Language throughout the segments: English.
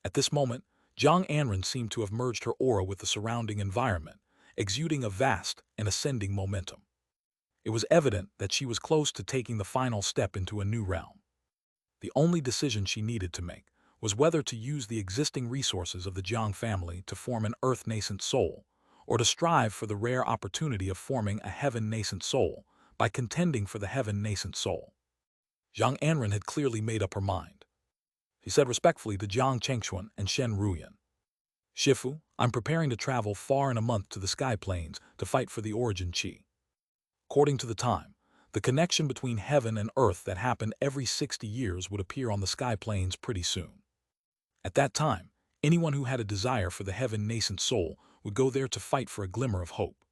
At this moment, Jiang Anren seemed to have merged her aura with the surrounding environment, exuding a vast and ascending momentum. It was evident that she was close to taking the final step into a new realm. The only decision she needed to make was whether to use the existing resources of the Jiang family to form an earth-nascent soul, or to strive for the rare opportunity of forming a heaven-nascent soul by contending for the heaven-nascent soul. Jiang Anren had clearly made up her mind. She said respectfully to Jiang Chengxuan and Shen Ruyan, "Shifu, I'm preparing to travel far in a month to the Sky Plains to fight for the origin Qi. According to the time, the connection between heaven and earth that happened every 60 years would appear on the Sky Plains pretty soon. At that time, anyone who had a desire for the heaven-nascent soul would go there to fight for a glimmer of hope."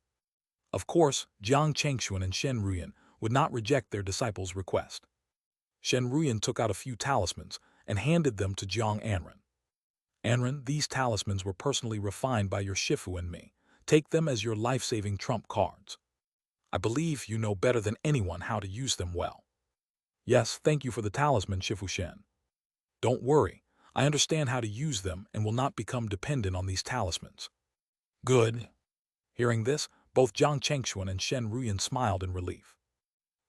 Of course, Jiang Chengxuan and Shen Ruyan would not reject their disciple's request. Shen Ruyan took out a few talismans and handed them to Jiang Anren. "Anren, these talismans were personally refined by your Shifu and me. Take them as your life-saving trump cards. I believe you know better than anyone how to use them well." "Yes, thank you for the talisman, Shifu Shen. Don't worry, I understand how to use them and will not become dependent on these talismans." "Good." Hearing this, both Jiang Chengxuan and Shen Ruyan smiled in relief.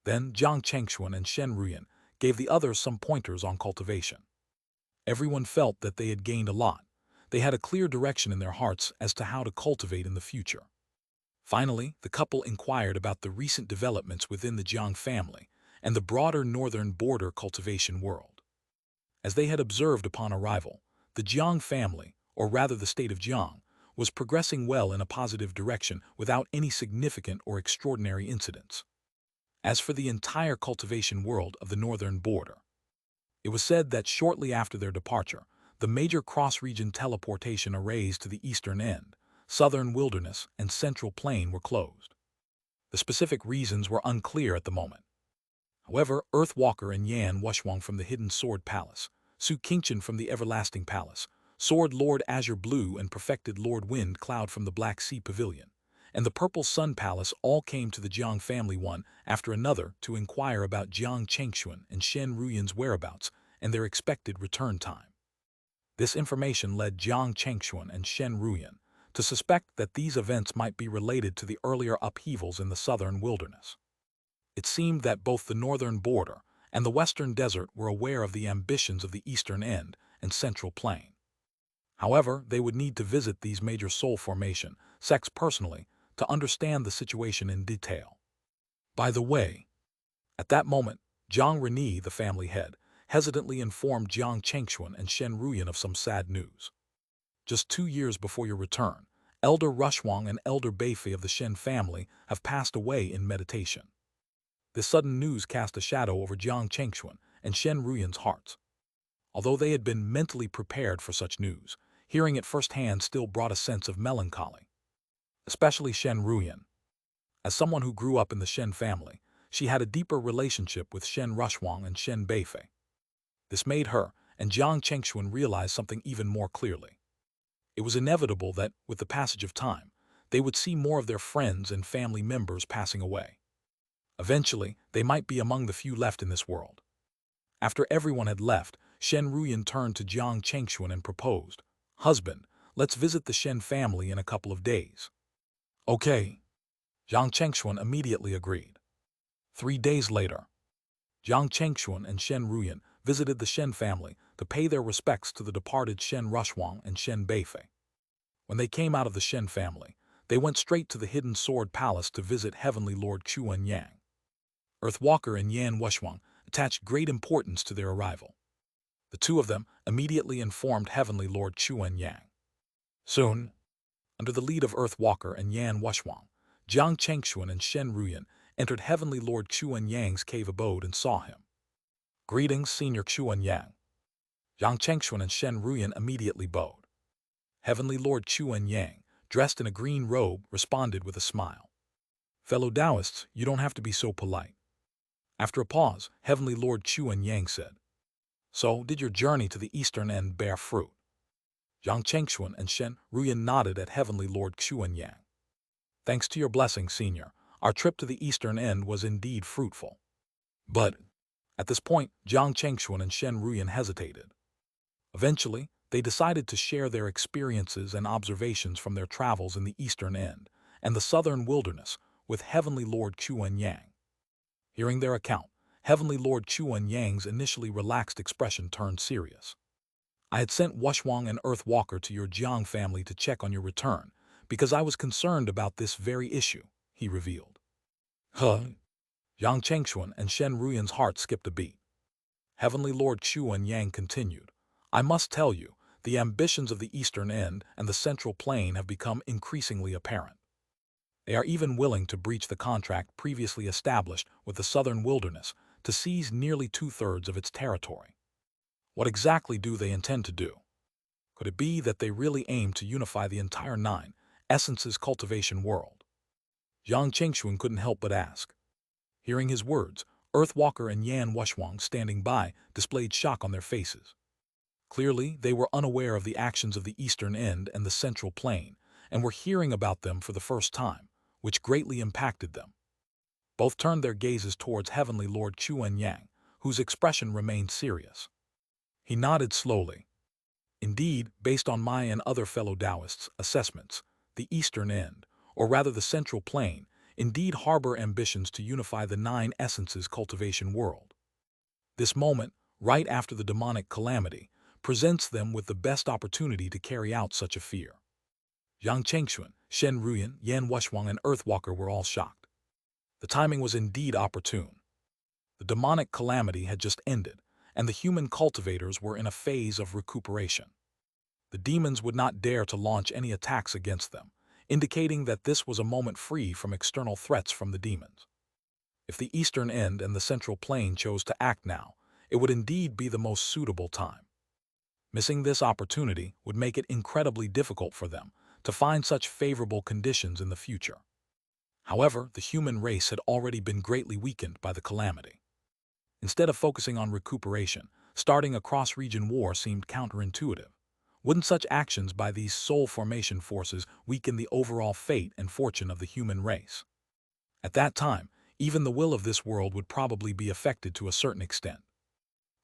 Then Jiang Chengxuan and Shen Ruyan gave the others some pointers on cultivation. Everyone felt that they had gained a lot. They had a clear direction in their hearts as to how to cultivate in the future. Finally, the couple inquired about the recent developments within the Jiang family and the broader northern border cultivation world. As they had observed upon arrival, the Jiang family, or rather the state of Jiang, was progressing well in a positive direction without any significant or extraordinary incidents. As for the entire cultivation world of the northern border, it was said that shortly after their departure, the major cross-region teleportation arrays to the eastern end, southern wilderness, and central plain were closed. The specific reasons were unclear at the moment. However, Earthwalker and Yan Wushwang from the Hidden Sword Palace, Su Qingchen from the Everlasting Palace, Sword Lord Azure Blue and Perfected Lord Wind Cloud from the Black Sea Pavilion, and the Purple Sun Palace all came to the Jiang family one after another to inquire about Jiang Chengxuan and Shen Ruyan's whereabouts and their expected return time. This information led Jiang Chengxuan and Shen Ruyan to suspect that these events might be related to the earlier upheavals in the southern wilderness. It seemed that both the northern border and the western desert were aware of the ambitions of the eastern end and central plain. However, they would need to visit these major soul formation sects personally to understand the situation in detail. By the way, at that moment, Jiang Reni, the family head, hesitantly informed Jiang Chengxuan and Shen Ruyan of some sad news. "Just 2 years before your return, Elder Rushwang and Elder Beifei of the Shen family have passed away in meditation." This sudden news cast a shadow over Jiang Chengxuan and Shen Ruyan's hearts. Although they had been mentally prepared for such news, hearing it firsthand still brought a sense of melancholy. Especially Shen Ruyan. As someone who grew up in the Shen family, she had a deeper relationship with Shen Rushwang and Shen Beifei. This made her and Jiang Chengxuan realize something even more clearly. It was inevitable that, with the passage of time, they would see more of their friends and family members passing away. Eventually, they might be among the few left in this world. After everyone had left, Shen Ruyan turned to Jiang Chengxuan and proposed, "Husband, let's visit the Shen family in a couple of days." "Okay." Jiang Chengxuan immediately agreed. 3 days later, Jiang Chengxuan and Shen Ruyan visited the Shen family to pay their respects to the departed Shen Rushwang and Shen Beifei. When they came out of the Shen family, they went straight to the Hidden Sword Palace to visit Heavenly Lord Chuan Yang. Earthwalker and Yan Wushwang attached great importance to their arrival. The two of them immediately informed Heavenly Lord Chuan Yang. Soon, under the lead of Earthwalker and Yan Wushwang, Jiang Chengxuan and Shen Ruyan entered Heavenly Lord Chuan Yang's cave abode and saw him. "Greetings, Senior Chuan Yang." Jiang Chengxuan and Shen Ruyan immediately bowed. Heavenly Lord Chuan Yang, dressed in a green robe, responded with a smile. "Fellow Taoists, you don't have to be so polite." After a pause, Heavenly Lord Chuan Yang said, "So, did your journey to the eastern end bear fruit?" Jiang Chengxuan and Shen Ruyan nodded at Heavenly Lord Chuan Yang. "Thanks to your blessing, Senior, our trip to the eastern end was indeed fruitful." But, at this point, Jiang Chengxuan and Shen Ruyan hesitated. Eventually, They decided to share their experiences and observations from their travels in the eastern end and the southern wilderness with Heavenly Lord Chuan Yang. Hearing their account, Heavenly Lord Chuan Yang's initially relaxed expression turned serious. I had sent Wushwang and Earthwalker to your Jiang family to check on your return, because I was concerned about this very issue, he revealed. Huh? Yang Chengxuan and Shen Ruyan's heart skipped a beat. Heavenly Lord Chuan Yang continued, I must tell you, the ambitions of the eastern end and the central plain have become increasingly apparent. They are even willing to breach the contract previously established with the southern wilderness to seize nearly two-thirds of its territory. What exactly do they intend to do? Could it be that they really aim to unify the entire 9 essences cultivation world? Yang Chengxuan couldn't help but ask. Hearing his words, Earthwalker and Yan Wushwang standing by displayed shock on their faces. Clearly, they were unaware of the actions of the eastern end and the central plain, and were hearing about them for the first time, which greatly impacted them. Both turned their gazes towards Heavenly Lord Chuan Yang, whose expression remained serious. He nodded slowly. Indeed, based on my and other fellow Taoists' assessments, the eastern end, or rather the central plain, indeed harbor ambitions to unify the 9 essences cultivation world. This moment, right after the demonic calamity, presents them with the best opportunity to carry out such a fear. Yang Chengxuan, Shen Ruyan, Yan Wushwang, and Earthwalker were all shocked. The timing was indeed opportune. The demonic calamity had just ended, and the human cultivators were in a phase of recuperation. The demons would not dare to launch any attacks against them, indicating that this was a moment free from external threats from the demons. If the eastern end and the central plain chose to act now, it would indeed be the most suitable time. Missing this opportunity would make it incredibly difficult for them to find such favorable conditions in the future. However, the human race had already been greatly weakened by the calamity. Instead of focusing on recuperation, starting a cross-region war seemed counterintuitive. Wouldn't such actions by these soul formation forces weaken the overall fate and fortune of the human race? At that time, even the will of this world would probably be affected to a certain extent.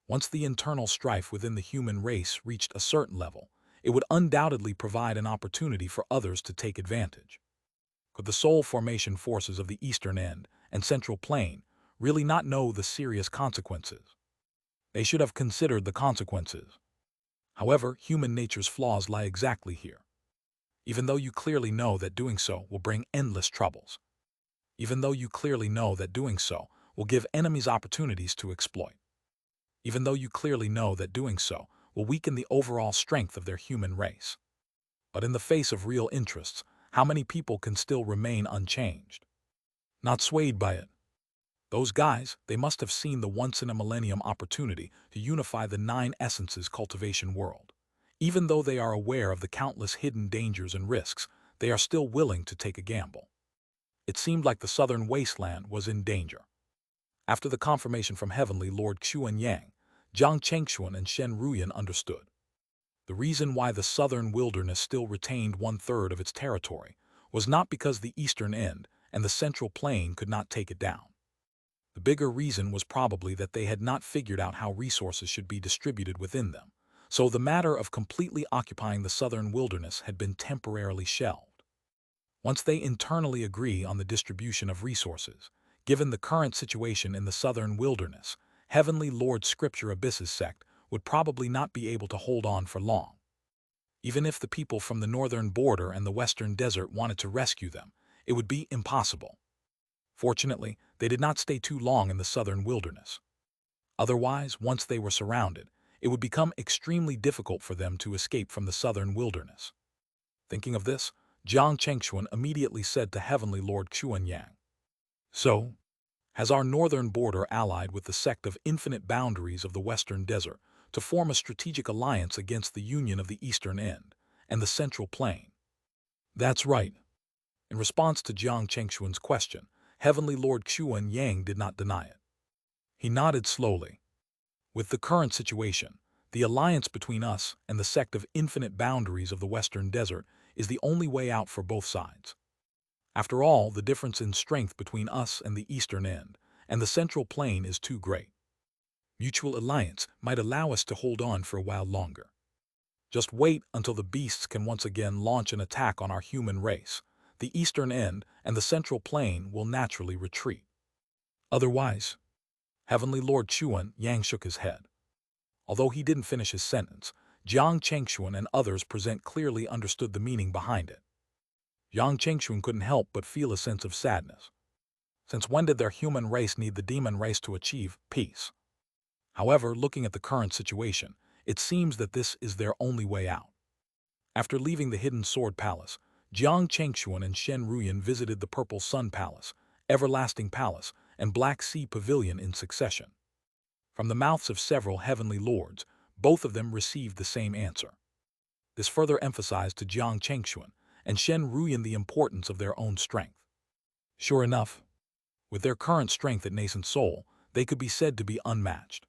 Once the internal strife within the human race reached a certain level, it would undoubtedly provide an opportunity for others to take advantage. Could the soul formation forces of the eastern end and central plain really not know the serious consequences? They should have considered the consequences. However, human nature's flaws lie exactly here. Even though you clearly know that doing so will bring endless troubles. Even though you clearly know that doing so will give enemies opportunities to exploit. Even though you clearly know that doing so will weaken the overall strength of their human race. But in the face of real interests, how many people can still remain unchanged? Not swayed by it. Those guys, they must have seen the once-in-a-millennium opportunity to unify the 9 essences cultivation world. Even though they are aware of the countless hidden dangers and risks, they are still willing to take a gamble. It seemed like the southern wasteland was in danger. After the confirmation from Heavenly Lord Chuan Yang, Jiang Chengxuan and Shen Ruyan understood. The reason why the southern wilderness still retained 1/3 of its territory was not because the eastern end and the central plain could not take it down. The bigger reason was probably that they had not figured out how resources should be distributed within them, so the matter of completely occupying the southern wilderness had been temporarily shelved. Once they internally agree on the distribution of resources, given the current situation in the southern wilderness, Heavenly Lord Scripture Abyss's sect would probably not be able to hold on for long. Even if the people from the northern border and the western desert wanted to rescue them, it would be impossible. Fortunately, they did not stay too long in the southern wilderness. Otherwise, once they were surrounded, it would become extremely difficult for them to escape from the southern wilderness. Thinking of this, Jiang Chengxuan immediately said to Heavenly Lord Chuan Yang, "So, has our northern border allied with the sect of infinite boundaries of the western desert to form a strategic alliance against the union of the eastern end and the central plain?" "That's right." In response to Jiang Chengxuan's question, Heavenly Lord Chuan Yang did not deny it. He nodded slowly. "With the current situation, the alliance between us and the sect of infinite boundaries of the western desert is the only way out for both sides. After all, the difference in strength between us and the eastern end and the central plain is too great. Mutual alliance might allow us to hold on for a while longer." Just wait until the beasts can once again launch an attack on our human race. The eastern end and the central plane will naturally retreat. Otherwise, Heavenly Lord Chuan Yang shook his head. Although he didn't finish his sentence, Jiang Chengxuan and others present clearly understood the meaning behind it. Jiang Chengxuan couldn't help but feel a sense of sadness. Since when did their human race need the demon race to achieve peace? However, looking at the current situation, it seems that this is their only way out. After leaving the Hidden Sword Palace, Jiang Chengxuan and Shen Ruyan visited the Purple Sun Palace, Everlasting Palace, and Black Sea Pavilion in succession. From the mouths of several heavenly lords, both of them received the same answer. This further emphasized to Jiang Chengxuan and Shen Ruyan the importance of their own strength. Sure enough, with their current strength at nascent soul, they could be said to be unmatched.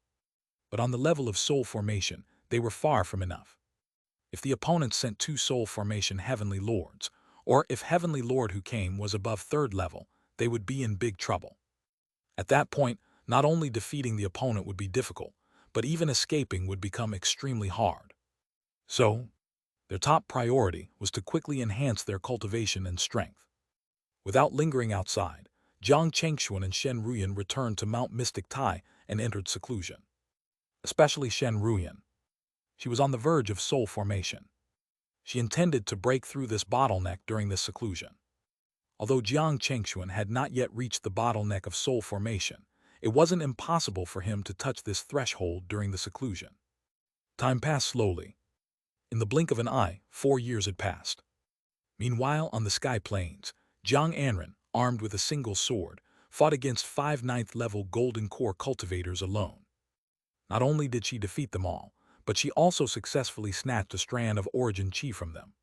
But on the level of soul formation, they were far from enough. If the opponents sent 2 soul formation heavenly lords, or if heavenly lord who came was above 3rd level, they would be in big trouble. At that point, not only defeating the opponent would be difficult, but even escaping would become extremely hard. So, their top priority was to quickly enhance their cultivation and strength. Without lingering outside, Jiang Chengxuan and Shen Ruyan returned to Mount Mystic Tai and entered seclusion. Especially Shen Ruyan. She was on the verge of soul formation. She intended to break through this bottleneck during this seclusion. Although Jiang Chengxuan had not yet reached the bottleneck of soul formation, it wasn't impossible for him to touch this threshold during the seclusion. Time passed slowly. In the blink of an eye, 4 years had passed. Meanwhile, on the sky plains, Jiang Anren, armed with a single sword, fought against 5 9th-level Golden Core cultivators alone. Not only did she defeat them all, but she also successfully snatched a strand of origin chi from them.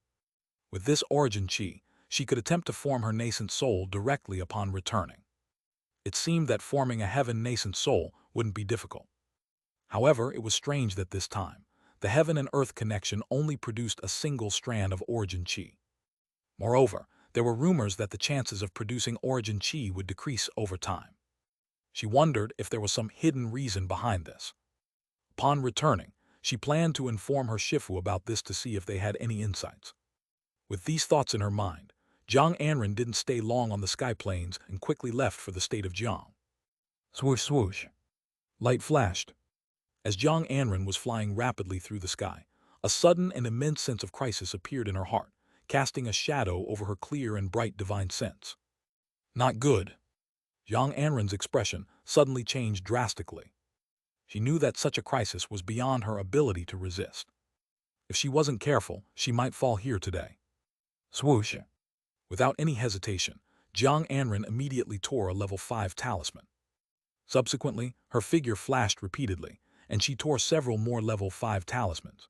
With this origin chi, she could attempt to form her nascent soul directly upon returning. It seemed that forming a heaven nascent soul wouldn't be difficult. However, it was strange that this time, the heaven and earth connection only produced a single strand of origin chi. Moreover, there were rumors that the chances of producing origin chi would decrease over time. She wondered if there was some hidden reason behind this. Upon returning, she planned to inform her Shifu about this to see if they had any insights. With these thoughts in her mind, Jiang Anren didn't stay long on the sky plains and quickly left for the state of Jiang. Swoosh swoosh. Light flashed. As Jiang Anren was flying rapidly through the sky, a sudden and immense sense of crisis appeared in her heart, casting a shadow over her clear and bright divine sense. Not good. Jiang Anren's expression suddenly changed drastically. She knew that such a crisis was beyond her ability to resist. If she wasn't careful, she might fall here today. Swoosh. Without any hesitation, Jiang Anren immediately tore a level 5 talisman. Subsequently, her figure flashed repeatedly, and she tore several more level 5 talismans.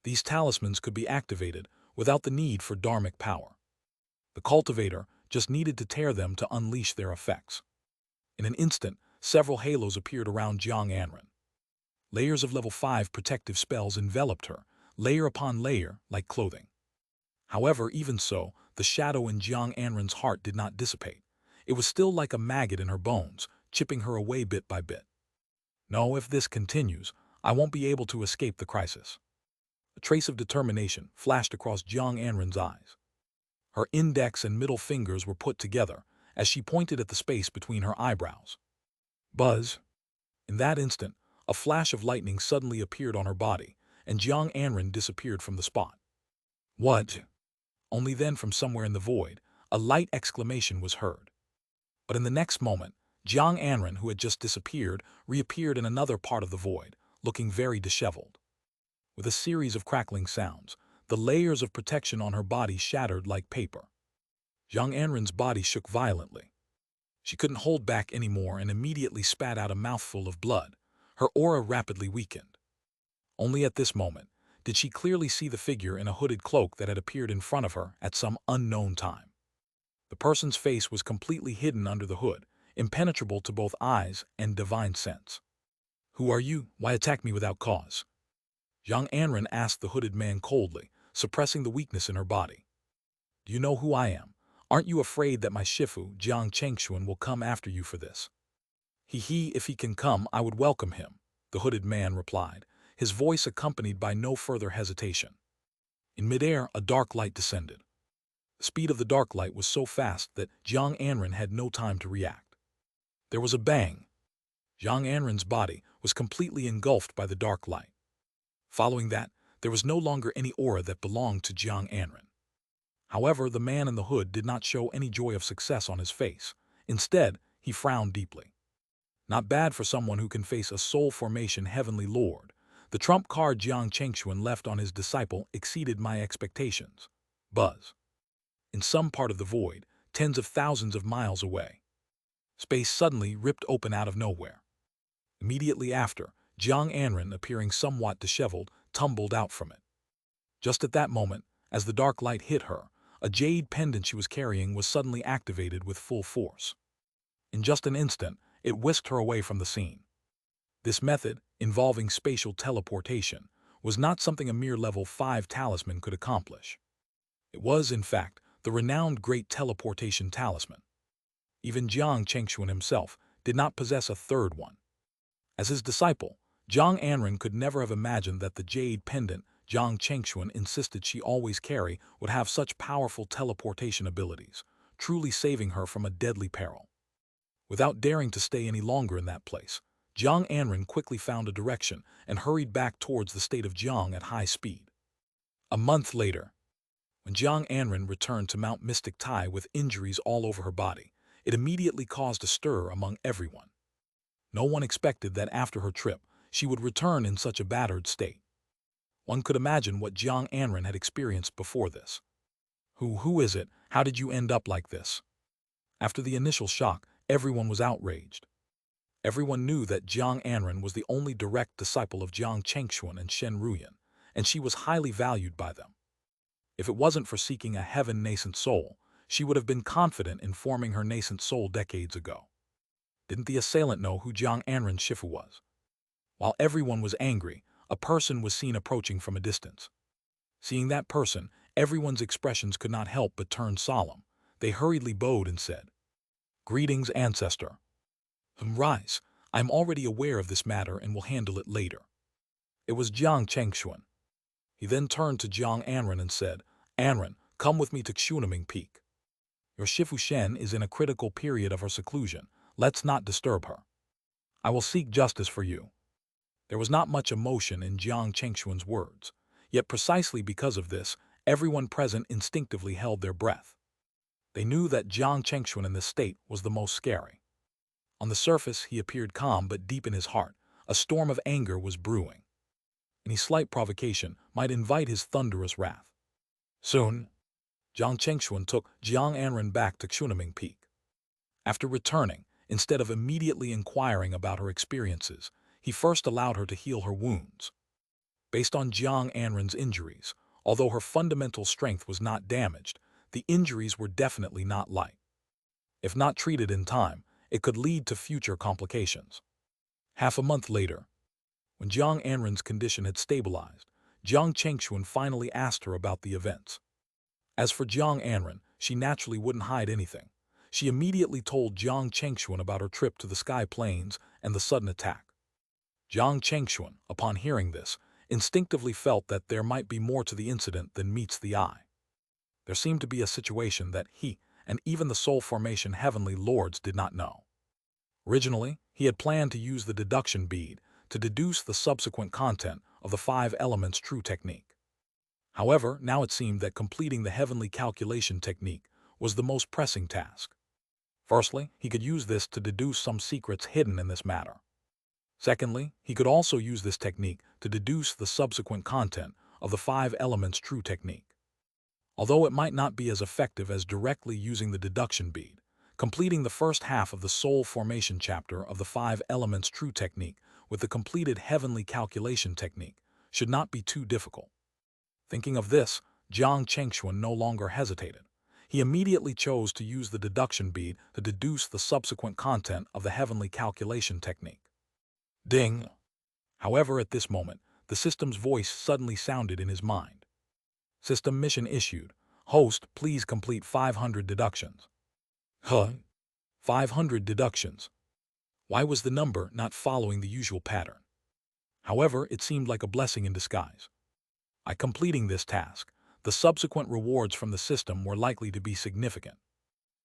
These talismans could be activated without the need for dharmic power. The cultivator just needed to tear them to unleash their effects. In an instant, several halos appeared around Jiang Anren. Layers of level 5 protective spells enveloped her, layer upon layer, like clothing. However, even so, the shadow in Jiang Anren's heart did not dissipate. It was still like a maggot in her bones, chipping her away bit by bit. No, if this continues, I won't be able to escape the crisis. A trace of determination flashed across Jiang Anren's eyes. Her index and middle fingers were put together as she pointed at the space between her eyebrows. Buzz! In that instant, a flash of lightning suddenly appeared on her body, and Jiang Anren disappeared from the spot. What? Only then from somewhere in the void, a light exclamation was heard. But in the next moment, Jiang Anren, who had just disappeared, reappeared in another part of the void, looking very disheveled. With a series of crackling sounds, the layers of protection on her body shattered like paper. Jiang Anren's body shook violently. She couldn't hold back anymore and immediately spat out a mouthful of blood. Her aura rapidly weakened. Only at this moment did she clearly see the figure in a hooded cloak that had appeared in front of her at some unknown time. The person's face was completely hidden under the hood, impenetrable to both eyes and divine sense. Who are you? Why attack me without cause? Jiang Anren asked the hooded man coldly, suppressing the weakness in her body. Do you know who I am? Aren't you afraid that my Shifu, Jiang Chengxuan, will come after you for this? If he can come, I would welcome him, the hooded man replied, his voice accompanied by no further hesitation. In midair, a dark light descended. The speed of the dark light was so fast that Jiang Anren had no time to react. There was a bang. Jiang Anren's body was completely engulfed by the dark light. Following that, there was no longer any aura that belonged to Jiang Anren. However, the man in the hood did not show any joy of success on his face. Instead, he frowned deeply. Not bad for someone who can face a soul formation heavenly lord. The trump card Jiang Chengxuan left on his disciple exceeded my expectations. Buzz. In some part of the void, tens of thousands of miles away, space suddenly ripped open out of nowhere. Immediately after, Jiang Anren, appearing somewhat disheveled, tumbled out from it. Just at that moment, as the dark light hit her, a jade pendant she was carrying was suddenly activated with full force. In just an instant, it whisked her away from the scene. This method, involving spatial teleportation, was not something a mere level 5 talisman could accomplish. It was, in fact, the renowned great teleportation talisman. Even Jiang Chengxuan himself did not possess a third one. As his disciple, Jiang Anren could never have imagined that the jade pendant Jiang Chengxuan insisted she always carry would have such powerful teleportation abilities, truly saving her from a deadly peril. Without daring to stay any longer in that place, Jiang Anren quickly found a direction and hurried back towards the state of Jiang at high speed. A month later, when Jiang Anren returned to Mount Mystic Tai with injuries all over her body, it immediately caused a stir among everyone. No one expected that after her trip, she would return in such a battered state. One could imagine what Jiang Anren had experienced before this. Who is it? How did you end up like this? After the initial shock, everyone was outraged. Everyone knew that Jiang Anren was the only direct disciple of Jiang Chengxuan and Shen Ruyan, and she was highly valued by them. If it wasn't for seeking a heaven nascent soul, she would have been confident in forming her nascent soul decades ago. Didn't the assailant know who Jiang Anren's Shifu was? While everyone was angry, a person was seen approaching from a distance. Seeing that person, everyone's expressions could not help but turn solemn. They hurriedly bowed and said, "Greetings, ancestor." "Rise, I'm already aware of this matter and will handle it later." It was Jiang Chengxuan. He then turned to Jiang Anren and said, "Anren, come with me to Xunaming Peak. Your Shifu Shen is in a critical period of her seclusion. Let's not disturb her. I will seek justice for you." There was not much emotion in Jiang Chengxuan's words, yet precisely because of this, everyone present instinctively held their breath. They knew that Jiang Chengxuan in this state was the most scary. On the surface, he appeared calm, but deep in his heart, a storm of anger was brewing. Any slight provocation might invite his thunderous wrath. Soon, Jiang Chengxuan took Jiang Anren back to Xunaming Peak. After returning, instead of immediately inquiring about her experiences, he first allowed her to heal her wounds. Based on Jiang Anren's injuries, although her fundamental strength was not damaged, the injuries were definitely not light. If not treated in time, it could lead to future complications. Half a month later, when Jiang Anren's condition had stabilized, Jiang Chengxuan finally asked her about the events. As for Jiang Anren, she naturally wouldn't hide anything. She immediately told Jiang Chengxuan about her trip to the Sky Plains and the sudden attack. Jiang Chengxuan, upon hearing this, instinctively felt that there might be more to the incident than meets the eye. There seemed to be a situation that he, and even the soul formation heavenly lords, did not know. Originally, he had planned to use the deduction bead to deduce the subsequent content of the 5 elements true technique. However, now it seemed that completing the heavenly calculation technique was the most pressing task. Firstly, he could use this to deduce some secrets hidden in this matter. Secondly, he could also use this technique to deduce the subsequent content of the 5 elements true technique. Although it might not be as effective as directly using the deduction bead, completing the first half of the soul formation chapter of the 5 elements true technique with the completed heavenly calculation technique should not be too difficult. Thinking of this, Jiang Chengxuan no longer hesitated. He immediately chose to use the deduction bead to deduce the subsequent content of the heavenly calculation technique. Ding! However, at this moment, the system's voice suddenly sounded in his mind. System mission issued. Host, please complete 500 deductions. 500 deductions. Why was the number not following the usual pattern? However, it seemed like a blessing in disguise. By completing this task, the subsequent rewards from the system were likely to be significant.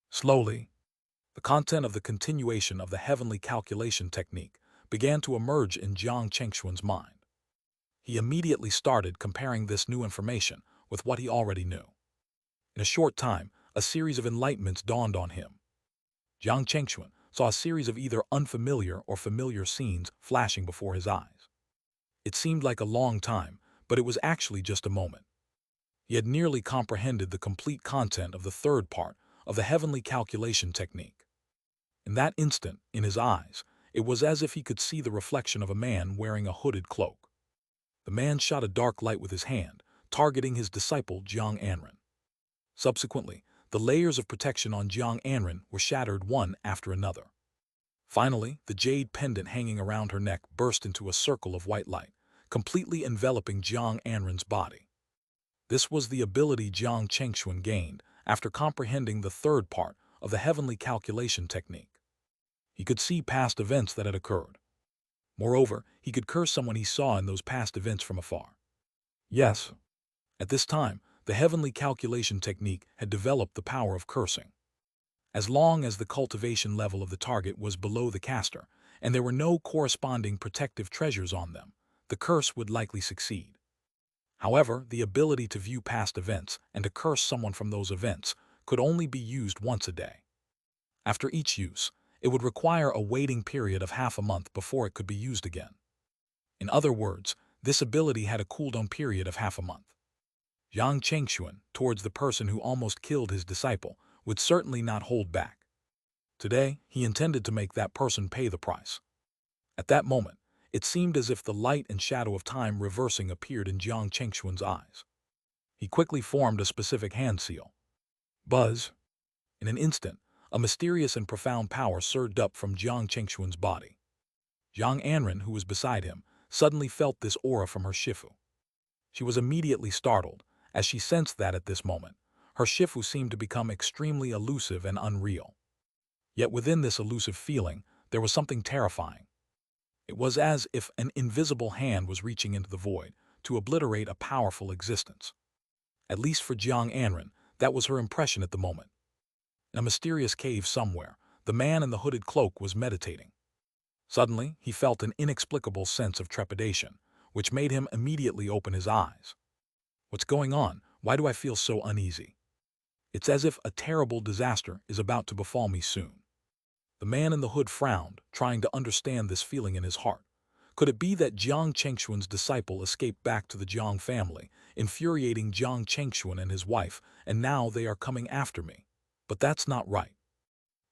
Slowly, the content of the continuation of the heavenly calculation technique began to emerge in Jiang Chengxuan's mind. He immediately started comparing this new information with what he already knew. In a short time, a series of enlightenments dawned on him. Jiang Chengxuan saw a series of either unfamiliar or familiar scenes flashing before his eyes. It seemed like a long time, but it was actually just a moment. He had nearly comprehended the complete content of the third part of the heavenly calculation technique. In that instant, in his eyes, it was as if he could see the reflection of a man wearing a hooded cloak. The man shot a dark light with his hand, targeting his disciple Jiang Anren. Subsequently, the layers of protection on Jiang Anren were shattered one after another. Finally, the jade pendant hanging around her neck burst into a circle of white light, completely enveloping Jiang Anren's body. This was the ability Jiang Chengxuan gained after comprehending the third part of the heavenly calculation technique. He could see past events that had occurred. Moreover, he could curse someone he saw in those past events from afar. Yes, at this time, the heavenly calculation technique had developed the power of cursing. As long as the cultivation level of the target was below the caster, and there were no corresponding protective treasures on them, the curse would likely succeed. However, the ability to view past events and to curse someone from those events could only be used once a day. After each use, it would require a waiting period of half a month before it could be used again. In other words, this ability had a cooldown period of half a month. Jiang Chengxuan, towards the person who almost killed his disciple, would certainly not hold back. Today, he intended to make that person pay the price. At that moment, it seemed as if the light and shadow of time reversing appeared in Jiang Chengxuan's eyes. He quickly formed a specific hand seal. Buzz! In an instant, a mysterious and profound power surged up from Jiang Chengxuan's body. Jiang Anren, who was beside him, suddenly felt this aura from her Shifu. She was immediately startled, as she sensed that at this moment, her Shifu seemed to become extremely elusive and unreal. Yet within this elusive feeling, there was something terrifying. It was as if an invisible hand was reaching into the void to obliterate a powerful existence. At least for Jiang Anren, that was her impression at the moment. In a mysterious cave somewhere, the man in the hooded cloak was meditating. Suddenly, he felt an inexplicable sense of trepidation, which made him immediately open his eyes. What's going on? Why do I feel so uneasy? It's as if a terrible disaster is about to befall me soon. The man in the hood frowned, trying to understand this feeling in his heart. Could it be that Jiang Chengxuan's disciple escaped back to the Jiang family, infuriating Jiang Chengxuan and his wife, and now they are coming after me? But that's not right.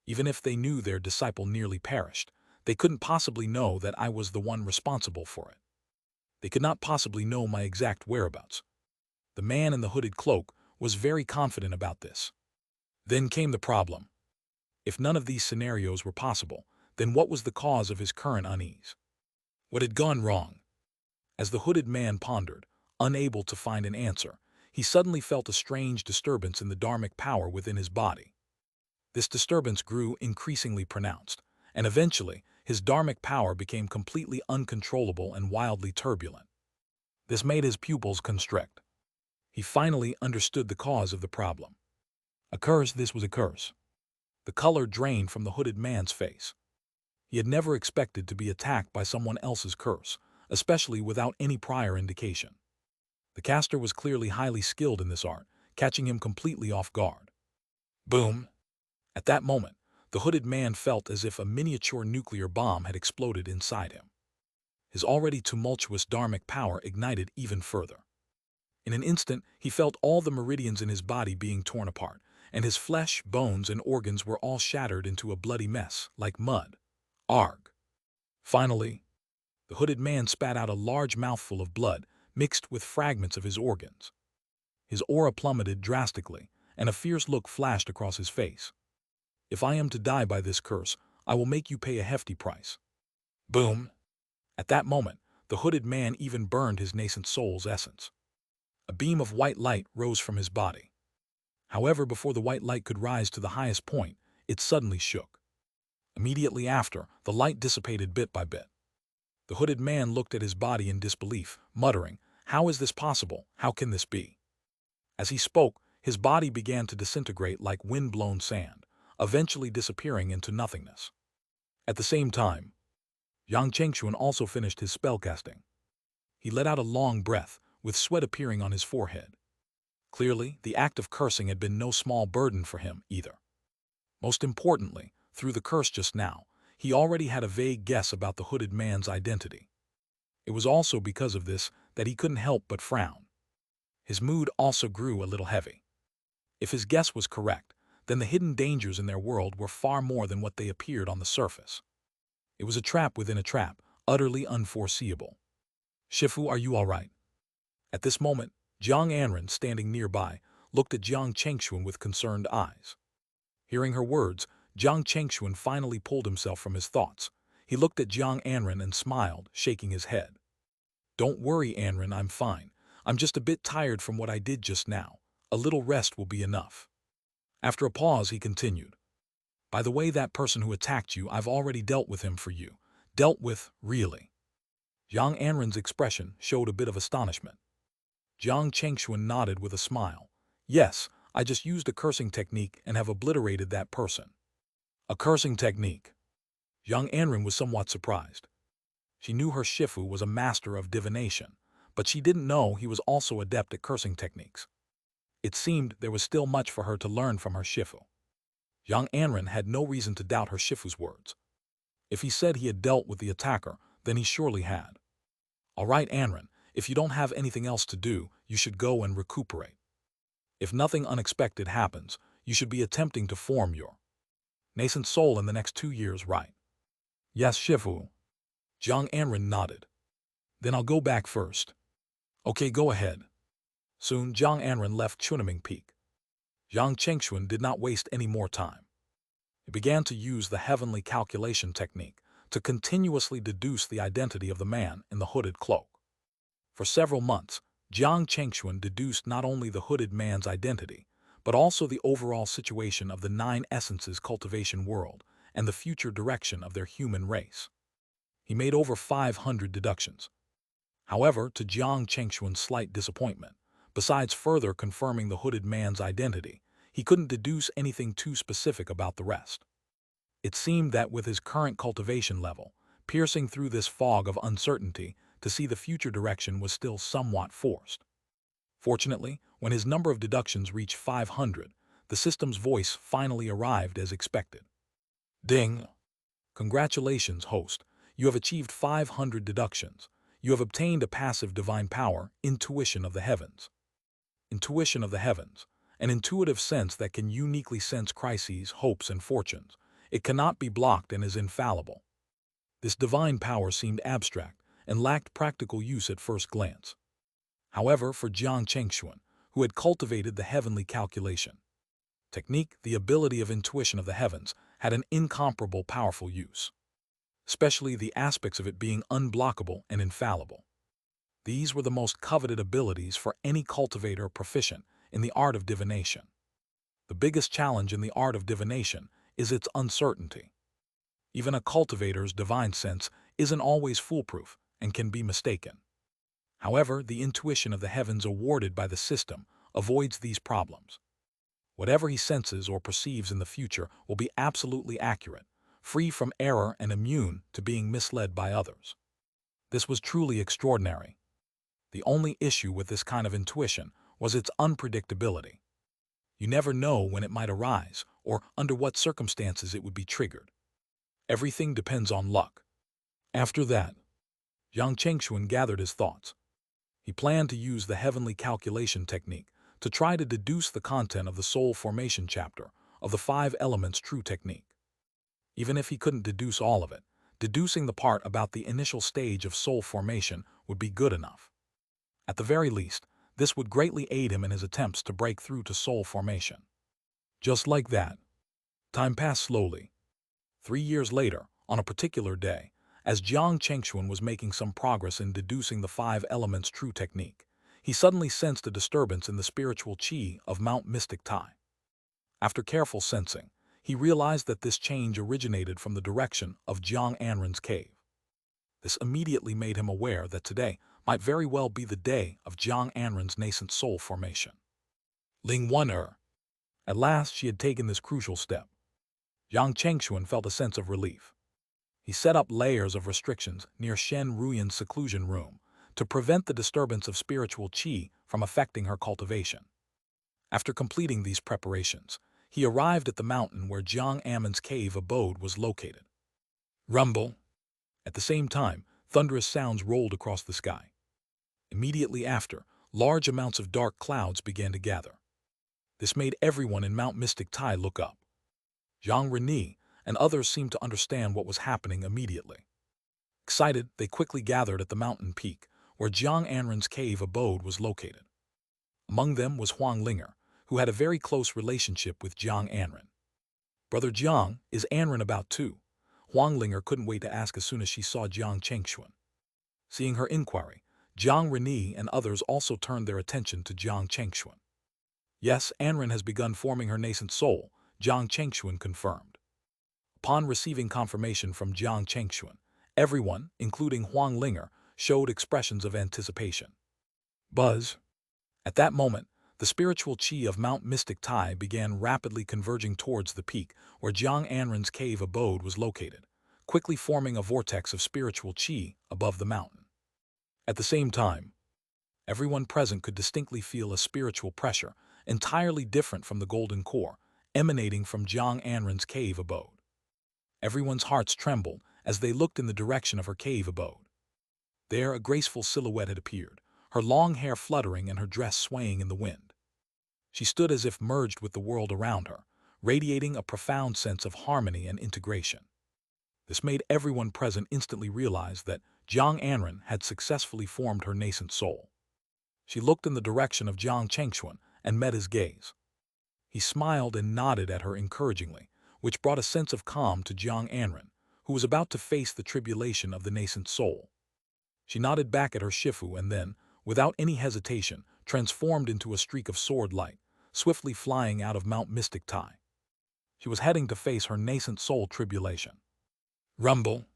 Even if they knew their disciple nearly perished, they couldn't possibly know that I was the one responsible for it. They could not possibly know my exact whereabouts. The man in the hooded cloak was very confident about this. Then came the problem. If none of these scenarios were possible, then what was the cause of his current unease? What had gone wrong? As the hooded man pondered, unable to find an answer, he suddenly felt a strange disturbance in the dharmic power within his body. This disturbance grew increasingly pronounced, and eventually his dharmic power became completely uncontrollable and wildly turbulent. This made his pupils constrict. He finally understood the cause of the problem. A curse, this was a curse. The color drained from the hooded man's face. He had never expected to be attacked by someone else's curse, especially without any prior indication. The caster was clearly highly skilled in this art, catching him completely off guard. Boom! At that moment, the hooded man felt as if a miniature nuclear bomb had exploded inside him. His already tumultuous dharmic power ignited even further. In an instant, he felt all the meridians in his body being torn apart, and his flesh, bones, and organs were all shattered into a bloody mess, like mud. Arg! Finally, the hooded man spat out a large mouthful of blood, mixed with fragments of his organs. His aura plummeted drastically, and a fierce look flashed across his face. If I am to die by this curse, I will make you pay a hefty price. Boom! At that moment, the hooded man even burned his nascent soul's essence. A beam of white light rose from his body. However, before the white light could rise to the highest point, it suddenly shook. Immediately after, the light dissipated bit by bit. The hooded man looked at his body in disbelief, muttering, "How is this possible? How can this be?" As he spoke, his body began to disintegrate like wind-blown sand, eventually disappearing into nothingness. At the same time, Yang Chengxuan also finished his spellcasting. He let out a long breath, with sweat appearing on his forehead. Clearly, the act of cursing had been no small burden for him either. Most importantly, through the curse just now, he already had a vague guess about the hooded man's identity. It was also because of this that he couldn't help but frown. His mood also grew a little heavy. If his guess was correct, then the hidden dangers in their world were far more than what they appeared on the surface. It was a trap within a trap, utterly unforeseeable. "Shifu, are you all right?" At this moment, Jiang Anren, standing nearby, looked at Jiang Chengxuan with concerned eyes. Hearing her words, Jiang Chengxuan finally pulled himself from his thoughts. He looked at Jiang Anren and smiled, shaking his head. "Don't worry, Anren, I'm fine. I'm just a bit tired from what I did just now. A little rest will be enough." After a pause, he continued, "By the way, that person who attacked you, I've already dealt with him for you." "Dealt with, really?" Jiang Anren's expression showed a bit of astonishment. Jiang Chengxuan nodded with a smile. "Yes, I just used a cursing technique and have obliterated that person." "A cursing technique?" Jiang Anren was somewhat surprised. She knew her Shifu was a master of divination, but she didn't know he was also adept at cursing techniques. It seemed there was still much for her to learn from her Shifu. Jiang Anren had no reason to doubt her Shifu's words. If he said he had dealt with the attacker, then he surely had. "All right, Anren, if you don't have anything else to do, you should go and recuperate. If nothing unexpected happens, you should be attempting to form your nascent soul in the next 2 years, right?" "Yes, Shifu." Jiang Anren nodded. "Then I'll go back first." "Okay, go ahead." Soon Jiang Anren left Chunaming Peak. Yang Chengxuan did not waste any more time. He began to use the heavenly calculation technique to continuously deduce the identity of the man in the hooded cloak. For several months, Jiang Chengxuan deduced not only the hooded man's identity, but also the overall situation of the 9 essences cultivation world and the future direction of their human race. He made over 500 deductions. However, to Jiang Chengxuan's slight disappointment, besides further confirming the hooded man's identity, he couldn't deduce anything too specific about the rest. It seemed that with his current cultivation level, piercing through this fog of uncertainty to see the future direction was still somewhat forced. Fortunately, when his number of deductions reached 500, the system's voice finally arrived as expected. "Ding! Congratulations, host. You have achieved 500 deductions. You have obtained a passive divine power, intuition of the heavens." Intuition of the heavens, an intuitive sense that can uniquely sense crises, hopes, and fortunes. It cannot be blocked and is infallible. This divine power seemed abstract and lacked practical use at first glance. However, for Jiang Chengxuan, who had cultivated the heavenly calculation technique, the ability of intuition of the heavens had an incomparable powerful use, especially the aspects of it being unblockable and infallible. These were the most coveted abilities for any cultivator proficient in the art of divination. The biggest challenge in the art of divination is its uncertainty. Even a cultivator's divine sense isn't always foolproof and can be mistaken. However, the intuition of the heavens awarded by the system avoids these problems. Whatever he senses or perceives in the future will be absolutely accurate, free from error and immune to being misled by others. This was truly extraordinary. The only issue with this kind of intuition was its unpredictability. You never know when it might arise or under what circumstances it would be triggered. Everything depends on luck. After that, Yang Chengxuan gathered his thoughts. He planned to use the heavenly calculation technique to try to deduce the content of the soul formation chapter of the 5 elements true technique. Even if he couldn't deduce all of it, deducing the part about the initial stage of soul formation would be good enough. At the very least, this would greatly aid him in his attempts to break through to soul formation. Just like that, time passed slowly. 3 years later, on a particular day, as Jiang Chengxuan was making some progress in deducing the 5 elements true technique, he suddenly sensed a disturbance in the spiritual qi of Mount Mystic Tai. After careful sensing, he realized that this change originated from the direction of Jiang Anren's cave. This immediately made him aware that today might very well be the day of Jiang Anren's nascent soul formation. Ling won her. At last she had taken this crucial step. Jiang Chengxuan felt a sense of relief. He set up layers of restrictions near Shen Ruyan's seclusion room to prevent the disturbance of spiritual qi from affecting her cultivation. After completing these preparations, he arrived at the mountain where Jiang Ammon's cave abode was located. Rumble. At the same time, thunderous sounds rolled across the sky. Immediately after, large amounts of dark clouds began to gather. This made everyone in Mount Mystic Tai look up. Zhang Reni and others seemed to understand what was happening immediately. Excited, they quickly gathered at the mountain peak, where Jiang Anren's cave abode was located. Among them was Huang Linger, who had a very close relationship with Jiang Anren. "Brother Jiang, is Anren about too?" Huang Linger couldn't wait to ask as soon as she saw Jiang Chengxuan. Seeing her inquiry, Zhang Reni and others also turned their attention to Jiang Chengxuan. "Yes, Anren has begun forming her nascent soul," Jiang Chengxuan confirmed. Upon receiving confirmation from Jiang Chengxuan, everyone, including Huang Linger, showed expressions of anticipation. Buzz. At that moment, the spiritual qi of Mount Mystic Tai began rapidly converging towards the peak where Jiang Anren's cave abode was located, quickly forming a vortex of spiritual qi above the mountain. At the same time, everyone present could distinctly feel a spiritual pressure entirely different from the golden core, emanating from Jiang Anren's cave abode. Everyone's hearts trembled as they looked in the direction of her cave abode. There a graceful silhouette had appeared, her long hair fluttering and her dress swaying in the wind. She stood as if merged with the world around her, radiating a profound sense of harmony and integration. This made everyone present instantly realize that Jiang Anren had successfully formed her nascent soul. She looked in the direction of Jiang Chengxuan and met his gaze. He smiled and nodded at her encouragingly, which brought a sense of calm to Jiang Anren, who was about to face the tribulation of the nascent soul. She nodded back at her Shifu and then, without any hesitation, transformed into a streak of sword light, swiftly flying out of Mount Mystic Tai. She was heading to face her nascent soul tribulation. Rumble.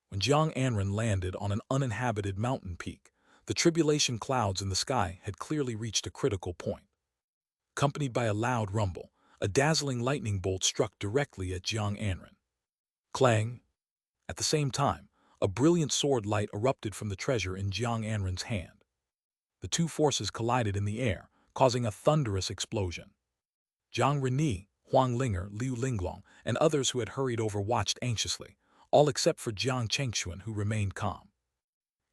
When Jiang Anren landed on an uninhabited mountain peak, the tribulation clouds in the sky had clearly reached a critical point. Accompanied by a loud rumble, a dazzling lightning bolt struck directly at Jiang Anren. Clang! At the same time, a brilliant sword light erupted from the treasure in Jiang Anren's hand. The two forces collided in the air, causing a thunderous explosion. Zhang Reni, Huang Linger, Liu Linglong, and others who had hurried over watched anxiously, all except for Jiang Chengxuan, who remained calm.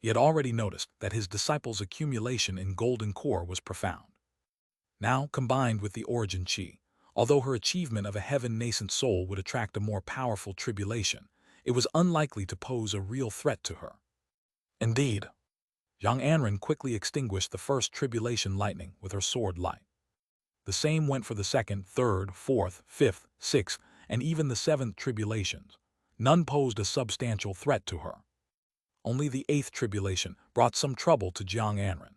He had already noticed that his disciple's accumulation in golden core was profound. Now, combined with the origin qi, although her achievement of a heaven nascent soul would attract a more powerful tribulation, it was unlikely to pose a real threat to her. Indeed, Jiang Anren quickly extinguished the first tribulation lightning with her sword light. The same went for the second, third, fourth, fifth, sixth, and even the seventh tribulations. None posed a substantial threat to her. Only the eighth tribulation brought some trouble to Jiang Anren.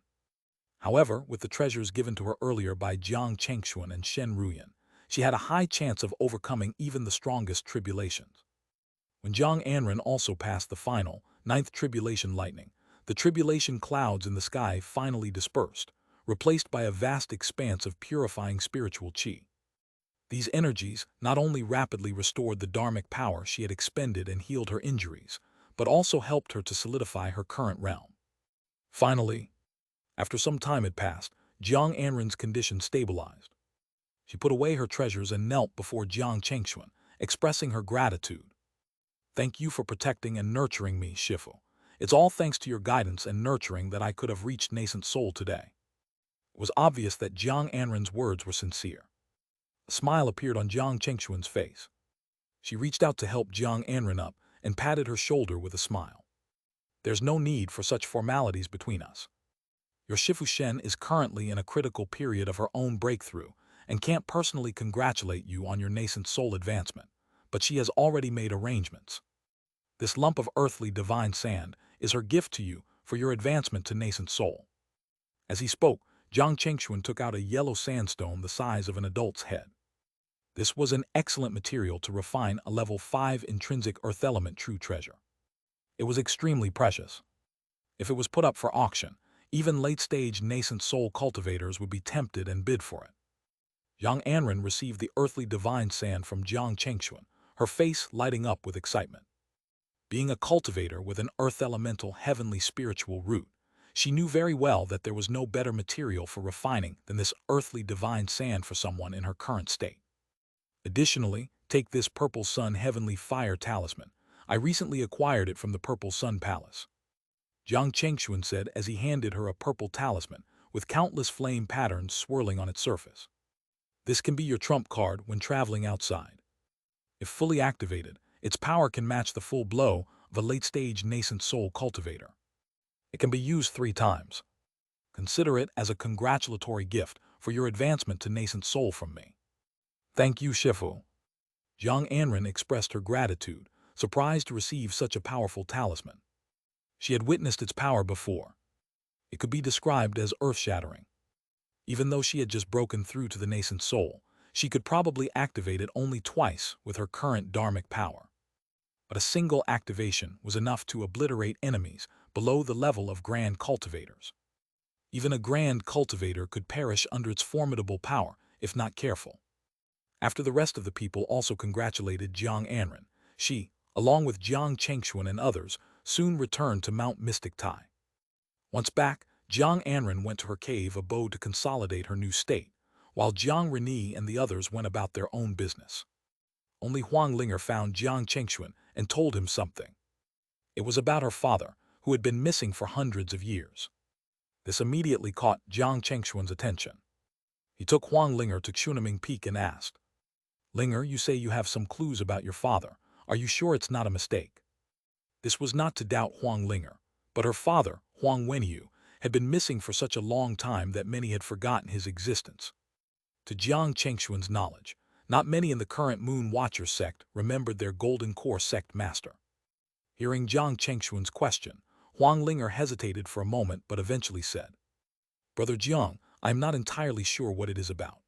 However, with the treasures given to her earlier by Jiang Chengxuan and Shen Ruyan, she had a high chance of overcoming even the strongest tribulations. When Jiang Anren also passed the final, ninth tribulation lightning, the tribulation clouds in the sky finally dispersed, replaced by a vast expanse of purifying spiritual qi. These energies not only rapidly restored the dharmic power she had expended and healed her injuries, but also helped her to solidify her current realm. Finally, after some time had passed, Jiang Anren's condition stabilized. She put away her treasures and knelt before Jiang Chengxuan, expressing her gratitude. "Thank you for protecting and nurturing me, Shifu. It's all thanks to your guidance and nurturing that I could have reached nascent soul today." It was obvious that Jiang Anren's words were sincere. A smile appeared on Jiang Chengxuan's face. She reached out to help Jiang Anren up and patted her shoulder with a smile. "There's no need for such formalities between us. Your Shifu Shen is currently in a critical period of her own breakthrough and can't personally congratulate you on your nascent soul advancement, but she has already made arrangements. This lump of earthly divine sand is her gift to you for your advancement to nascent soul." As he spoke, Jiang Chengxuan took out a yellow sandstone the size of an adult's head. This was an excellent material to refine a level 5 intrinsic earth element true treasure. It was extremely precious. If it was put up for auction, even late-stage nascent soul cultivators would be tempted and bid for it. Yang Anren received the earthly divine sand from Jiang Chengxuan, her face lighting up with excitement. Being a cultivator with an earth elemental heavenly spiritual root, she knew very well that there was no better material for refining than this earthly divine sand for someone in her current state. Additionally, take this Purple Sun Heavenly Fire Talisman. I recently acquired it from the Purple Sun Palace. Jiang Chengxuan said as he handed her a purple talisman with countless flame patterns swirling on its surface. This can be your trump card when traveling outside. If fully activated, its power can match the full blow of a late-stage nascent soul cultivator. It can be used 3 times. Consider it as a congratulatory gift for your advancement to nascent soul from me. Thank you, Shifu. Jiang Anren expressed her gratitude, surprised to receive such a powerful talisman. She had witnessed its power before. It could be described as earth-shattering. Even though she had just broken through to the nascent soul, she could probably activate it only twice with her current dharmic power. But a single activation was enough to obliterate enemies below the level of grand cultivators. Even a grand cultivator could perish under its formidable power if not careful. After the rest of the people also congratulated Jiang Anren, she, along with Jiang Chengxuan and others, soon returned to Mount Mystic Tai. Once back, Jiang Anren went to her cave abode to consolidate her new state, while Jiang Reni and the others went about their own business. Only Huang Linger found Jiang Chengxuan and told him something. It was about her father, who had been missing for hundreds of years. This immediately caught Jiang Chengxuan's attention. He took Huang Linger to Chunaming Peak and asked, "Linger, you say you have some clues about your father. Are you sure it's not a mistake?" This was not to doubt Huang Linger, but her father, Huang Wenyu, had been missing for such a long time that many had forgotten his existence. To Jiang Chengxuan's knowledge, not many in the current Moon Watcher sect remembered their Golden Core sect master. Hearing Jiang Chengxuan's question, Huang Linger hesitated for a moment but eventually said, "Brother Jiang, I am not entirely sure what it is about.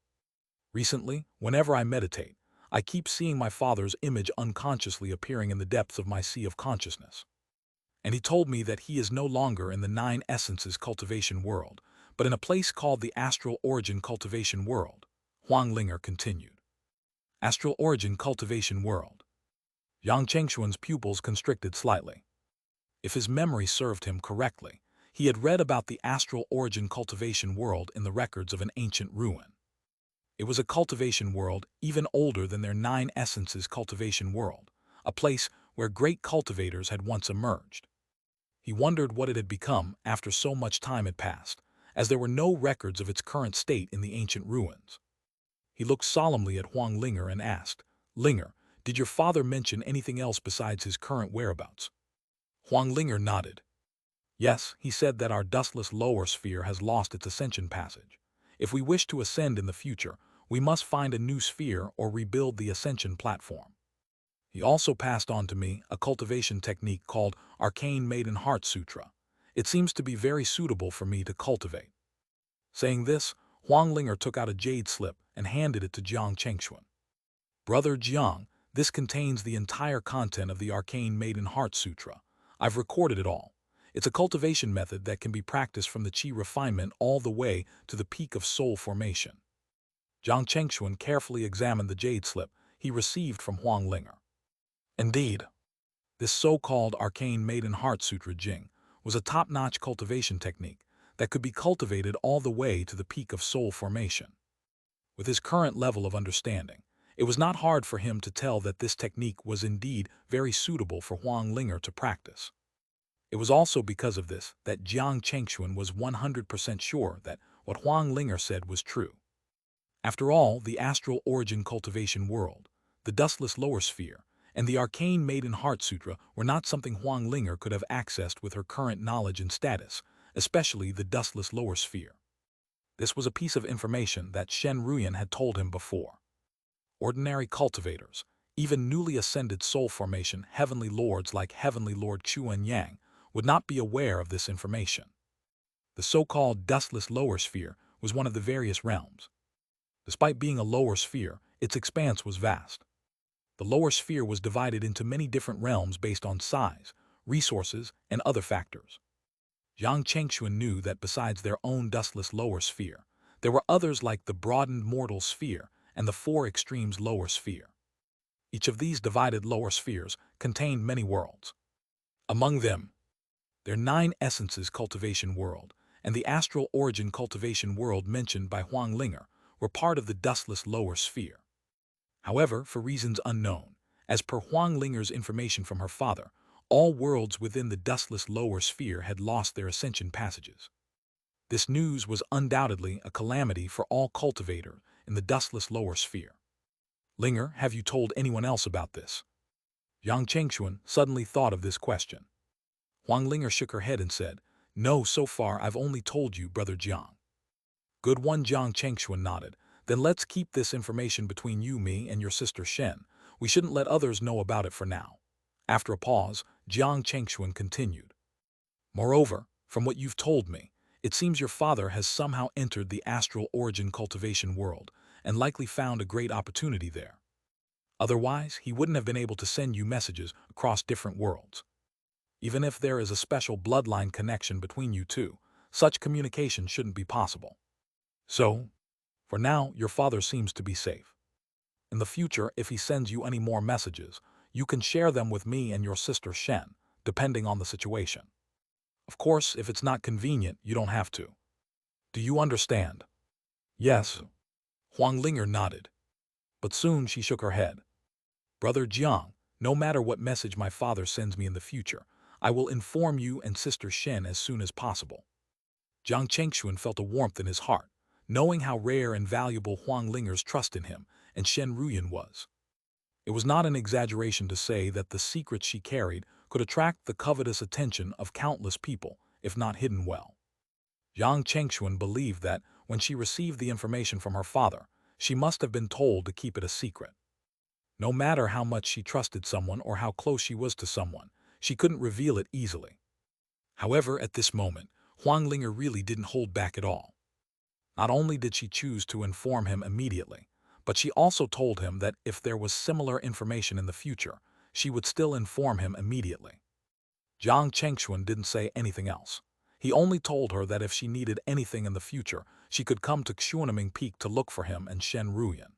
Recently, whenever I meditate, I keep seeing my father's image unconsciously appearing in the depths of my sea of consciousness. And he told me that he is no longer in the 9 Essences cultivation world, but in a place called the Astral Origin Cultivation World," Huang Linger continued. Astral Origin Cultivation World. Yang Chengxuan's pupils constricted slightly. If his memory served him correctly, he had read about the Astral Origin Cultivation World in the records of an ancient ruin. It was a cultivation world even older than their 9 Essences cultivation world, a place where great cultivators had once emerged. He wondered what it had become after so much time had passed, as there were no records of its current state in the ancient ruins. He looked solemnly at Huang Linger and asked, "Linger, did your father mention anything else besides his current whereabouts?" Huang Linger nodded. "Yes, he said that our dustless lower sphere has lost its ascension passage. If we wish to ascend in the future, we must find a new sphere or rebuild the ascension platform. He also passed on to me a cultivation technique called Arcane Maiden Heart Sutra. It seems to be very suitable for me to cultivate." Saying this, Huang Linger took out a jade slip and handed it to Jiang Chengxuan. "Brother Jiang, this contains the entire content of the Arcane Maiden Heart Sutra. I've recorded it all. It's a cultivation method that can be practiced from the chi refinement all the way to the peak of soul formation." Jiang Chengxuan carefully examined the jade slip he received from Huang Linger. Indeed, this so-called Arcane Maiden Heart Sutra Jing was a top-notch cultivation technique that could be cultivated all the way to the peak of soul formation. With his current level of understanding, it was not hard for him to tell that this technique was indeed very suitable for Huang Linger to practice. It was also because of this that Jiang Chengxuan was 100% sure that what Huang Linger said was true. After all, the Astral Origin Cultivation World, the dustless lower sphere, and the Arcane Maiden Heart Sutra were not something Huang Linger could have accessed with her current knowledge and status, especially the dustless lower sphere. This was a piece of information that Shen Ruyan had told him before. Ordinary cultivators, even newly ascended soul formation heavenly lords like Heavenly Lord Chuan Yang, would not be aware of this information. The so-called dustless lower sphere was one of the various realms. Despite being a lower sphere, its expanse was vast. The lower sphere was divided into many different realms based on size, resources, and other factors. Jiang Chengxuan knew that besides their own dustless lower sphere, there were others like the broadened mortal sphere and the four extremes lower sphere. Each of these divided lower spheres contained many worlds. Among them, their 9 essences cultivation world and the astral origin cultivation world mentioned by Huang Linger were part of the dustless lower sphere. However, for reasons unknown, as per Huang Linger's information from her father, all worlds within the dustless lower sphere had lost their ascension passages. This news was undoubtedly a calamity for all cultivators in the dustless lower sphere. Linger, have you told anyone else about this? Jiang Chengxuan suddenly thought of this question. Huang Linger shook her head and said, "No, so far I've only told you, Brother Jiang." "Good one," Jiang Chengxuan nodded. "Then let's keep this information between you, me, and your sister Shen. We shouldn't let others know about it for now." After a pause, Jiang Chengxuan continued. "Moreover, from what you've told me, it seems your father has somehow entered the astral origin cultivation world and likely found a great opportunity there. Otherwise, he wouldn't have been able to send you messages across different worlds. Even if there is a special bloodline connection between you two, such communication shouldn't be possible. So, for now, your father seems to be safe. In the future, if he sends you any more messages, you can share them with me and your sister Shen, depending on the situation. Of course, if it's not convenient, you don't have to. Do you understand?" "Yes." Huang Linger nodded. But soon she shook her head. "Brother Jiang, no matter what message my father sends me in the future, I will inform you and sister Shen as soon as possible." Jiang Chengxuan felt a warmth in his heart, knowing how rare and valuable Huang Linger's trust in him and Shen Ruyan was. It was not an exaggeration to say that the secrets she carried could attract the covetous attention of countless people, if not hidden well. Jiang Chengxuan believed that, when she received the information from her father, she must have been told to keep it a secret. No matter how much she trusted someone or how close she was to someone, she couldn't reveal it easily. However, at this moment, Huang Linger really didn't hold back at all. Not only did she choose to inform him immediately, but she also told him that if there was similar information in the future, she would still inform him immediately. Jiang Chengxuan didn't say anything else. He only told her that if she needed anything in the future, she could come to Xianxia Peak to look for him and Shen Ruyan.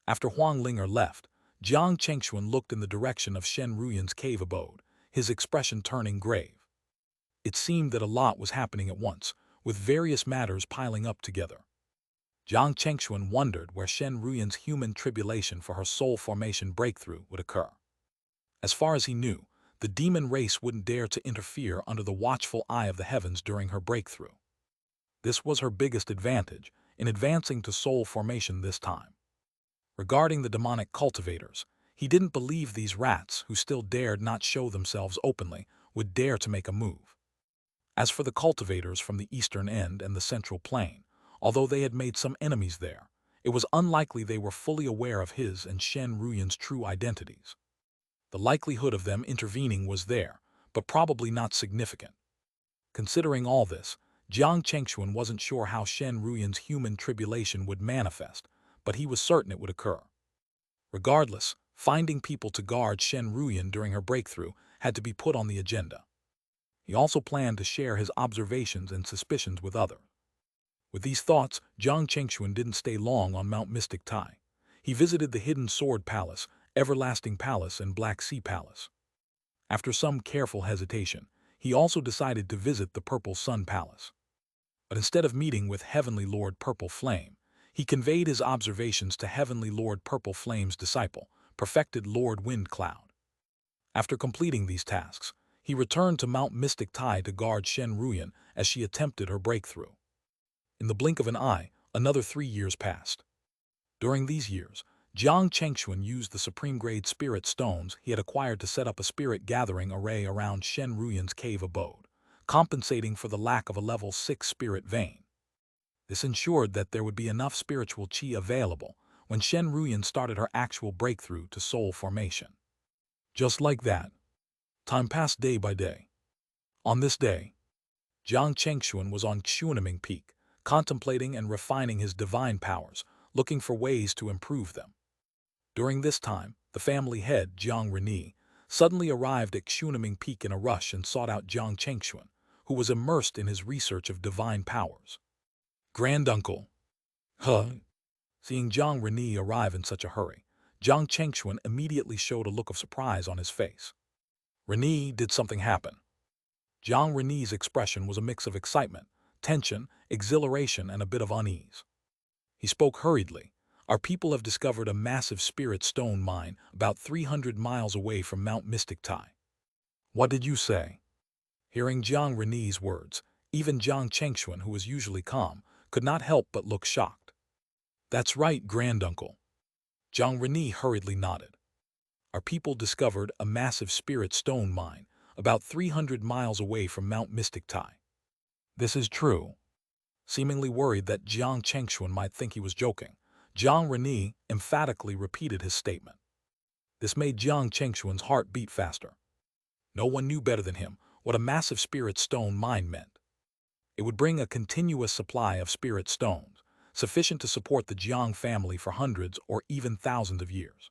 After Huang Linger left, Jiang Chengxuan looked in the direction of Shen Ruyan's cave abode, his expression turning grave. It seemed that a lot was happening at once, with various matters piling up together. Jiang Chengxuan wondered where Shen Ruyan's human tribulation for her soul formation breakthrough would occur. As far as he knew, the demon race wouldn't dare to interfere under the watchful eye of the heavens during her breakthrough. This was her biggest advantage in advancing to soul formation this time. Regarding the demonic cultivators, he didn't believe these rats who still dared not show themselves openly would dare to make a move. As for the cultivators from the eastern end and the central plain, although they had made some enemies there, it was unlikely they were fully aware of his and Shen Ruyan's true identities. The likelihood of them intervening was there, but probably not significant. Considering all this, Jiang Chengxuan wasn't sure how Shen Ruyan's human tribulation would manifest, but he was certain it would occur. Regardless, finding people to guard Shen Ruyan during her breakthrough had to be put on the agenda. He also planned to share his observations and suspicions with others. With these thoughts, Jiang Chengxuan didn't stay long on Mount Mystic Tai. He visited the Hidden Sword Palace, Everlasting Palace, and Black Sea Palace. After some careful hesitation, he also decided to visit the Purple Sun Palace. But instead of meeting with Heavenly Lord Purple Flame, he conveyed his observations to Heavenly Lord Purple Flame's disciple, Perfected Lord Wind Cloud. After completing these tasks, he returned to Mount Mystic Tai to guard Shen Ruyan as she attempted her breakthrough. In the blink of an eye, another 3 years passed. During these years, Jiang Chengxuan used the supreme-grade spirit stones he had acquired to set up a spirit gathering array around Shen Ruyan's cave abode, compensating for the lack of a level 6 spirit vein. This ensured that there would be enough spiritual qi available when Shen Ruyan started her actual breakthrough to soul formation. Just like that, time passed day by day. On this day, Jiang Chengxuan was on Xianxia Peak, contemplating and refining his divine powers, looking for ways to improve them. During this time, the family head, Jiang Reni, suddenly arrived at Xunaming Peak in a rush and sought out Jiang Chengxuan, who was immersed in his research of divine powers. Granduncle. Huh? Seeing Jiang Reni arrive in such a hurry, Jiang Chengxuan immediately showed a look of surprise on his face. Reni, did something happen? Jiang Reni's expression was a mix of excitement, tension, exhilaration, and a bit of unease. He spoke hurriedly. Our people have discovered a massive spirit stone mine about 300 miles away from Mount Mystic Tai. What did you say? Hearing Jiang Reni's words, even Jiang Chengxuan, who was usually calm, could not help but look shocked. That's right, Granduncle. Jiang Reni hurriedly nodded. Our people discovered a massive spirit stone mine about 300 miles away from Mount Mystic Tai. This is true. Seemingly worried that Jiang Chengxuan might think he was joking, Jiang Reni emphatically repeated his statement. This made Jiang Chengxuan's heart beat faster. No one knew better than him what a massive spirit stone mine meant. It would bring a continuous supply of spirit stones, sufficient to support the Jiang family for hundreds or even thousands of years.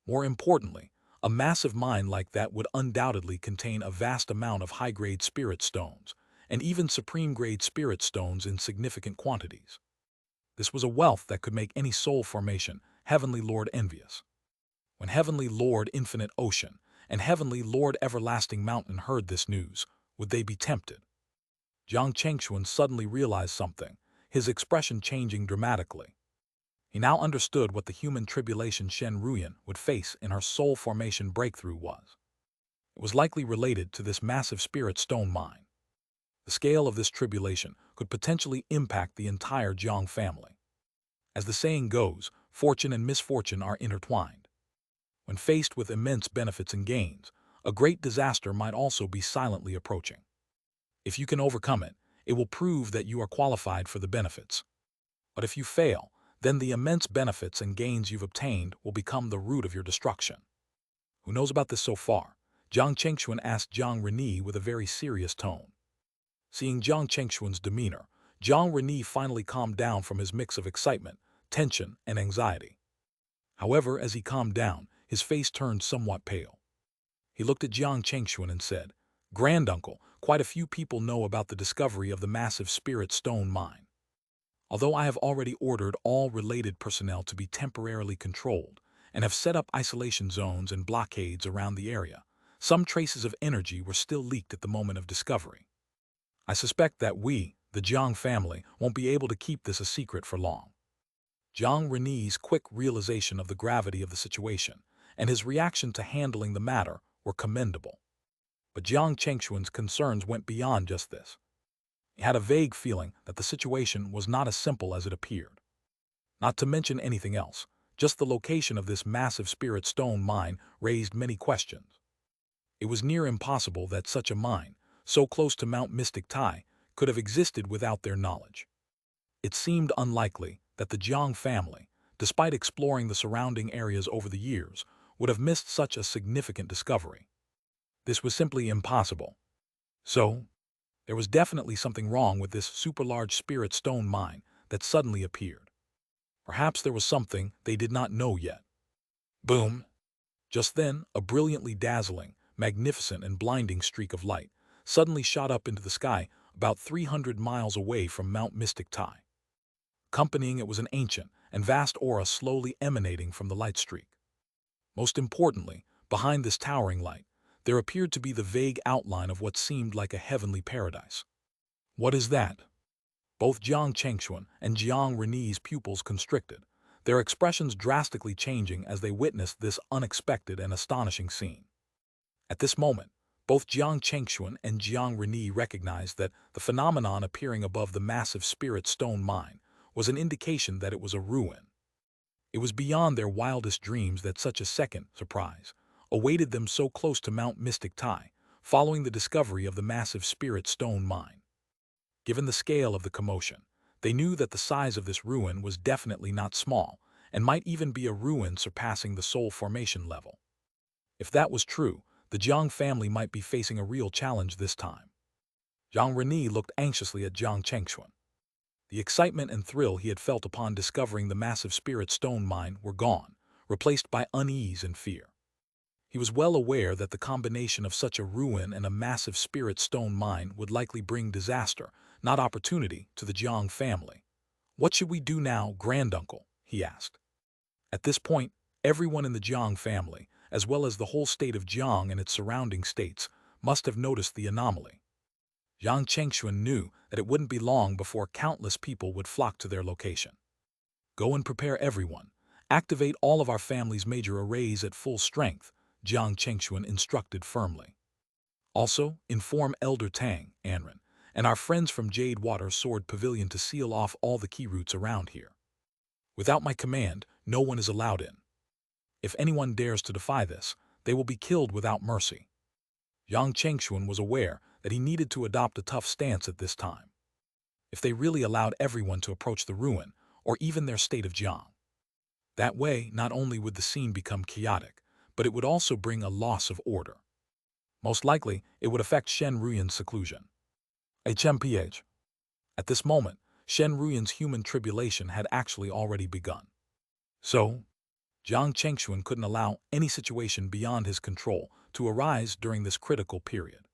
More importantly, a massive mine like that would undoubtedly contain a vast amount of high-grade spirit stones, and even supreme-grade spirit stones in significant quantities. This was a wealth that could make any soul formation Heavenly Lord envious. When Heavenly Lord Infinite Ocean and Heavenly Lord Everlasting Mountain heard this news, would they be tempted? Jiang Chengxuan suddenly realized something, his expression changing dramatically. He now understood what the human tribulation Shen Ruyan would face in her soul formation breakthrough was. It was likely related to this massive spirit stone mine. The scale of this tribulation could potentially impact the entire Jiang family. As the saying goes, fortune and misfortune are intertwined. When faced with immense benefits and gains, a great disaster might also be silently approaching. If you can overcome it, it will prove that you are qualified for the benefits. But if you fail, then the immense benefits and gains you've obtained will become the root of your destruction. Who knows about this so far? Jiang Chengxuan asked Jiang Reni with a very serious tone. Seeing Jiang Chengxuan's demeanor, Jiang Reni finally calmed down from his mix of excitement, tension, and anxiety. However, as he calmed down, his face turned somewhat pale. He looked at Jiang Chengxuan and said, Granduncle, quite a few people know about the discovery of the massive spirit stone mine. Although I have already ordered all related personnel to be temporarily controlled and have set up isolation zones and blockades around the area, some traces of energy were still leaked at the moment of discovery. I suspect that we, the Jiang family, won't be able to keep this a secret for long. Jiang Reni's quick realization of the gravity of the situation and his reaction to handling the matter were commendable. But Jiang Chengxuan's concerns went beyond just this. He had a vague feeling that the situation was not as simple as it appeared. Not to mention anything else, just the location of this massive spirit stone mine raised many questions. It was near impossible that such a mine, so close to Mount Mystic Tai, could have existed without their knowledge. It seemed unlikely that the Jiang family, despite exploring the surrounding areas over the years, would have missed such a significant discovery. This was simply impossible. So, there was definitely something wrong with this super-large spirit stone mine that suddenly appeared. Perhaps there was something they did not know yet. Boom! Just then, a brilliantly dazzling, magnificent and blinding streak of light suddenly shot up into the sky about 300 miles away from Mount Mystic Tai. Accompanying it was an ancient and vast aura slowly emanating from the light streak. Most importantly, behind this towering light, there appeared to be the vague outline of what seemed like a heavenly paradise. What is that? Both Jiang Chengxuan and Jiang Reni's pupils constricted, their expressions drastically changing as they witnessed this unexpected and astonishing scene. At this moment, both Jiang Chengxuan and Jiang Reni recognized that the phenomenon appearing above the massive spirit stone mine was an indication that it was a ruin. It was beyond their wildest dreams that such a second surprise awaited them so close to Mount Mystic Tai, following the discovery of the massive spirit stone mine. Given the scale of the commotion, they knew that the size of this ruin was definitely not small, and might even be a ruin surpassing the soul formation level. If that was true, the Jiang family might be facing a real challenge this time. Jiang Reni looked anxiously at Jiang Chengxuan. The excitement and thrill he had felt upon discovering the massive spirit stone mine were gone, replaced by unease and fear. He was well aware that the combination of such a ruin and a massive spirit stone mine would likely bring disaster, not opportunity, to the Jiang family. "What should we do now, granduncle?" he asked. At this point, everyone in the Jiang family, as well as the whole state of Jiang and its surrounding states, must have noticed the anomaly. Yang Chengxuan knew that it wouldn't be long before countless people would flock to their location. "Go and prepare everyone. Activate all of our family's major arrays at full strength," Jiang Chengxuan instructed firmly. "Also, inform Elder Tang, Anren, and our friends from Jade Water Sword Pavilion to seal off all the key routes around here. Without my command, no one is allowed in. If anyone dares to defy this, they will be killed without mercy." Yang Chengxuan was aware that he needed to adopt a tough stance at this time. If they really allowed everyone to approach the ruin, or even their state of Jiang, that way not only would the scene become chaotic, but it would also bring a loss of order. Most likely, it would affect Shen Ruyan's seclusion. HMPH. At this moment, Shen Ruyan's human tribulation had actually already begun. So, Jiang Chengxuan couldn't allow any situation beyond his control to arise during this critical period.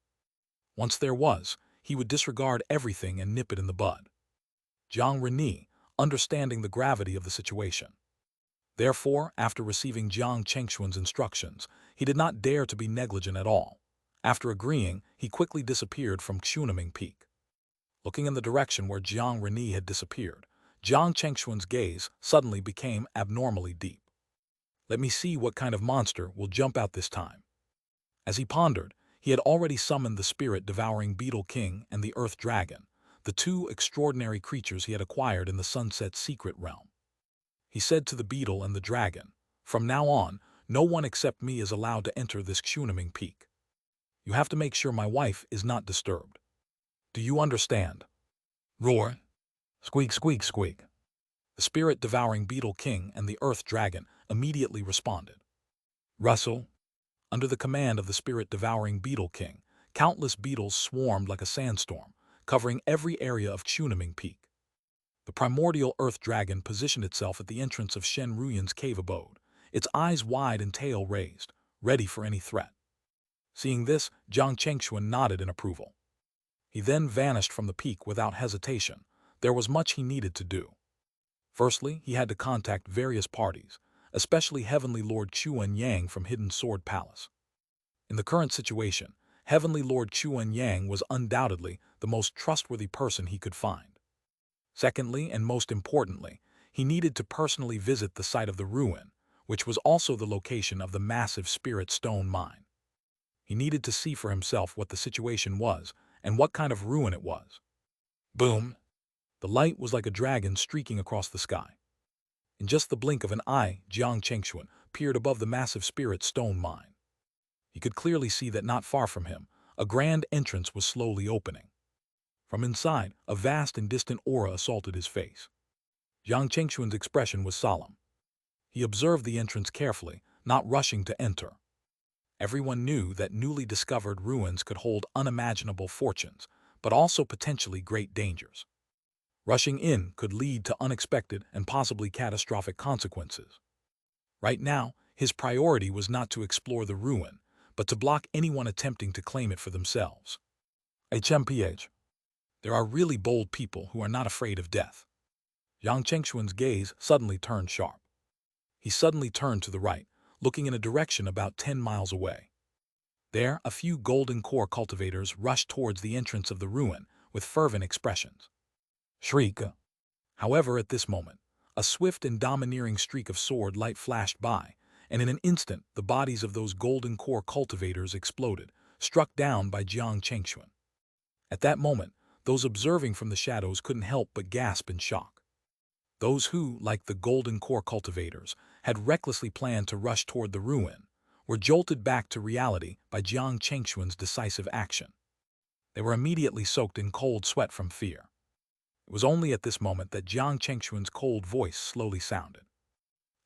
Once there was, he would disregard everything and nip it in the bud. Jiang Reni, understanding the gravity of the situation. Therefore, after receiving Jiang Chengxuan's instructions, he did not dare to be negligent at all. After agreeing, he quickly disappeared from Xunaming Peak. Looking in the direction where Jiang Reni had disappeared, Jiang Chengxuan's gaze suddenly became abnormally deep. "Let me see what kind of monster will jump out this time." As he pondered, he had already summoned the spirit-devouring Beetle King and the Earth Dragon, the two extraordinary creatures he had acquired in the Sunset Secret Realm. He said to the beetle and the dragon, "From now on, no one except me is allowed to enter this Xunaming Peak. You have to make sure my wife is not disturbed. Do you understand?" Roar. Squeak, squeak, squeak. The spirit-devouring Beetle King and the Earth Dragon immediately responded. Rustle. Under the command of the spirit-devouring Beetle King, countless beetles swarmed like a sandstorm, covering every area of Xunaming Peak. The primordial Earth Dragon positioned itself at the entrance of Shen Ruyan's cave abode, its eyes wide and tail raised, ready for any threat. Seeing this, Jiang Chengxuan nodded in approval. He then vanished from the peak without hesitation. There was much he needed to do. Firstly, he had to contact various parties, especially Heavenly Lord Chuan Yang from Hidden Sword Palace. In the current situation, Heavenly Lord Chuan Yang was undoubtedly the most trustworthy person he could find. Secondly, and most importantly, he needed to personally visit the site of the ruin, which was also the location of the massive spirit stone mine. He needed to see for himself what the situation was and what kind of ruin it was. Boom! The light was like a dragon streaking across the sky. In just the blink of an eye, Jiang Chengxuan peered above the massive spirit stone mine. He could clearly see that not far from him, a grand entrance was slowly opening. From inside, a vast and distant aura assaulted his face. Jiang Chengxuan's expression was solemn. He observed the entrance carefully, not rushing to enter. Everyone knew that newly discovered ruins could hold unimaginable fortunes, but also potentially great dangers. Rushing in could lead to unexpected and possibly catastrophic consequences. Right now, his priority was not to explore the ruin, but to block anyone attempting to claim it for themselves. HMPH. There are really bold people who are not afraid of death. Yang Chengxuan's gaze suddenly turned sharp. He suddenly turned to the right, looking in a direction about 10 miles away. There, a few golden core cultivators rushed towards the entrance of the ruin with fervent expressions. Shriek. However, at this moment, a swift and domineering streak of sword light flashed by, and in an instant the bodies of those golden core cultivators exploded, struck down by Jiang Chengxuan. At that moment, those observing from the shadows couldn't help but gasp in shock. Those who, like the golden core cultivators, had recklessly planned to rush toward the ruin, were jolted back to reality by Jiang Chengxuan's decisive action. They were immediately soaked in cold sweat from fear. It was only at this moment that Jiang Chengxuan's cold voice slowly sounded.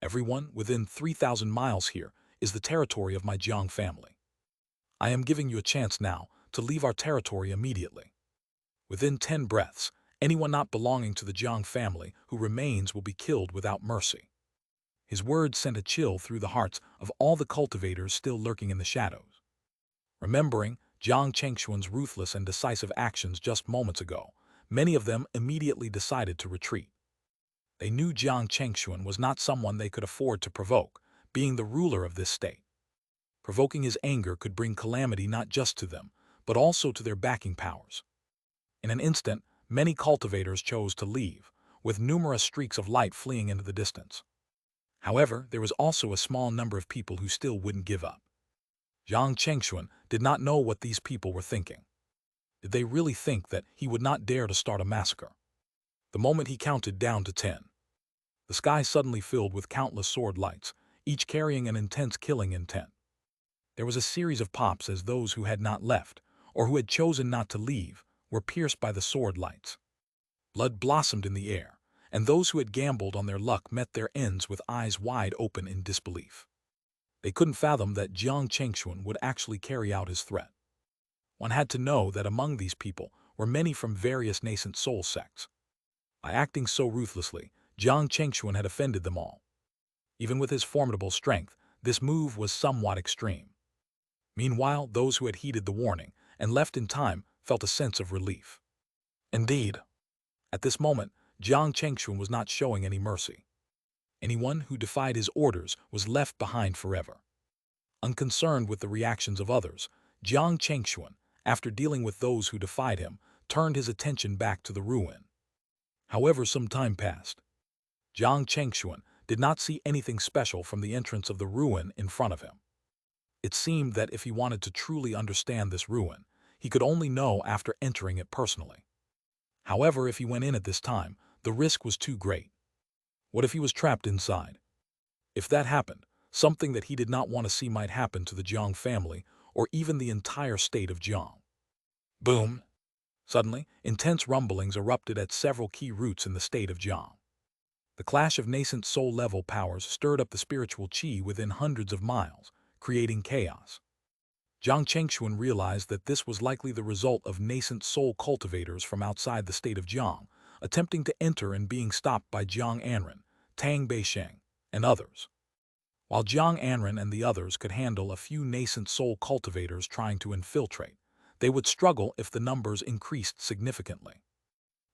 "Everyone within 3,000 miles here is the territory of my Jiang family. I am giving you a chance now to leave our territory immediately. Within 10 breaths, anyone not belonging to the Jiang family who remains will be killed without mercy." His words sent a chill through the hearts of all the cultivators still lurking in the shadows. Remembering Jiang Chengxuan's ruthless and decisive actions just moments ago, many of them immediately decided to retreat. They knew Jiang Chengxuan was not someone they could afford to provoke, being the ruler of this state. Provoking his anger could bring calamity not just to them, but also to their backing powers. In an instant, many cultivators chose to leave, with numerous streaks of light fleeing into the distance. However, there was also a small number of people who still wouldn't give up. Jiang Chengxuan did not know what these people were thinking. Did they really think that he would not dare to start a massacre? The moment he counted down to 10, the sky suddenly filled with countless sword lights, each carrying an intense killing intent. There was a series of pops as those who had not left, or who had chosen not to leave, were pierced by the sword lights. Blood blossomed in the air, and those who had gambled on their luck met their ends with eyes wide open in disbelief. They couldn't fathom that Jiang Chengxuan would actually carry out his threat. One had to know that among these people were many from various nascent soul sects. By acting so ruthlessly, Jiang Chengxuan had offended them all. Even with his formidable strength, this move was somewhat extreme. Meanwhile, those who had heeded the warning and left in time felt a sense of relief. Indeed, at this moment, Jiang Chengxuan was not showing any mercy. Anyone who defied his orders was left behind forever. Unconcerned with the reactions of others, Jiang Chengxuan, after dealing with those who defied him, turned his attention back to the ruin. However, some time passed. Jiang Chengxuan did not see anything special from the entrance of the ruin in front of him. It seemed that if he wanted to truly understand this ruin, he could only know after entering it personally. However, if he went in at this time, the risk was too great. What if he was trapped inside? If that happened, something that he did not want to see might happen to the Jiang family or even the entire state of Jiang. Boom! Suddenly, intense rumblings erupted at several key roots in the state of Jiang. The clash of nascent soul-level powers stirred up the spiritual qi within hundreds of miles, creating chaos. Jiang Chengxuan realized that this was likely the result of nascent soul cultivators from outside the state of Jiang, attempting to enter and being stopped by Jiang Anren, Tang Beisheng, and others. While Jiang Anren and the others could handle a few nascent soul cultivators trying to infiltrate, they would struggle if the numbers increased significantly.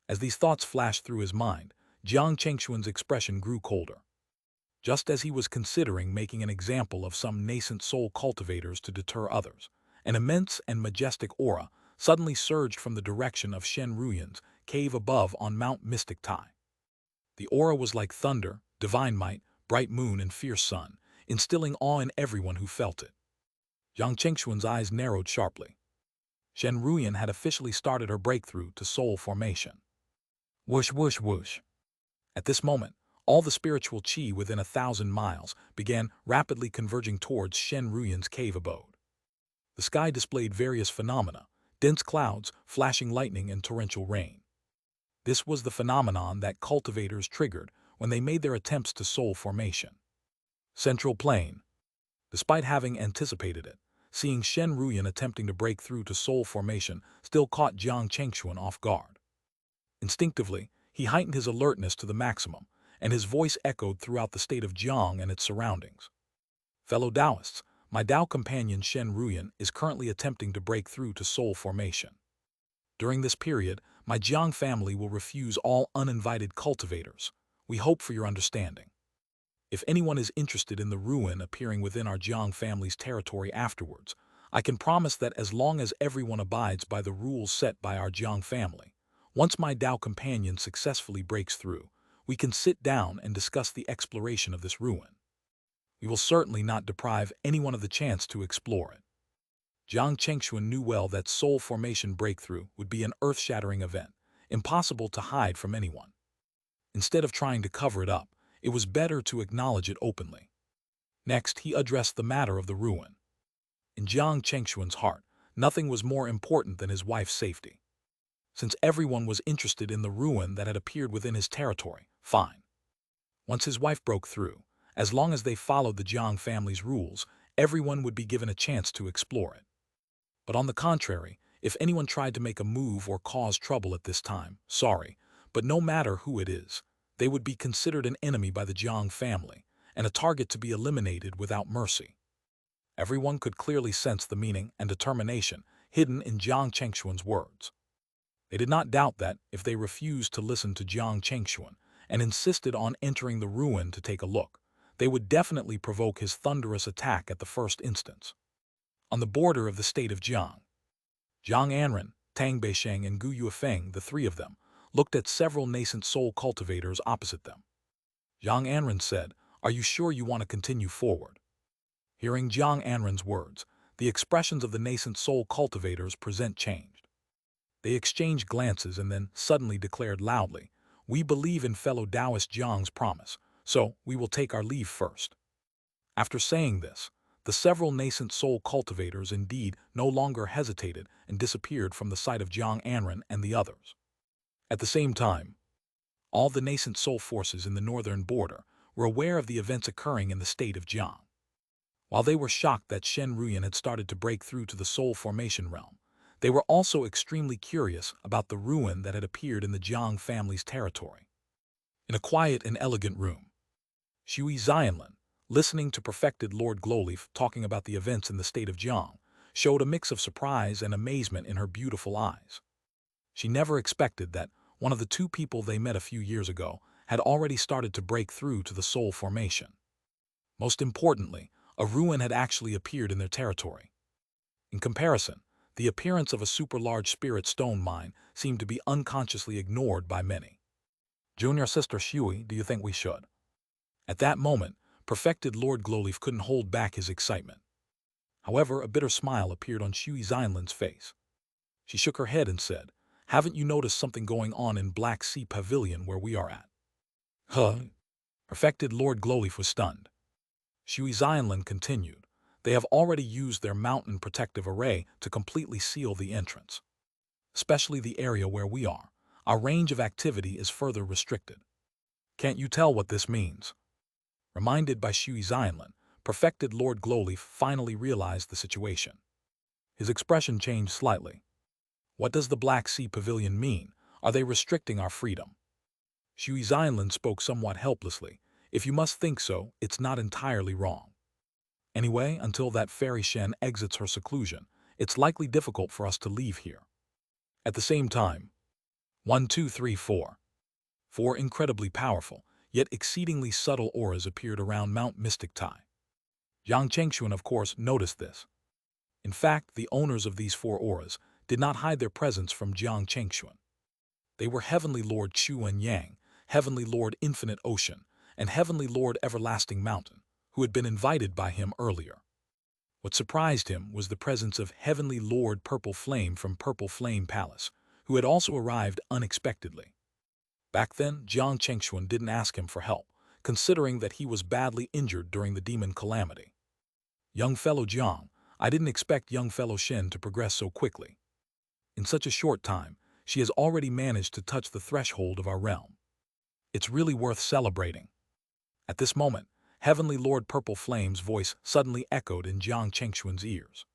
As these thoughts flashed through his mind, Jiang Chengxuan's expression grew colder. Just as he was considering making an example of some nascent soul cultivators to deter others, an immense and majestic aura suddenly surged from the direction of Shen Ruyan's cave above on Mount Mystic Tai. The aura was like thunder, divine might, bright moon, and fierce sun, instilling awe in everyone who felt it. Jiang Chengxuan's eyes narrowed sharply. Shen Ruyan had officially started her breakthrough to soul formation. Whoosh, whoosh, whoosh. At this moment, all the spiritual qi within 1,000 miles began rapidly converging towards Shen Ruyan's cave abode. The sky displayed various phenomena, dense clouds, flashing lightning, and torrential rain. This was the phenomenon that cultivators triggered when they made their attempts to soul formation. Central Plain. Despite having anticipated it, seeing Shen Ruyan attempting to break through to soul formation still caught Jiang Chengxuan off guard. Instinctively, he heightened his alertness to the maximum, and his voice echoed throughout the state of Jiang and its surroundings. Fellow Taoists, my Tao companion Shen Ruyan is currently attempting to break through to soul formation. During this period, my Jiang family will refuse all uninvited cultivators. We hope for your understanding. If anyone is interested in the ruin appearing within our Jiang family's territory afterwards, I can promise that as long as everyone abides by the rules set by our Jiang family, once my Tao companion successfully breaks through, we can sit down and discuss the exploration of this ruin. We will certainly not deprive anyone of the chance to explore it. Jiang Chengxuan knew well that soul formation breakthrough would be an earth-shattering event, impossible to hide from anyone. Instead of trying to cover it up, it was better to acknowledge it openly. Next, he addressed the matter of the ruin. In Jiang Chengxuan's heart, nothing was more important than his wife's safety. Since everyone was interested in the ruin that had appeared within his territory, fine. Once his wife broke through, as long as they followed the Jiang family's rules, everyone would be given a chance to explore it. But on the contrary, if anyone tried to make a move or cause trouble at this time, sorry, but no matter who it is, they would be considered an enemy by the Jiang family, and a target to be eliminated without mercy. Everyone could clearly sense the meaning and determination hidden in Jiang Chengxuan's words. They did not doubt that, if they refused to listen to Jiang Chengxuan and insisted on entering the ruin to take a look, they would definitely provoke his thunderous attack at the first instance. On the border of the state of Jiang, Jiang Anren, Tang Beisheng, and Gu Yuefeng, the three of them, looked at several nascent soul cultivators opposite them. Jiang Anren said, "Are you sure you want to continue forward?" Hearing Jiang Anren's words, the expressions of the nascent soul cultivators present changed. They exchanged glances and then suddenly declared loudly, "We believe in fellow Taoist Jiang's promise, so we will take our leave first." After saying this, the several nascent soul cultivators indeed no longer hesitated and disappeared from the sight of Jiang Anren and the others. At the same time, all the nascent soul forces in the northern border were aware of the events occurring in the state of Jiang. While they were shocked that Shen Ruyan had started to break through to the soul formation realm, they were also extremely curious about the ruin that had appeared in the Jiang family's territory. In a quiet and elegant room, Shui Xianlin, listening to perfected Lord Glowleaf talking about the events in the state of Jiang, showed a mix of surprise and amazement in her beautiful eyes. She never expected that one of the two people they met a few years ago had already started to break through to the soul formation. Most importantly, a ruin had actually appeared in their territory. In comparison, the appearance of a super-large spirit stone mine seemed to be unconsciously ignored by many. "Junior sister Shui, do you think we should?" At that moment, perfected Lord Glowleaf couldn't hold back his excitement. However, a bitter smile appeared on Shui Xianlin's face. She shook her head and said, "Haven't you noticed something going on in Black Sea Pavilion where we are at?" Huh? Perfected Lord Glowleaf was stunned. Shui Xianlin continued, "They have already used their mountain protective array to completely seal the entrance. Especially the area where we are. Our range of activity is further restricted. Can't you tell what this means?" Reminded by Shui Xianlin, perfected Lord Glowleaf finally realized the situation. His expression changed slightly. "What does the Black Sea Pavilion mean? Are they restricting our freedom?" Shui Xianlin spoke somewhat helplessly. "If you must think so, it's not entirely wrong. Anyway, until that fairy Shen exits her seclusion, it's likely difficult for us to leave here." At the same time, 1, 2, 3, 4. Four incredibly powerful, yet exceedingly subtle auras appeared around Mount Mystic Tai. Jiang Chengxuan, of course, noticed this. In fact, the owners of these four auras did not hide their presence from Jiang Chengxuan. They were Heavenly Lord Chu and Yang, Heavenly Lord Infinite Ocean, and Heavenly Lord Everlasting Mountain, who had been invited by him earlier. What surprised him was the presence of Heavenly Lord Purple Flame from Purple Flame Palace, who had also arrived unexpectedly. Back then, Jiang Chengxuan didn't ask him for help, considering that he was badly injured during the demon calamity. "Young fellow Jiang, I didn't expect young fellow Shen to progress so quickly. In such a short time, she has already managed to touch the threshold of our realm. It's really worth celebrating." At this moment, Heavenly Lord Purple Flame's voice suddenly echoed in Jiang Chengxuan's ears.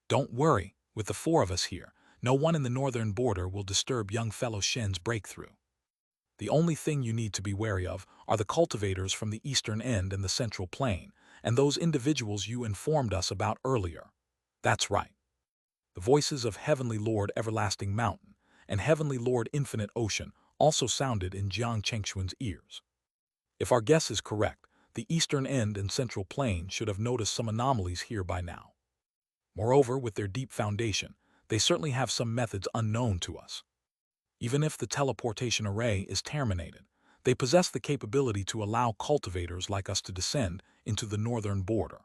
"Don't worry, with the four of us here, no one in the northern border will disturb young fellow Shen's breakthrough. The only thing you need to be wary of are the cultivators from the eastern end and the central plain, and those individuals you informed us about earlier." That's right. The voices of Heavenly Lord Everlasting Mountain and Heavenly Lord Infinite Ocean also sounded in Jiang Chengxuan's ears. If our guess is correct, the eastern end and central plain should have noticed some anomalies here by now. Moreover, with their deep foundation, they certainly have some methods unknown to us. Even if the teleportation array is terminated, they possess the capability to allow cultivators like us to descend into the northern border.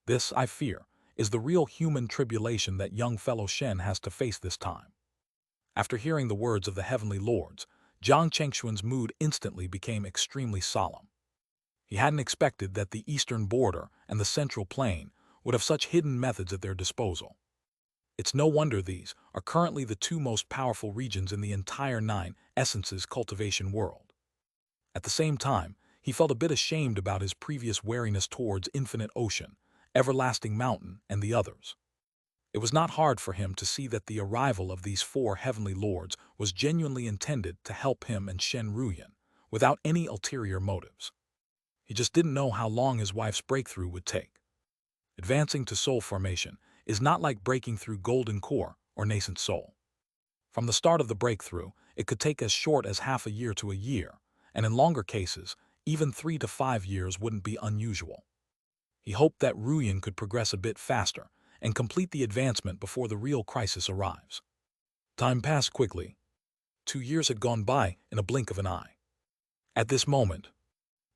This, I fear, is the real human tribulation that young fellow Shen has to face this time. After hearing the words of the Heavenly Lords, Jiang Chengxuan's mood instantly became extremely solemn. He hadn't expected that the eastern border and the central plain would have such hidden methods at their disposal. It's no wonder these are currently the two most powerful regions in the entire 9 Essences cultivation world. At the same time, he felt a bit ashamed about his previous wariness towards Infinite Ocean, Everlasting Mountain, and the others. It was not hard for him to see that the arrival of these four Heavenly Lords was genuinely intended to help him and Shen Ruyan, without any ulterior motives. He just didn't know how long his wife's breakthrough would take. Advancing to soul formation is not like breaking through golden core or nascent soul. From the start of the breakthrough, it could take as short as half a year to a year, and in longer cases, even 3 to 5 years wouldn't be unusual. He hoped that Ruyan could progress a bit faster and complete the advancement before the real crisis arrives. Time passed quickly. 2 years had gone by in a blink of an eye. At this moment,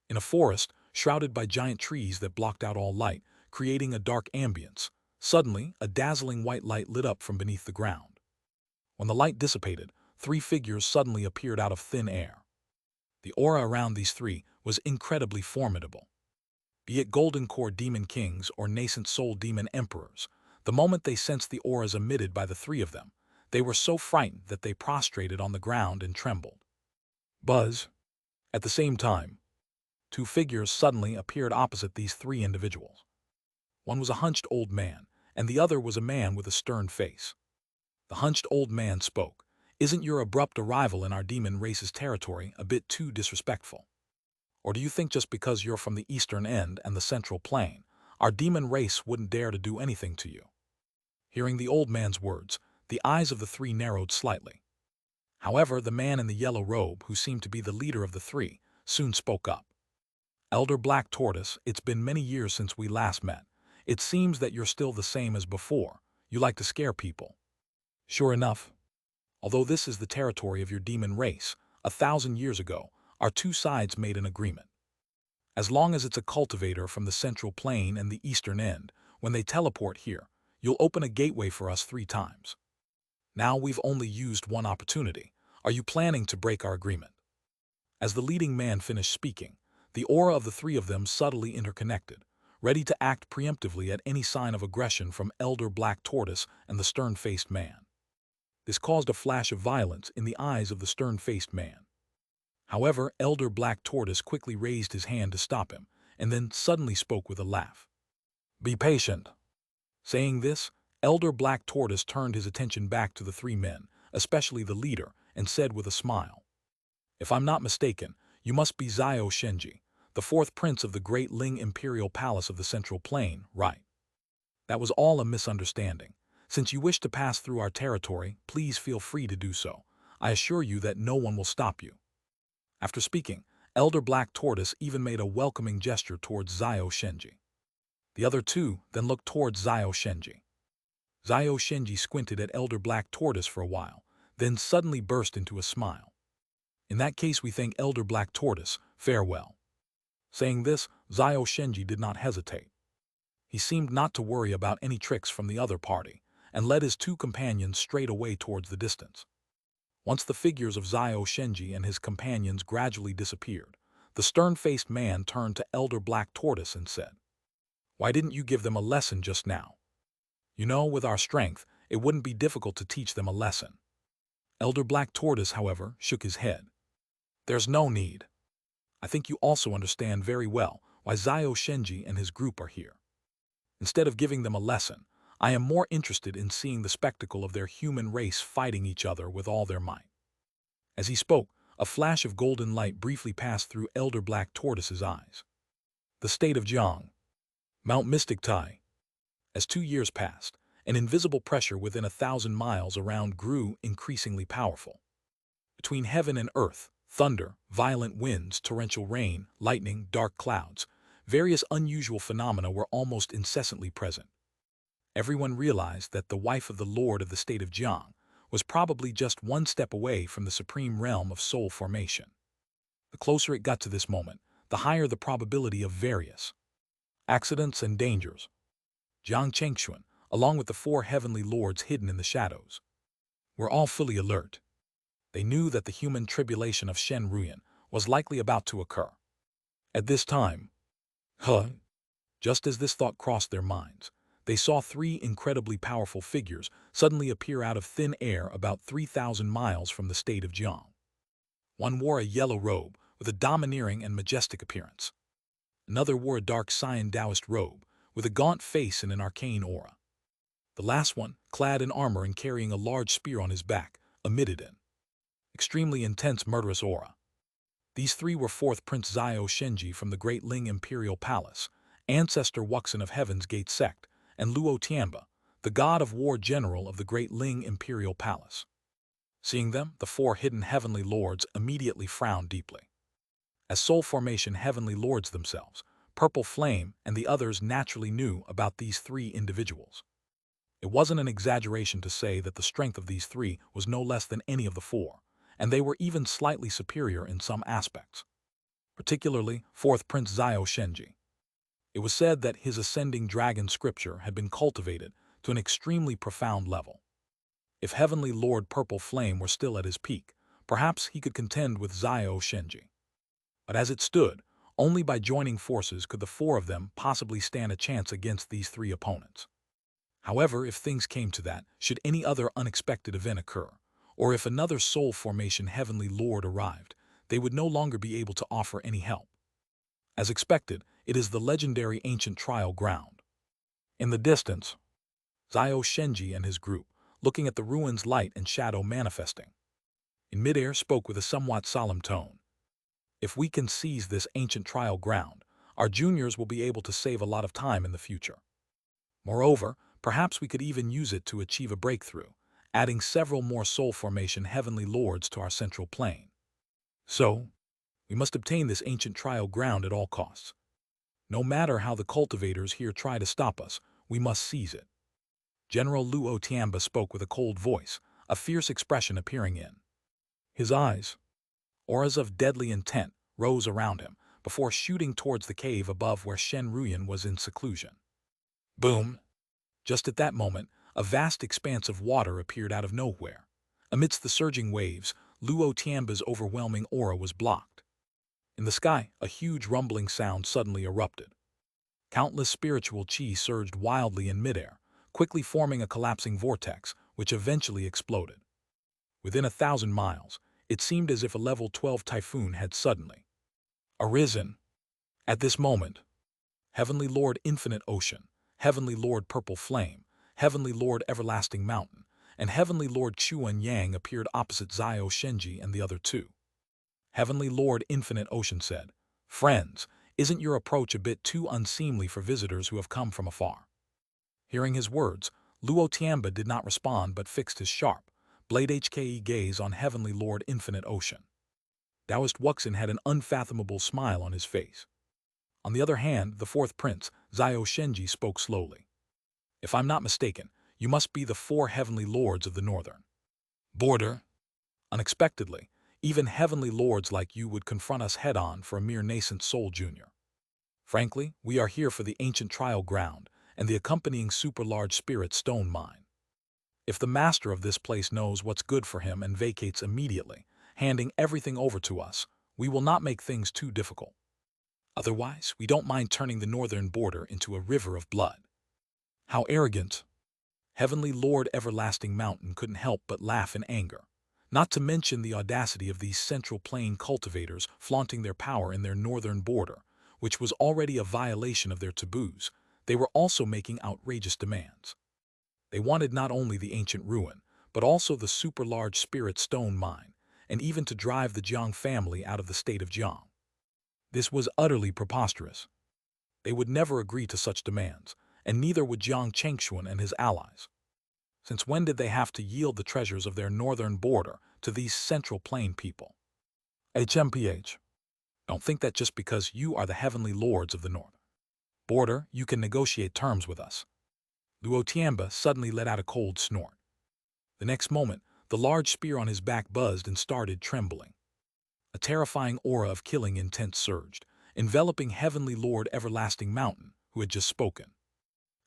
in a forest shrouded by giant trees that blocked out all light, creating a dark ambience, suddenly a dazzling white light lit up from beneath the ground. When the light dissipated, 3 figures suddenly appeared out of thin air. The aura around these 3 was incredibly formidable. Be it golden core demon kings or nascent soul demon emperors, the moment they sensed the auras emitted by the 3 of them, they were so frightened that they prostrated on the ground and trembled. Buzz. At the same time, 2 figures suddenly appeared opposite these 3 individuals. One was a hunched old man, and the other was a man with a stern face. The hunched old man spoke. "Isn't your abrupt arrival in our demon race's territory a bit too disrespectful? Or do you think just because you're from the eastern end and the central plane, our demon race wouldn't dare to do anything to you?" Hearing the old man's words, the eyes of the 3 narrowed slightly. However, the man in the yellow robe, who seemed to be the leader of the 3, soon spoke up. "Elder Black Tortoise, it's been many years since we last met. It seems that you're still the same as before. You like to scare people." Sure enough, although this is the territory of your demon race, 1,000 years ago, our 2 sides made an agreement. As long as it's a cultivator from the central plane and the eastern end, when they teleport here, you'll open a gateway for us 3 times. Now we've only used one opportunity. Are you planning to break our agreement? As the leading man finished speaking, the aura of the 3 of them subtly interconnected, ready to act preemptively at any sign of aggression from Elder Black Tortoise and the stern-faced man. This caused a flash of violence in the eyes of the stern-faced man. However, Elder Black Tortoise quickly raised his hand to stop him, and then suddenly spoke with a laugh. "Be patient." Saying this, Elder Black Tortoise turned his attention back to the 3 men, especially the leader, and said with a smile, "If I'm not mistaken, you must be Xiao Shenji, the 4th prince of the Great Ling Imperial Palace of the Central Plain, right? That was all a misunderstanding. Since you wish to pass through our territory, please feel free to do so. I assure you that no one will stop you." After speaking, Elder Black Tortoise even made a welcoming gesture towards Xiao Shenji. The other 2 then looked towards Xiao Shenji. Xiao Shenji squinted at Elder Black Tortoise for a while, then suddenly burst into a smile. "In that case, we thank Elder Black Tortoise. Farewell." Saying this, Xiao Shenji did not hesitate. He seemed not to worry about any tricks from the other party, and led his 2 companions straight away towards the distance. Once the figures of Xiao Shenji and his companions gradually disappeared, the stern-faced man turned to Elder Black Tortoise and said, "Why didn't you give them a lesson just now? You know, with our strength, it wouldn't be difficult to teach them a lesson." Elder Black Tortoise, however, shook his head. "There's no need. I think you also understand very well why Xiao Shenji and his group are here. Instead of giving them a lesson, I am more interested in seeing the spectacle of their human race fighting each other with all their might." As he spoke, a flash of golden light briefly passed through Elder Black Tortoise's eyes. The state of Jiang. Mount Mystic Tai. As 2 years passed, an invisible pressure within 1,000 miles around grew increasingly powerful. Between heaven and earth, thunder, violent winds, torrential rain, lightning, dark clouds, various unusual phenomena were almost incessantly present. Everyone realized that the wife of the Lord of the state of Jiang was probably just 1 step away from the supreme realm of soul formation. The closer it got to this moment, the higher the probability of various accidents and dangers. Jiang Chengxuan, along with the 4 heavenly lords hidden in the shadows, were all fully alert. They knew that the human tribulation of Shen Ruyan was likely about to occur. At this time, just as this thought crossed their minds, they saw 3 incredibly powerful figures suddenly appear out of thin air about 3,000 miles from the state of Jiang. One wore a yellow robe with a domineering and majestic appearance. Another wore a dark cyan Taoist robe with a gaunt face and an arcane aura. The last one, clad in armor and carrying a large spear on his back, emitted an extremely intense murderous aura. These three were fourth Prince Xianxia from the Great Ling Imperial Palace, ancestor Wuxin of Heaven's Gate sect, and Luo Tianba, the god of war general of the Great Ling Imperial Palace. Seeing them, the four hidden heavenly lords immediately frowned deeply. As soul formation heavenly lords themselves, Purple Flame and the others naturally knew about these three individuals. It wasn't an exaggeration to say that the strength of these three was no less than any of the four, and they were even slightly superior in some aspects. Particularly, fourth Prince Xianxia. It was said that his ascending dragon scripture had been cultivated to an extremely profound level. If Heavenly Lord Purple Flame were still at his peak, perhaps he could contend with Xianxia. But as it stood, only by joining forces could the four of them possibly stand a chance against these three opponents. However, if things came to that, should any other unexpected event occur, or if another soul formation heavenly lord arrived, they would no longer be able to offer any help. As expected, it is the legendary ancient trial ground. In the distance, Xianxia and his group, looking at the ruins light and shadow manifesting. In midair spoke with a somewhat solemn tone. If we can seize this ancient trial ground, our juniors will be able to save a lot of time in the future. Moreover, perhaps we could even use it to achieve a breakthrough, adding several more soul formation heavenly lords to our central plane. So, we must obtain this ancient trial ground at all costs. No matter how the cultivators here try to stop us, we must seize it. General Luo Tianba spoke with a cold voice, a fierce expression appearing in his eyes. Auras of deadly intent rose around him before shooting towards the cave above where Shen Ruyan was in seclusion. Boom! Just at that moment, a vast expanse of water appeared out of nowhere. Amidst the surging waves, Luo Tianba's overwhelming aura was blocked. In the sky, a huge rumbling sound suddenly erupted. Countless spiritual chi surged wildly in midair, quickly forming a collapsing vortex, which eventually exploded. Within 1,000 miles, it seemed as if a level 12 typhoon had suddenly arisen. At this moment, Heavenly Lord Infinite Ocean, Heavenly Lord Purple Flame, Heavenly Lord Everlasting Mountain, and Heavenly Lord Chuan Yang appeared opposite Xianxia and the other two. Heavenly Lord Infinite Ocean said, "Friends, isn't your approach a bit too unseemly for visitors who have come from afar?" Hearing his words, Luo Tianba did not respond but fixed his sharp, blade HKE gaze on Heavenly Lord Infinite Ocean. Taoist Wuxin had an unfathomable smile on his face. On the other hand, the fourth prince, Xianxia, spoke slowly. "If I'm not mistaken, you must be the four heavenly lords of the northern border." Unexpectedly, even heavenly lords like you would confront us head-on for a mere nascent soul junior. Frankly, we are here for the ancient trial ground and the accompanying super-large spirit stone mine. If the master of this place knows what's good for him and vacates immediately, handing everything over to us, we will not make things too difficult. Otherwise, we don't mind turning the northern border into a river of blood. How arrogant! Heavenly Lord Everlasting Mountain couldn't help but laugh in anger. Not to mention the audacity of these Central Plain cultivators flaunting their power in their northern border, which was already a violation of their taboos. They were also making outrageous demands. They wanted not only the ancient ruin, but also the super-large spirit stone mine, and even to drive the Jiang family out of the state of Jiang. This was utterly preposterous. They would never agree to such demands, and neither would Jiang Chengxuan and his allies. Since when did they have to yield the treasures of their northern border to these Central Plain people? HMPH. Don't think that just because you are the heavenly lords of the north border, you can negotiate terms with us. Luo Tianba suddenly let out a cold snort. The next moment, the large spear on his back buzzed and started trembling. A terrifying aura of killing intent surged, enveloping Heavenly Lord Everlasting Mountain, who had just spoken.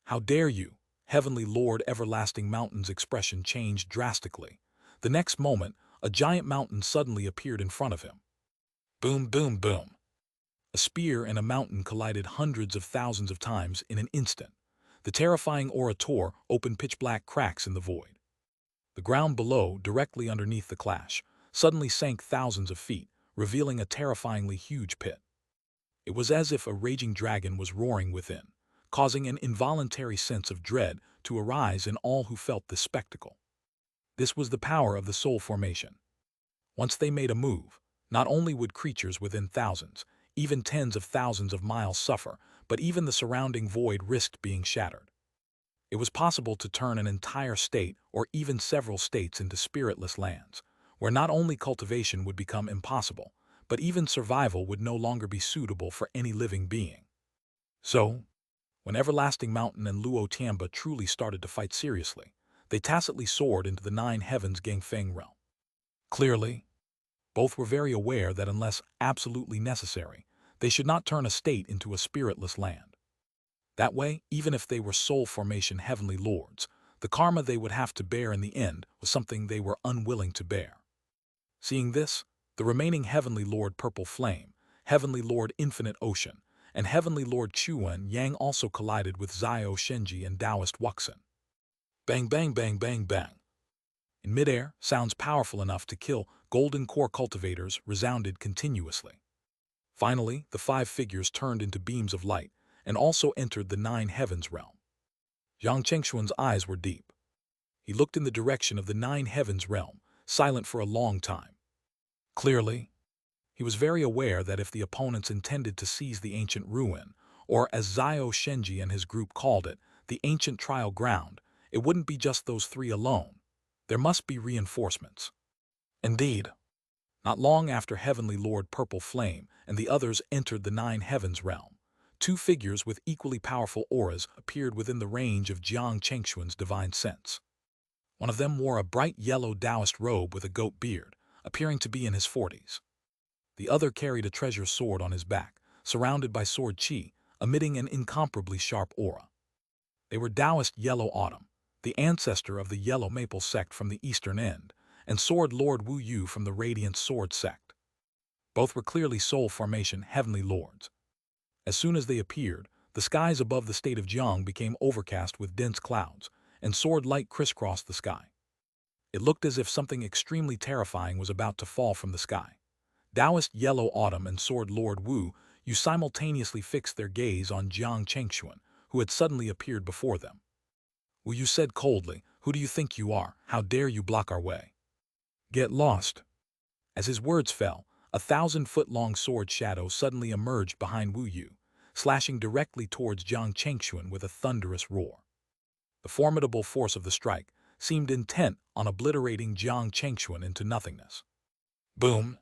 "How dare you?" Heavenly Lord Everlasting Mountain's expression changed drastically. The next moment, a giant mountain suddenly appeared in front of him. Boom, boom, boom. A spear and a mountain collided hundreds of thousands of times in an instant. The terrifying aura tore open pitch-black cracks in the void. The ground below, directly underneath the clash, suddenly sank thousands of feet, revealing a terrifyingly huge pit. It was as if a raging dragon was roaring within, causing an involuntary sense of dread to arise in all who felt this spectacle. This was the power of the soul formation. Once they made a move, Not only would creatures within thousands, even tens of thousands of miles suffer, but even the surrounding void risked being shattered. It was possible to turn an entire state or even several states into spiritless lands, where not only cultivation would become impossible, but even survival would no longer be suitable for any living being. So, when Everlasting Mountain and Luo Tianba truly started to fight seriously, they tacitly soared into the Nine Heavens Gangfeng realm. Clearly, both were very aware that unless absolutely necessary, they should not turn a state into a spiritless land. That way, even if they were soul formation heavenly lords, the karma they would have to bear in the end was something they were unwilling to bear. Seeing this, the remaining Heavenly Lord Purple Flame, Heavenly Lord Infinite Ocean, and Heavenly Lord Chuan Yang also collided with Zio Shenji and Taoist Wuxin. Bang bang bang bang bang. In midair, sounds powerful enough to kill golden core cultivators resounded continuously. Finally, the five figures turned into beams of light and also entered the Nine Heavens realm. Jiang Chengshuan's eyes were deep. He looked in the direction of the Nine Heavens realm, silent for a long time. Clearly, he was very aware that if the opponents intended to seize the ancient ruin, or as Zio Shenji and his group called it, the ancient trial ground, it wouldn't be just those three alone. There must be reinforcements. Indeed, not long after Heavenly Lord Purple Flame and the others entered the Nine Heavens realm, two figures with equally powerful auras appeared within the range of Jiang Chengshuan's divine sense. One of them wore a bright yellow Taoist robe with a goat beard, appearing to be in his 40s. The other carried a treasure sword on his back, surrounded by sword qi, emitting an incomparably sharp aura. They were Taoist Yellow Autumn, the ancestor of the Yellow Maple sect from the eastern end, and Sword Lord Wu Yu from the Radiant Sword sect. Both were clearly soul formation heavenly lords. As soon as they appeared, the skies above the state of Jiang became overcast with dense clouds, and sword light crisscrossed the sky. It looked as if something extremely terrifying was about to fall from the sky. Taoist Yellow Autumn and Sword Lord Wu Yu simultaneously fixed their gaze on Jiang Chengshuan, who had suddenly appeared before them. Wu Yu said coldly, "Who do you think you are? How dare you block our way? Get lost." As his words fell, a 1,000-foot-long sword shadow suddenly emerged behind Wu Yu, slashing directly towards Jiang Chengshuan with a thunderous roar. The formidable force of the strike seemed intent on obliterating Jiang Chengshuan into nothingness. Boom!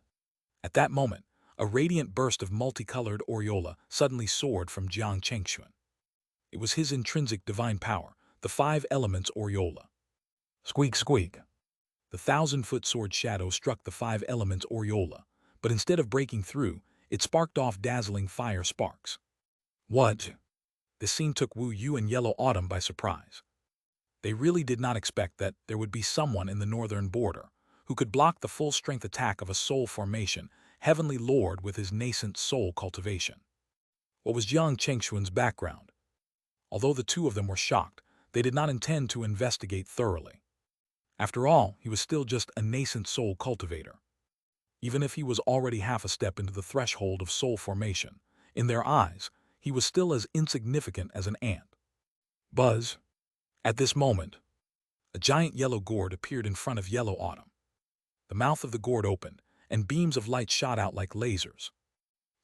At that moment, a radiant burst of multicolored aureola suddenly soared from Jiang Chengshuan. It was his intrinsic divine power, the five elements aureola. Squeak, squeak. The 1,000-foot sword shadow struck the five elements aureola, but instead of breaking through, it sparked off dazzling fire sparks. What? This scene took Wu Yu and Yellow Autumn by surprise. They really did not expect that there would be someone in the northern border who could block the full-strength attack of a soul formation, heavenly lord with his nascent soul cultivation. What was Jiang Chengshuan's background? Although the two of them were shocked, they did not intend to investigate thoroughly. After all, he was still just a nascent soul cultivator. Even if he was already half a step into the threshold of soul formation, in their eyes, he was still as insignificant as an ant. Buzz. At this moment, a giant yellow gourd appeared in front of Yellow Autumn. The mouth of the gourd opened, and beams of light shot out like lasers.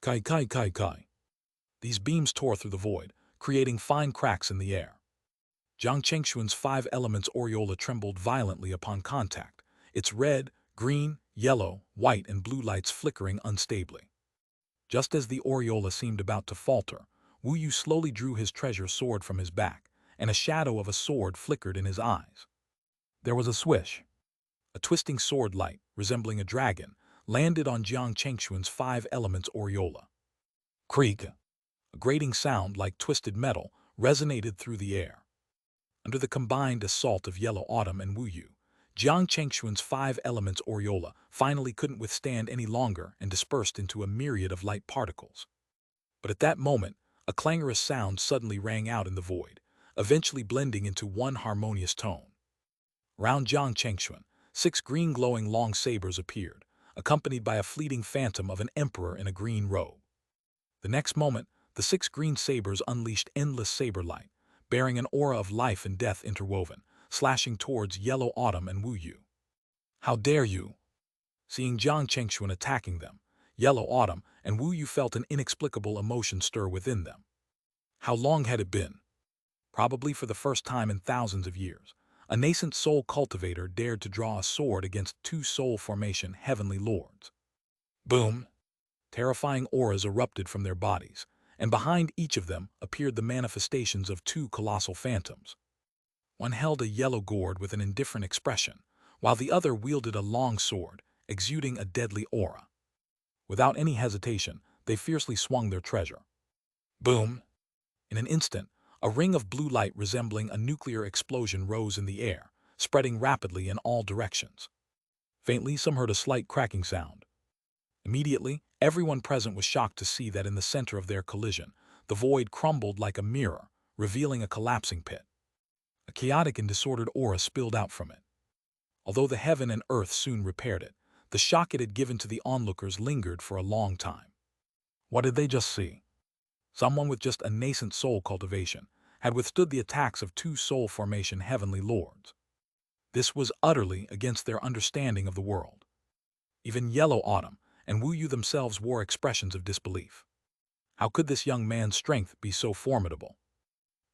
Kai kai kai kai. These beams tore through the void, creating fine cracks in the air. Jiang Chengshuan's five elements aureola trembled violently upon contact, its red, green, yellow, white, and blue lights flickering unstably. Just as the aureola seemed about to falter, Wu Yu slowly drew his treasure sword from his back, and a shadow of a sword flickered in his eyes. There was a swish. A twisting sword light, resembling a dragon, landed on Jiang Chengshuan's five elements aureola. Creak! A grating sound like twisted metal resonated through the air. Under the combined assault of Yellow Autumn and Wu Yu, Jiang Chengshuan's five elements aureola finally couldn't withstand any longer and dispersed into a myriad of light particles. But at that moment, a clangorous sound suddenly rang out in the void, eventually blending into one harmonious tone. Round Jiang Chengshuan, 6 green glowing long sabers appeared, accompanied by a fleeting phantom of an emperor in a green robe. The next moment, the 6 green sabers unleashed endless saber light, bearing an aura of life and death interwoven, slashing towards Yellow Autumn and Wu Yu. How dare you! Seeing Jiang Chengxuan attacking them, Yellow Autumn and Wu Yu felt an inexplicable emotion stir within them. How long had it been? Probably for the first time in thousands of years, a nascent soul cultivator dared to draw a sword against two soul formation heavenly lords. Boom! Terrifying auras erupted from their bodies, and behind each of them appeared the manifestations of two colossal phantoms. One held a yellow gourd with an indifferent expression, while the other wielded a long sword, exuding a deadly aura. Without any hesitation, they fiercely swung their treasure. Boom! In an instant, a ring of blue light resembling a nuclear explosion rose in the air, spreading rapidly in all directions. Faintly, some heard a slight cracking sound. Immediately, everyone present was shocked to see that in the center of their collision, the void crumbled like a mirror, revealing a collapsing pit. A chaotic and disordered aura spilled out from it. Although the heaven and earth soon repaired it, the shock it had given to the onlookers lingered for a long time. What did they just see? Someone with just a nascent soul cultivation had withstood the attacks of two soul formation heavenly lords. This was utterly against their understanding of the world. Even Yellow Autumn and Wu Yu themselves wore expressions of disbelief. How could this young man's strength be so formidable?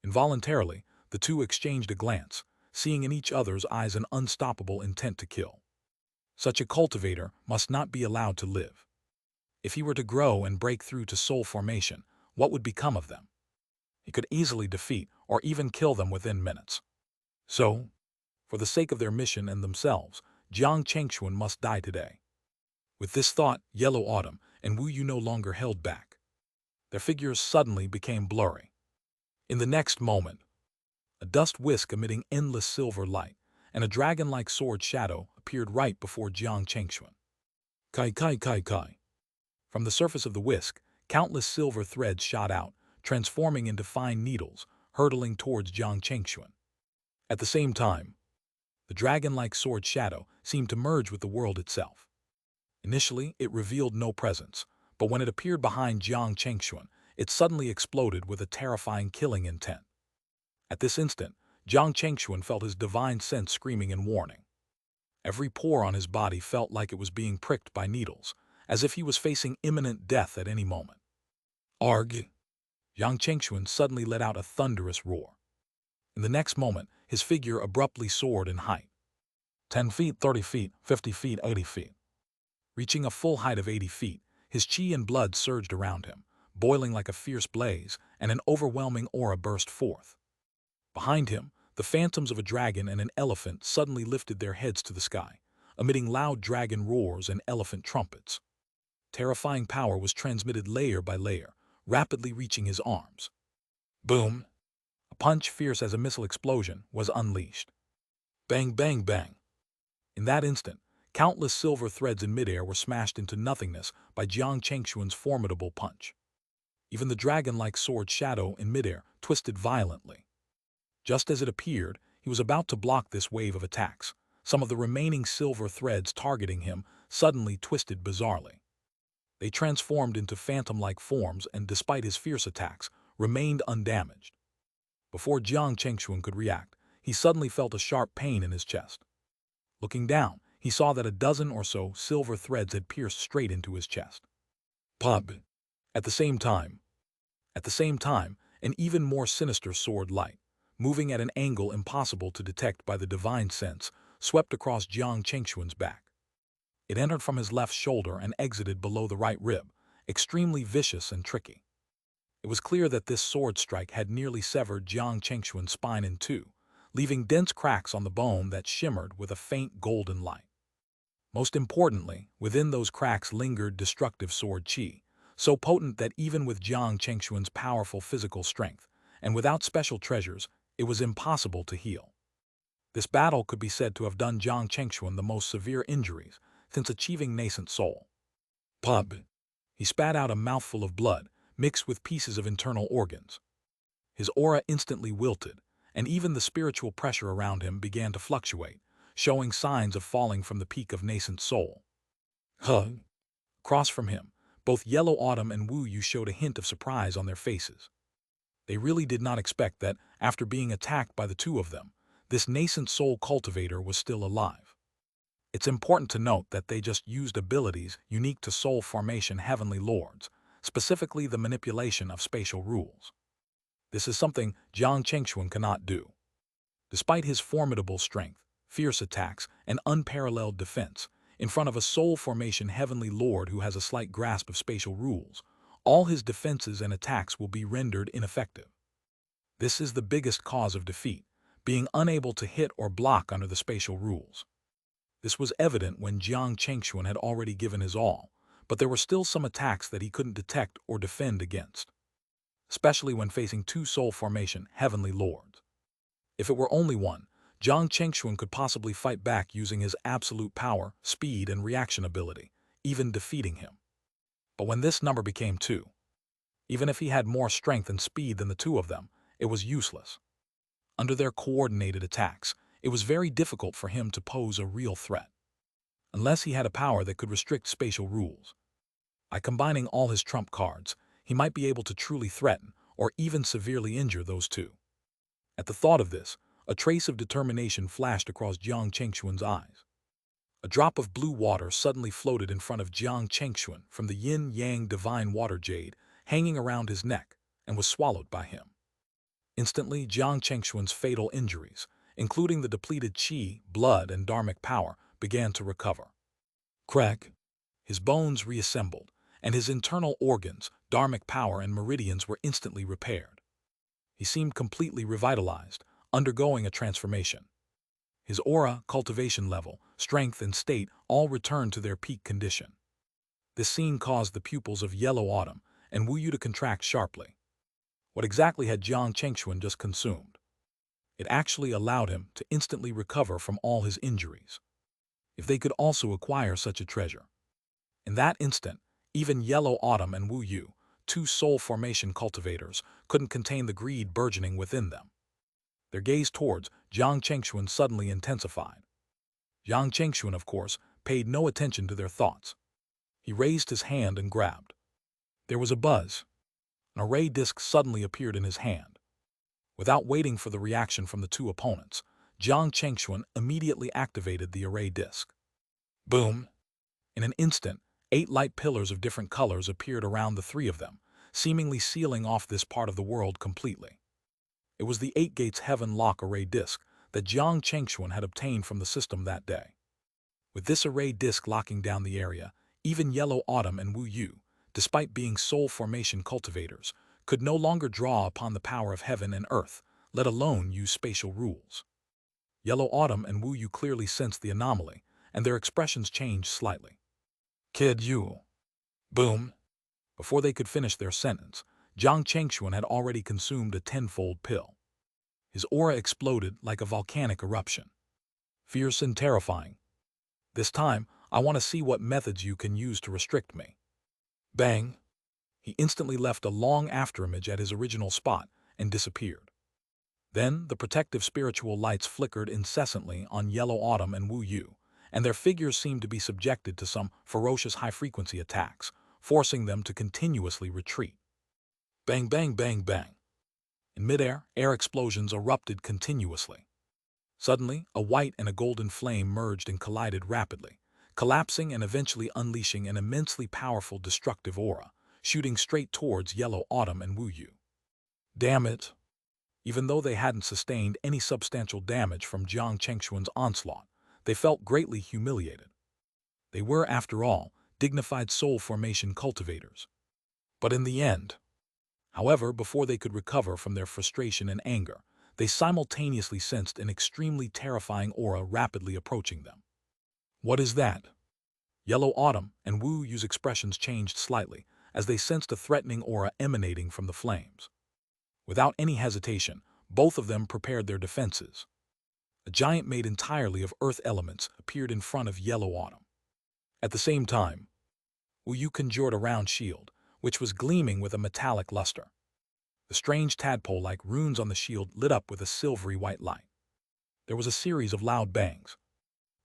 Involuntarily, the two exchanged a glance, seeing in each other's eyes an unstoppable intent to kill. Such a cultivator must not be allowed to live. If he were to grow and break through to soul formation, what would become of them? He could easily defeat or even kill them within minutes. So, for the sake of their mission and themselves, Jiang Chengxuan must die today. With this thought, Yellow Autumn and Wu Yu no longer held back. Their figures suddenly became blurry. In the next moment, a dust whisk emitting endless silver light and a dragon-like sword shadow appeared right before Jiang Chengxuan. Kai kai kai kai. From the surface of the whisk, countless silver threads shot out, transforming into fine needles, hurtling towards Jiang Chengxuan. At the same time, the dragon-like sword shadow seemed to merge with the world itself. Initially, it revealed no presence, but when it appeared behind Jiang Chengxuan, it suddenly exploded with a terrifying killing intent. At this instant, Jiang Chengxuan felt his divine sense screaming in warning. Every pore on his body felt like it was being pricked by needles, as if he was facing imminent death at any moment. Arg! Jiang Chengxuan suddenly let out a thunderous roar. In the next moment, his figure abruptly soared in height. 10 feet, 30 feet, 50 feet, 80 feet. Reaching a full height of 80 feet, his chi and blood surged around him, boiling like a fierce blaze, and an overwhelming aura burst forth. Behind him, the phantoms of a dragon and an elephant suddenly lifted their heads to the sky, emitting loud dragon roars and elephant trumpets. Terrifying power was transmitted layer by layer, rapidly reaching his arms. Boom! A punch fierce as a missile explosion was unleashed. Bang, bang, bang! In that instant, countless silver threads in midair were smashed into nothingness by Jiang Chengxuan's formidable punch. Even the dragon-like sword shadow in midair twisted violently. Just as it appeared, he was about to block this wave of attacks. Some of the remaining silver threads targeting him suddenly twisted bizarrely. They transformed into phantom-like forms and, despite his fierce attacks, remained undamaged. Before Jiang Chengxuan could react, he suddenly felt a sharp pain in his chest. Looking down, he saw that a dozen or so silver threads had pierced straight into his chest. Pub! At the same time, an even more sinister sword light, moving at an angle impossible to detect by the divine sense, swept across Jiang Chengxuan's back. It entered from his left shoulder and exited below the right rib, extremely vicious and tricky. It was clear that this sword strike had nearly severed Jiang Chengxuan's spine in two, leaving dense cracks on the bone that shimmered with a faint golden light. Most importantly, within those cracks lingered destructive sword chi, so potent that even with Jiang Chengxuan's powerful physical strength, and without special treasures, it was impossible to heal. This battle could be said to have done Jiang Chengxuan the most severe injuries since achieving nascent soul. Pub! He spat out a mouthful of blood, mixed with pieces of internal organs. His aura instantly wilted, and even the spiritual pressure around him began to fluctuate, showing signs of falling from the peak of nascent soul. Hug! Across from him, both Yellow Autumn and Wu Yu showed a hint of surprise on their faces. They really did not expect that, after being attacked by the two of them, this nascent soul cultivator was still alive. It's important to note that they just used abilities unique to soul formation heavenly lords, specifically the manipulation of spatial rules. This is something Jiang Chengxuan cannot do. Despite his formidable strength, fierce attacks, and unparalleled defense, in front of a soul formation heavenly lord who has a slight grasp of spatial rules, all his defenses and attacks will be rendered ineffective. This is the biggest cause of defeat, being unable to hit or block under the spatial rules. This was evident when Jiang Chengxuan had already given his all, but there were still some attacks that he couldn't detect or defend against, especially when facing two soul formation heavenly lords. If it were only one, Jiang Chengxuan could possibly fight back using his absolute power, speed, and reaction ability, even defeating him. But when this number became two, even if he had more strength and speed than the two of them, it was useless. Under their coordinated attacks, it was very difficult for him to pose a real threat, unless he had a power that could restrict spatial rules. By combining all his trump cards, he might be able to truly threaten or even severely injure those two. At the thought of this, a trace of determination flashed across Jiang Chengxuan's eyes. A drop of blue water suddenly floated in front of Jiang Chengxuan from the yin-yang divine water jade hanging around his neck and was swallowed by him. Instantly, Jiang Chengxuan's fatal injuries, including the depleted qi, blood, and dharmic power, began to recover. Crack! His bones reassembled, and his internal organs, dharmic power, and meridians were instantly repaired. He seemed completely revitalized, undergoing a transformation. His aura, cultivation level, strength, and state all returned to their peak condition. This scene caused the pupils of Yellow Autumn and Wu Yu to contract sharply. What exactly had Jiang Chengxuan just consumed? It actually allowed him to instantly recover from all his injuries. If they could also acquire such a treasure. In that instant, even Yellow Autumn and Wu Yu, two soul formation cultivators, couldn't contain the greed burgeoning within them. Their gaze towards Jiang Chengxuan suddenly intensified. Jiang Chengxuan, of course, paid no attention to their thoughts. He raised his hand and grabbed. There was a buzz. An array disc suddenly appeared in his hand. Without waiting for the reaction from the two opponents, Jiang Chengxuan immediately activated the array disc. Boom! In an instant, 8 light pillars of different colors appeared around the three of them, seemingly sealing off this part of the world completely. It was the 8 Gates Heaven Lock array disc that Jiang Chengxuan had obtained from the system that day. With this array disc locking down the area, even Yellow Autumn and Wu Yu, despite being soul formation cultivators, could no longer draw upon the power of heaven and earth, let alone use spatial rules. Yellow Autumn and Wu Yu clearly sensed the anomaly, and their expressions changed slightly. Kid Yu. Boom. Before they could finish their sentence, Jiang Chengxuan had already consumed a 10-fold pill. His aura exploded like a volcanic eruption. Fierce and terrifying. This time, I want to see what methods you can use to restrict me. Bang! He instantly left a long afterimage at his original spot and disappeared. Then, the protective spiritual lights flickered incessantly on Yellow Autumn and Wu Yu, and their figures seemed to be subjected to some ferocious high-frequency attacks, forcing them to continuously retreat. Bang, bang, bang, bang. In midair, air explosions erupted continuously. Suddenly, a white and a golden flame merged and collided rapidly, collapsing and eventually unleashing an immensely powerful destructive aura, shooting straight towards Yellow Autumn and Wu Yu. Damn it! Even though they hadn't sustained any substantial damage from Jiang Chengxuan's onslaught, they felt greatly humiliated. They were, after all, dignified soul formation cultivators. But in the end, however, before they could recover from their frustration and anger, they simultaneously sensed an extremely terrifying aura rapidly approaching them. What is that? Yellow Autumn and Wu Yu's expressions changed slightly as they sensed a threatening aura emanating from the flames. Without any hesitation, both of them prepared their defenses. A giant made entirely of earth elements appeared in front of Yellow Autumn. At the same time, Wu Yu conjured a round shield, which was gleaming with a metallic luster. The strange tadpole-like runes on the shield lit up with a silvery white light. There was a series of loud bangs.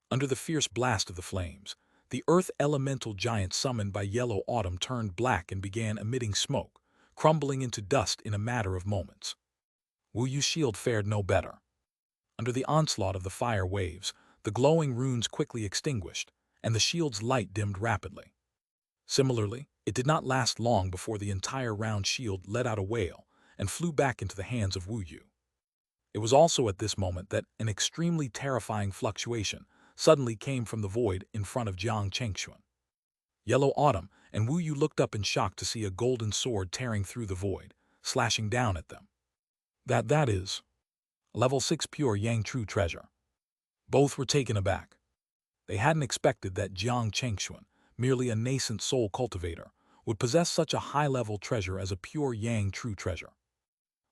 Under the fierce blast of the flames, the earth elemental giant summoned by Yellow Autumn turned black and began emitting smoke, crumbling into dust in a matter of moments. Wu Yu's shield fared no better. Under the onslaught of the fire waves, The glowing runes quickly extinguished, and the shield's light dimmed rapidly. Similarly, it did not last long before the entire round shield let out a wail and flew back into the hands of Wu Yu. It was also at this moment that an extremely terrifying fluctuation suddenly came from the void in front of Jiang Chengxuan. Yellow Autumn and Wu Yu looked up in shock to see a golden sword tearing through the void, slashing down at them. That is level 6 pure Yang True treasure. Both were taken aback. They hadn't expected that Jiang Chengxuan, merely a nascent soul cultivator, would possess such a high-level treasure as a pure Yang True treasure.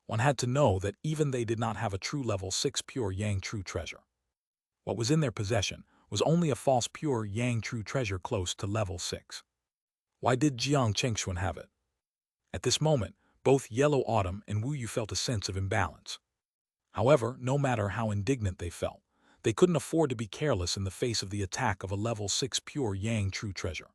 One had to know that even they did not have a true level 6 pure Yang True treasure. What was in their possession was only a false pure Yang True treasure close to level 6. Why did Jiang Chengxuan have it? At this moment, both Yellow Autumn and Wu Yu felt a sense of imbalance. However, no matter how indignant they felt, they couldn't afford to be careless in the face of the attack of a level 6 pure Yang True treasure.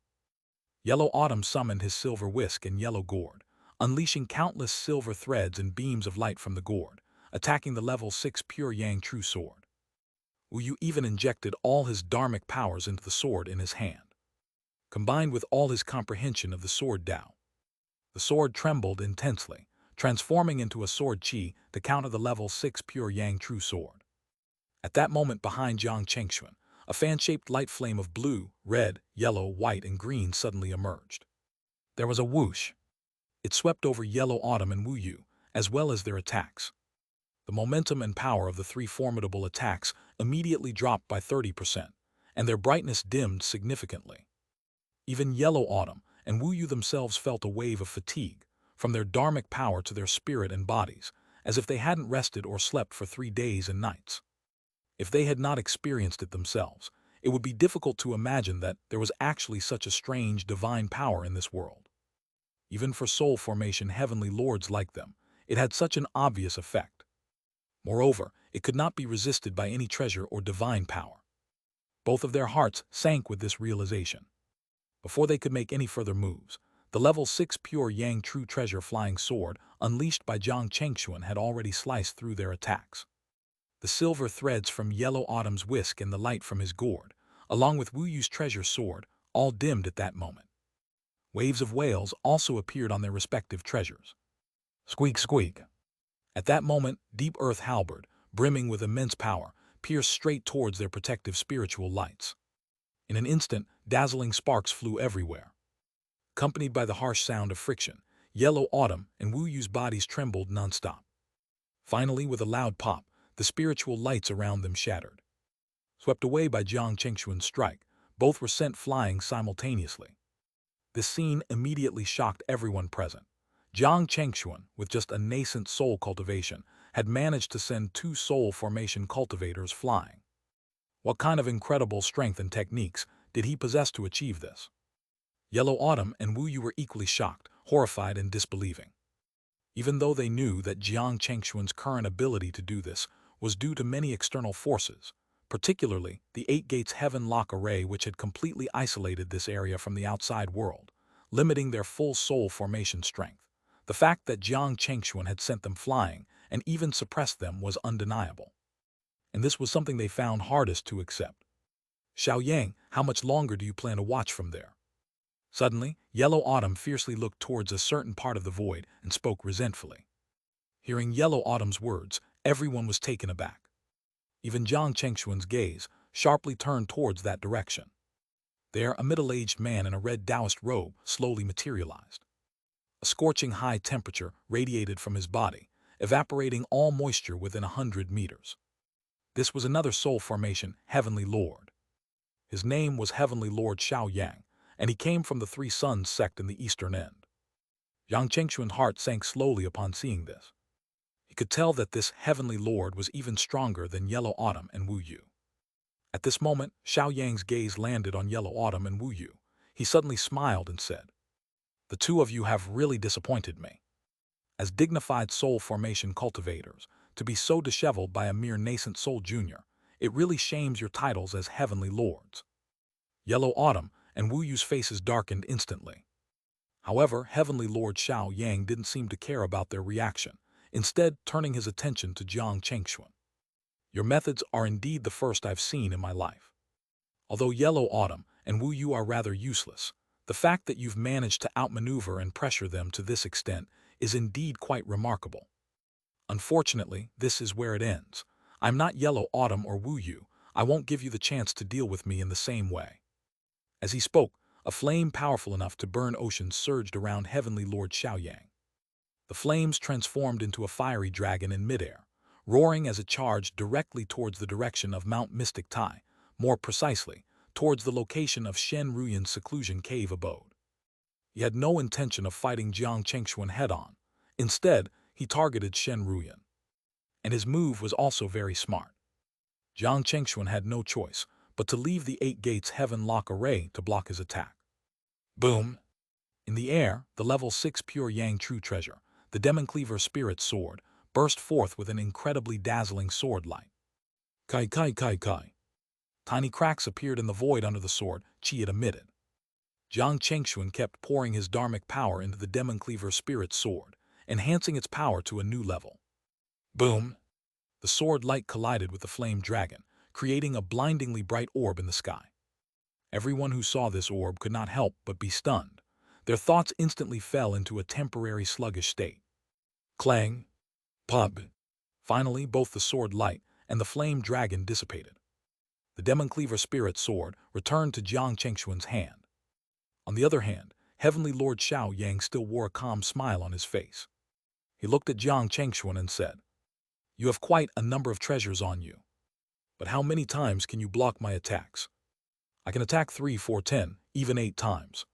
Yellow Autumn summoned his silver whisk and yellow gourd, unleashing countless silver threads and beams of light from the gourd, attacking the level 6 pure Yang True sword. Wu Yu even injected all his dharmic powers into the sword in his hand. Combined with all his comprehension of the sword Tao, the sword trembled intensely, transforming into a sword qi to counter the level 6 pure Yang True sword. At that moment behind Jiang Chengxuan, a fan-shaped light flame of blue, red, yellow, white, and green suddenly emerged. There was a whoosh. It swept over Yellow Autumn and Wu Yu, as well as their attacks. The momentum and power of the three formidable attacks immediately dropped by 30%, and their brightness dimmed significantly. Even Yellow Autumn and Wu Yu themselves felt a wave of fatigue, from their dharmic power to their spirit and bodies, as if they hadn't rested or slept for 3 days and nights. If they had not experienced it themselves, it would be difficult to imagine that there was actually such a strange divine power in this world. Even for soul formation heavenly lords like them, it had such an obvious effect. Moreover, it could not be resisted by any treasure or divine power. Both of their hearts sank with this realization. Before they could make any further moves, the level 6 pure Yang True treasure flying sword unleashed by Jiang Chengxuan had already sliced through their attacks. The silver threads from Yellow Autumn's whisk and the light from his gourd, along with Wu Yu's treasure sword, all dimmed at that moment. Waves of wails also appeared on their respective treasures. Squeak, squeak. At that moment, Deep Earth Halberd, brimming with immense power, pierced straight towards their protective spiritual lights. In an instant, dazzling sparks flew everywhere. Accompanied by the harsh sound of friction, Yellow Autumn and Wu Yu's bodies trembled nonstop. Finally, with a loud pop, the spiritual lights around them shattered. Swept away by Jiang Chengxuan's strike, both were sent flying simultaneously. This scene immediately shocked everyone present. Jiang Chengxuan, with just a nascent soul cultivation, had managed to send 2 soul formation cultivators flying. What kind of incredible strength and techniques did he possess to achieve this? Yellow Autumn and Wu Yu were equally shocked, horrified, and disbelieving. Even though they knew that Jiang Chengxuan's current ability to do this was due to many external forces, particularly the 8 Gates Heaven Lock Array, which had completely isolated this area from the outside world, limiting their full soul formation strength. The fact that Jiang Chengxuan had sent them flying and even suppressed them was undeniable. And this was something they found hardest to accept. Xiaoyang, how much longer do you plan to watch from there? Suddenly, Yellow Autumn fiercely looked towards a certain part of the void and spoke resentfully. Hearing Yellow Autumn's words, everyone was taken aback. Even Jiang Chengxuan's gaze sharply turned towards that direction. There, a middle-aged man in a red Taoist robe slowly materialized. A scorching high temperature radiated from his body, evaporating all moisture within 100 meters. This was another soul formation, Heavenly Lord. His name was Heavenly Lord Xiaoyang, and he came from the Three Suns sect in the eastern end. Jiang Chengxuan's heart sank slowly upon seeing this. He could tell that this Heavenly Lord was even stronger than Yellow Autumn and Wu Yu. At this moment, Xiaoyang's gaze landed on Yellow Autumn and Wu Yu. He suddenly smiled and said, "The 2 of you have really disappointed me. As dignified soul formation cultivators, to be so disheveled by a mere nascent soul junior, it really shames your titles as Heavenly Lords." Yellow Autumn and Wu Yu's faces darkened instantly. However, Heavenly Lord Xiaoyang didn't seem to care about their reaction, instead turning his attention to Jiang Chengxuan. Your methods are indeed the first I've seen in my life. Although Yellow Autumn and Wu Yu are rather useless, the fact that you've managed to outmaneuver and pressure them to this extent is indeed quite remarkable. Unfortunately, this is where it ends. I'm not Yellow Autumn or Wu Yu. I won't give you the chance to deal with me in the same way. As he spoke, a flame powerful enough to burn oceans surged around Heavenly Lord Xiaoyang. The flames transformed into a fiery dragon in midair, roaring as it charged directly towards the direction of Mount Mystic Tai, more precisely, towards the location of Shen Ruyan's seclusion cave abode. He had no intention of fighting Jiang Chengxuan head-on. Instead, he targeted Shen Ruyan. And his move was also very smart. Jiang Chengxuan had no choice but to leave the Eight Gates Heaven Lock array to block his attack. Boom! In the air, the level 6 pure Yang True Treasure, the Demon Cleaver Spirit Sword, burst forth with an incredibly dazzling sword light. Kai kai kai kai. Tiny cracks appeared in the void under the sword Qi had emitted. Jiang Chengxuan kept pouring his dharmic power into the Demon Cleaver Spirit Sword, enhancing its power to a new level. Boom! The sword light collided with the flame dragon, creating a blindingly bright orb in the sky. Everyone who saw this orb could not help but be stunned. Their thoughts instantly fell into a temporary sluggish state. Clang! Pub! Finally, both the sword light and the flame dragon dissipated. The Demon Cleaver Spirit Sword returned to Jiang Chengxuan's hand. On the other hand, Heavenly Lord Xiaoyang still wore a calm smile on his face. He looked at Jiang Chengxuan and said, "You have quite a number of treasures on you. But how many times can you block my attacks? I can attack 3, 4, 10, even 8 times.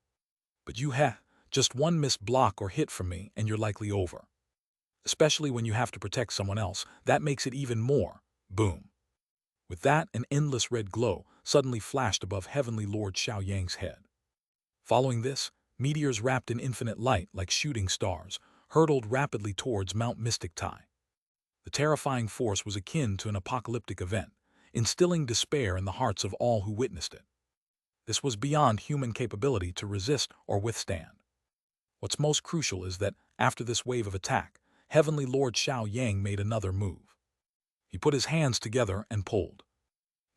But you have just one missed block or hit from me and you're likely over. Especially when you have to protect someone else, that makes it even more." Boom. With that, an endless red glow suddenly flashed above Heavenly Lord Xiaoyang's head. Following this, meteors wrapped in infinite light like shooting stars hurtled rapidly towards Mount Mystic Tai. The terrifying force was akin to an apocalyptic event, instilling despair in the hearts of all who witnessed it. This was beyond human capability to resist or withstand. What's most crucial is that, after this wave of attack, Heavenly Lord Xiaoyang made another move. He put his hands together and pulled.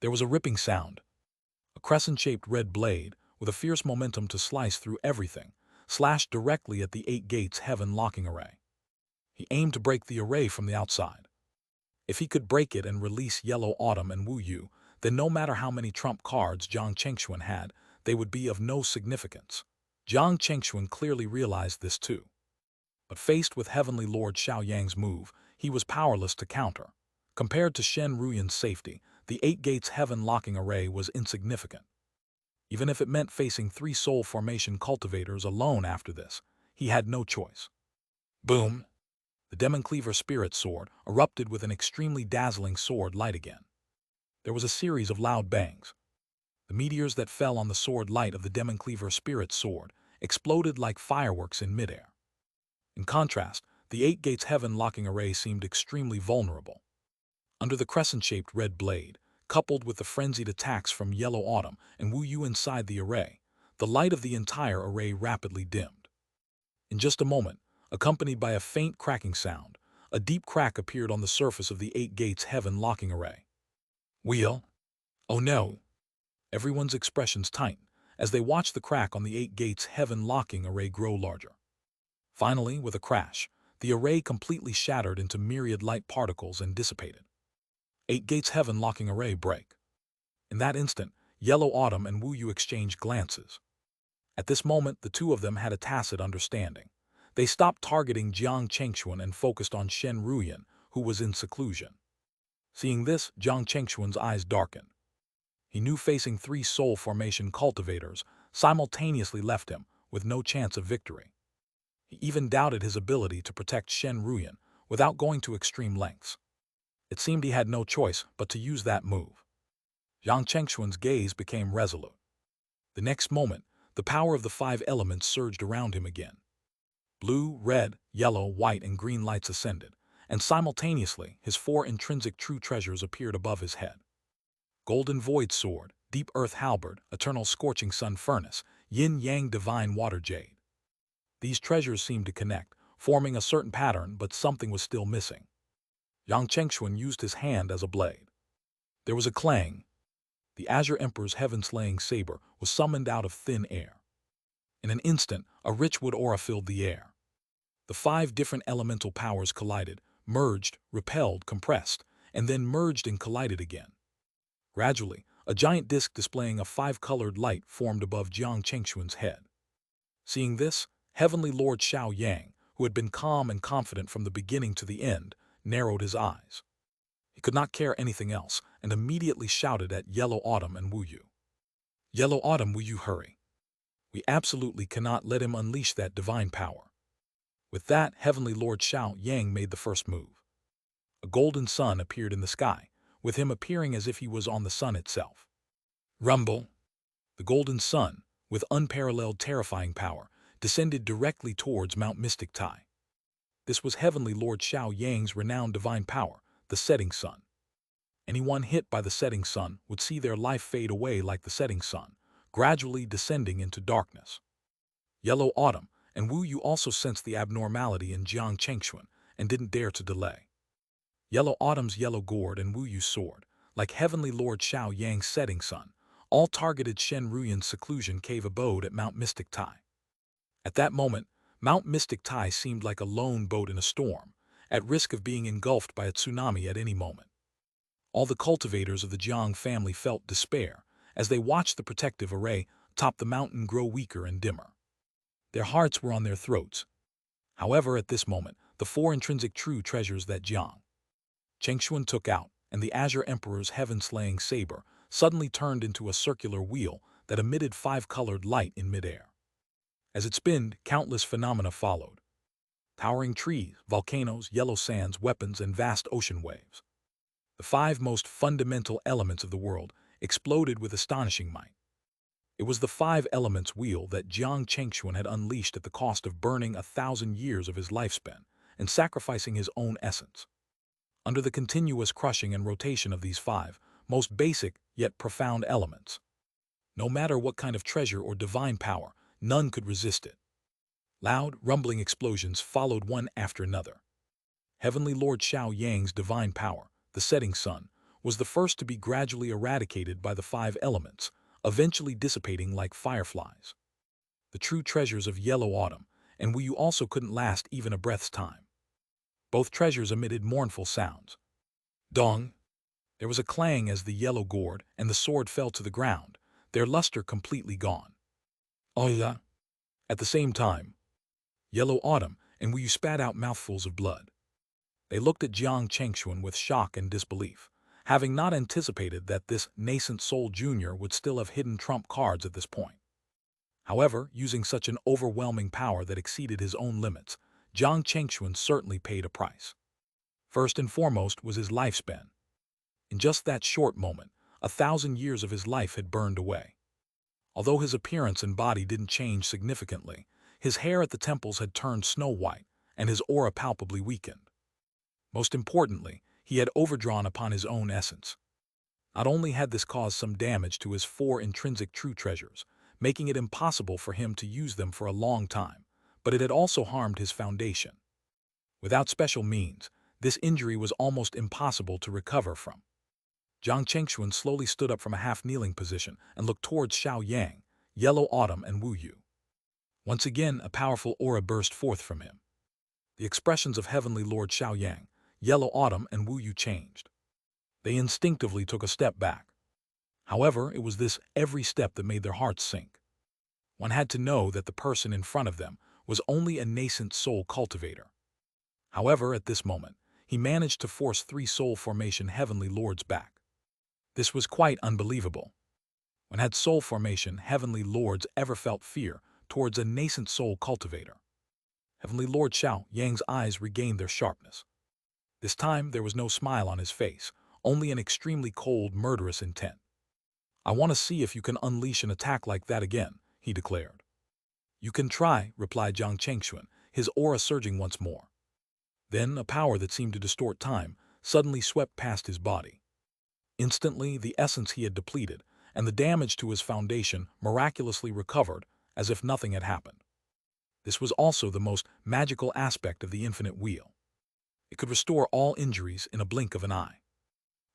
There was a ripping sound. A crescent-shaped red blade, with a fierce momentum to slice through everything, slashed directly at the Eight Gates Heaven locking array. He aimed to break the array from the outside. If he could break it and release Yellow Autumn and Wu Yu, then no matter how many trump cards Jiang Chengxuan had, they would be of no significance. Jiang Chengxuan clearly realized this too. But faced with Heavenly Lord Xiaoyang's move, he was powerless to counter. Compared to Shen Ruyan's safety, the Eight Gates Heaven locking array was insignificant. Even if it meant facing 3 soul formation cultivators alone after this, he had no choice. Boom! The Demon Cleaver Spirit Sword erupted with an extremely dazzling sword light again. There was a series of loud bangs. The meteors that fell on the sword light of the Demon Cleaver Spirit Sword exploded like fireworks in midair. In contrast, the Eight Gates Heaven locking array seemed extremely vulnerable. Under the crescent-shaped red blade, coupled with the frenzied attacks from Yellow Autumn and Wu Yu inside the array, the light of the entire array rapidly dimmed. In just a moment, accompanied by a faint cracking sound, a deep crack appeared on the surface of the Eight Gates Heaven locking array. Wheel? Oh no! Everyone's expressions tightened as they watched the crack on the Eight Gates Heaven locking array grow larger. Finally, with a crash, the array completely shattered into myriad light particles and dissipated. Eight Gates Heaven locking array break. In that instant, Yellow Autumn and Wu Yu exchanged glances. At this moment, the two of them had a tacit understanding. They stopped targeting Jiang Chengxuan and focused on Shen Ruyan, who was in seclusion. Seeing this, Jiang Chengxuan's eyes darkened. He knew facing 3 soul formation cultivators simultaneously left him with no chance of victory. He even doubted his ability to protect Shen Ruyan without going to extreme lengths. It seemed he had no choice but to use that move. Jiang Chengxuan's gaze became resolute. The next moment, the power of the 5 elements surged around him again. Blue, red, yellow, white, and green lights ascended, and simultaneously his 4 intrinsic true treasures appeared above his head. Golden Void Sword, Deep Earth Halberd, Eternal Scorching Sun Furnace, Yin-Yang Divine Water Jade. These treasures seemed to connect, forming a certain pattern, but something was still missing. Jiang Chengxuan used his hand as a blade. There was a clang. The Azure Emperor's heaven-slaying saber was summoned out of thin air. In an instant, a rich wood aura filled the air. The 5 different elemental powers collided, merged, repelled, compressed, and then merged and collided again. Gradually, a giant disk displaying a 5-colored light formed above Jiang Chengxuan's head. Seeing this, Heavenly Lord Xiao Yang, who had been calm and confident from the beginning to the end, narrowed his eyes. He could not care anything else, and immediately shouted at Yellow Autumn and Wu Yu. "Yellow Autumn, Wu Yu, hurry. We absolutely cannot let him unleash that divine power." With that, Heavenly Lord Xiao Yang made the first move. A golden sun appeared in the sky, with him appearing as if he was on the sun itself. Rumble! The golden sun, with unparalleled terrifying power, descended directly towards Mount Mystic Tai. This was Heavenly Lord Xiao Yang's renowned divine power, the setting sun. Anyone hit by the setting sun would see their life fade away like the setting sun, gradually descending into darkness. Yellow Autumn and Wu Yu also sensed the abnormality in Jiang Chengxuan and didn't dare to delay. Yellow Autumn's yellow gourd and Wu Yu's sword, like Heavenly Lord Xiao Yang's setting sun, all targeted Shen Ruyan's seclusion cave abode at Mount Mystic Tai. At that moment, Mount Mystic Tai seemed like a lone boat in a storm, at risk of being engulfed by a tsunami at any moment. All the cultivators of the Jiang family felt despair as they watched the protective array atop the mountain grow weaker and dimmer. Their hearts were on their throats. However, at this moment, the 4 intrinsic true treasures that Jiang Chengxuan took out, and the Azure Emperor's heaven-slaying saber, suddenly turned into a circular wheel that emitted 5-colored light in midair. As it spinned, countless phenomena followed. Towering trees, volcanoes, yellow sands, weapons, and vast ocean waves. The 5 most fundamental elements of the world exploded with astonishing might. It was the 5 elements wheel that Jiang Chengxuan had unleashed at the cost of burning 1,000 years of his lifespan and sacrificing his own essence. Under the continuous crushing and rotation of these 5 most basic yet profound elements, no matter what kind of treasure or divine power, none could resist it. Loud, rumbling explosions followed one after another. Heavenly Lord Xiao Yang's divine power, the setting sun, was the first to be gradually eradicated by the 5 elements, eventually dissipating like fireflies. The true treasures of Yellow Autumn and Wu Yu also couldn't last even a breath's time. Both treasures emitted mournful sounds. Dong! There was a clang as the yellow gourd and the sword fell to the ground, their luster completely gone. Oh yeah! At the same time, Yellow Autumn and Wu Yu spat out mouthfuls of blood. They looked at Jiang Chengxuan with shock and disbelief, having not anticipated that this nascent soul junior would still have hidden trump cards at this point. However, using such an overwhelming power that exceeded his own limits, Jiang Chengxuan certainly paid a price. First and foremost was his lifespan. In just that short moment, 1,000 years of his life had burned away. Although his appearance and body didn't change significantly, his hair at the temples had turned snow-white, and his aura palpably weakened. Most importantly, he had overdrawn upon his own essence. Not only had this caused some damage to his 4 intrinsic true treasures, making it impossible for him to use them for a long time, but it had also harmed his foundation. Without special means, this injury was almost impossible to recover from. Jiang Chengxuan slowly stood up from a half-kneeling position and looked towards Xiao Yang, Yellow Autumn, and Wu Yu. Once again, a powerful aura burst forth from him. The expressions of Heavenly Lord Xiao Yang, Yellow Autumn, and Wu Yu changed. They instinctively took a step back. However, it was this every step that made their hearts sink. One had to know that the person in front of them was only a nascent soul cultivator. However, at this moment, he managed to force 3 soul formation Heavenly Lords back. This was quite unbelievable. When had soul formation Heavenly Lords ever felt fear towards a nascent soul cultivator? Heavenly Lord Xiao Yang's eyes regained their sharpness. This time there was no smile on his face, only an extremely cold, murderous intent. "I want to see if you can unleash an attack like that again," he declared. "You can try," replied Jiang Chengxuan, his aura surging once more. Then a power that seemed to distort time suddenly swept past his body. Instantly, the essence he had depleted and the damage to his foundation miraculously recovered as if nothing had happened. This was also the most magical aspect of the infinite wheel. It could restore all injuries in a blink of an eye.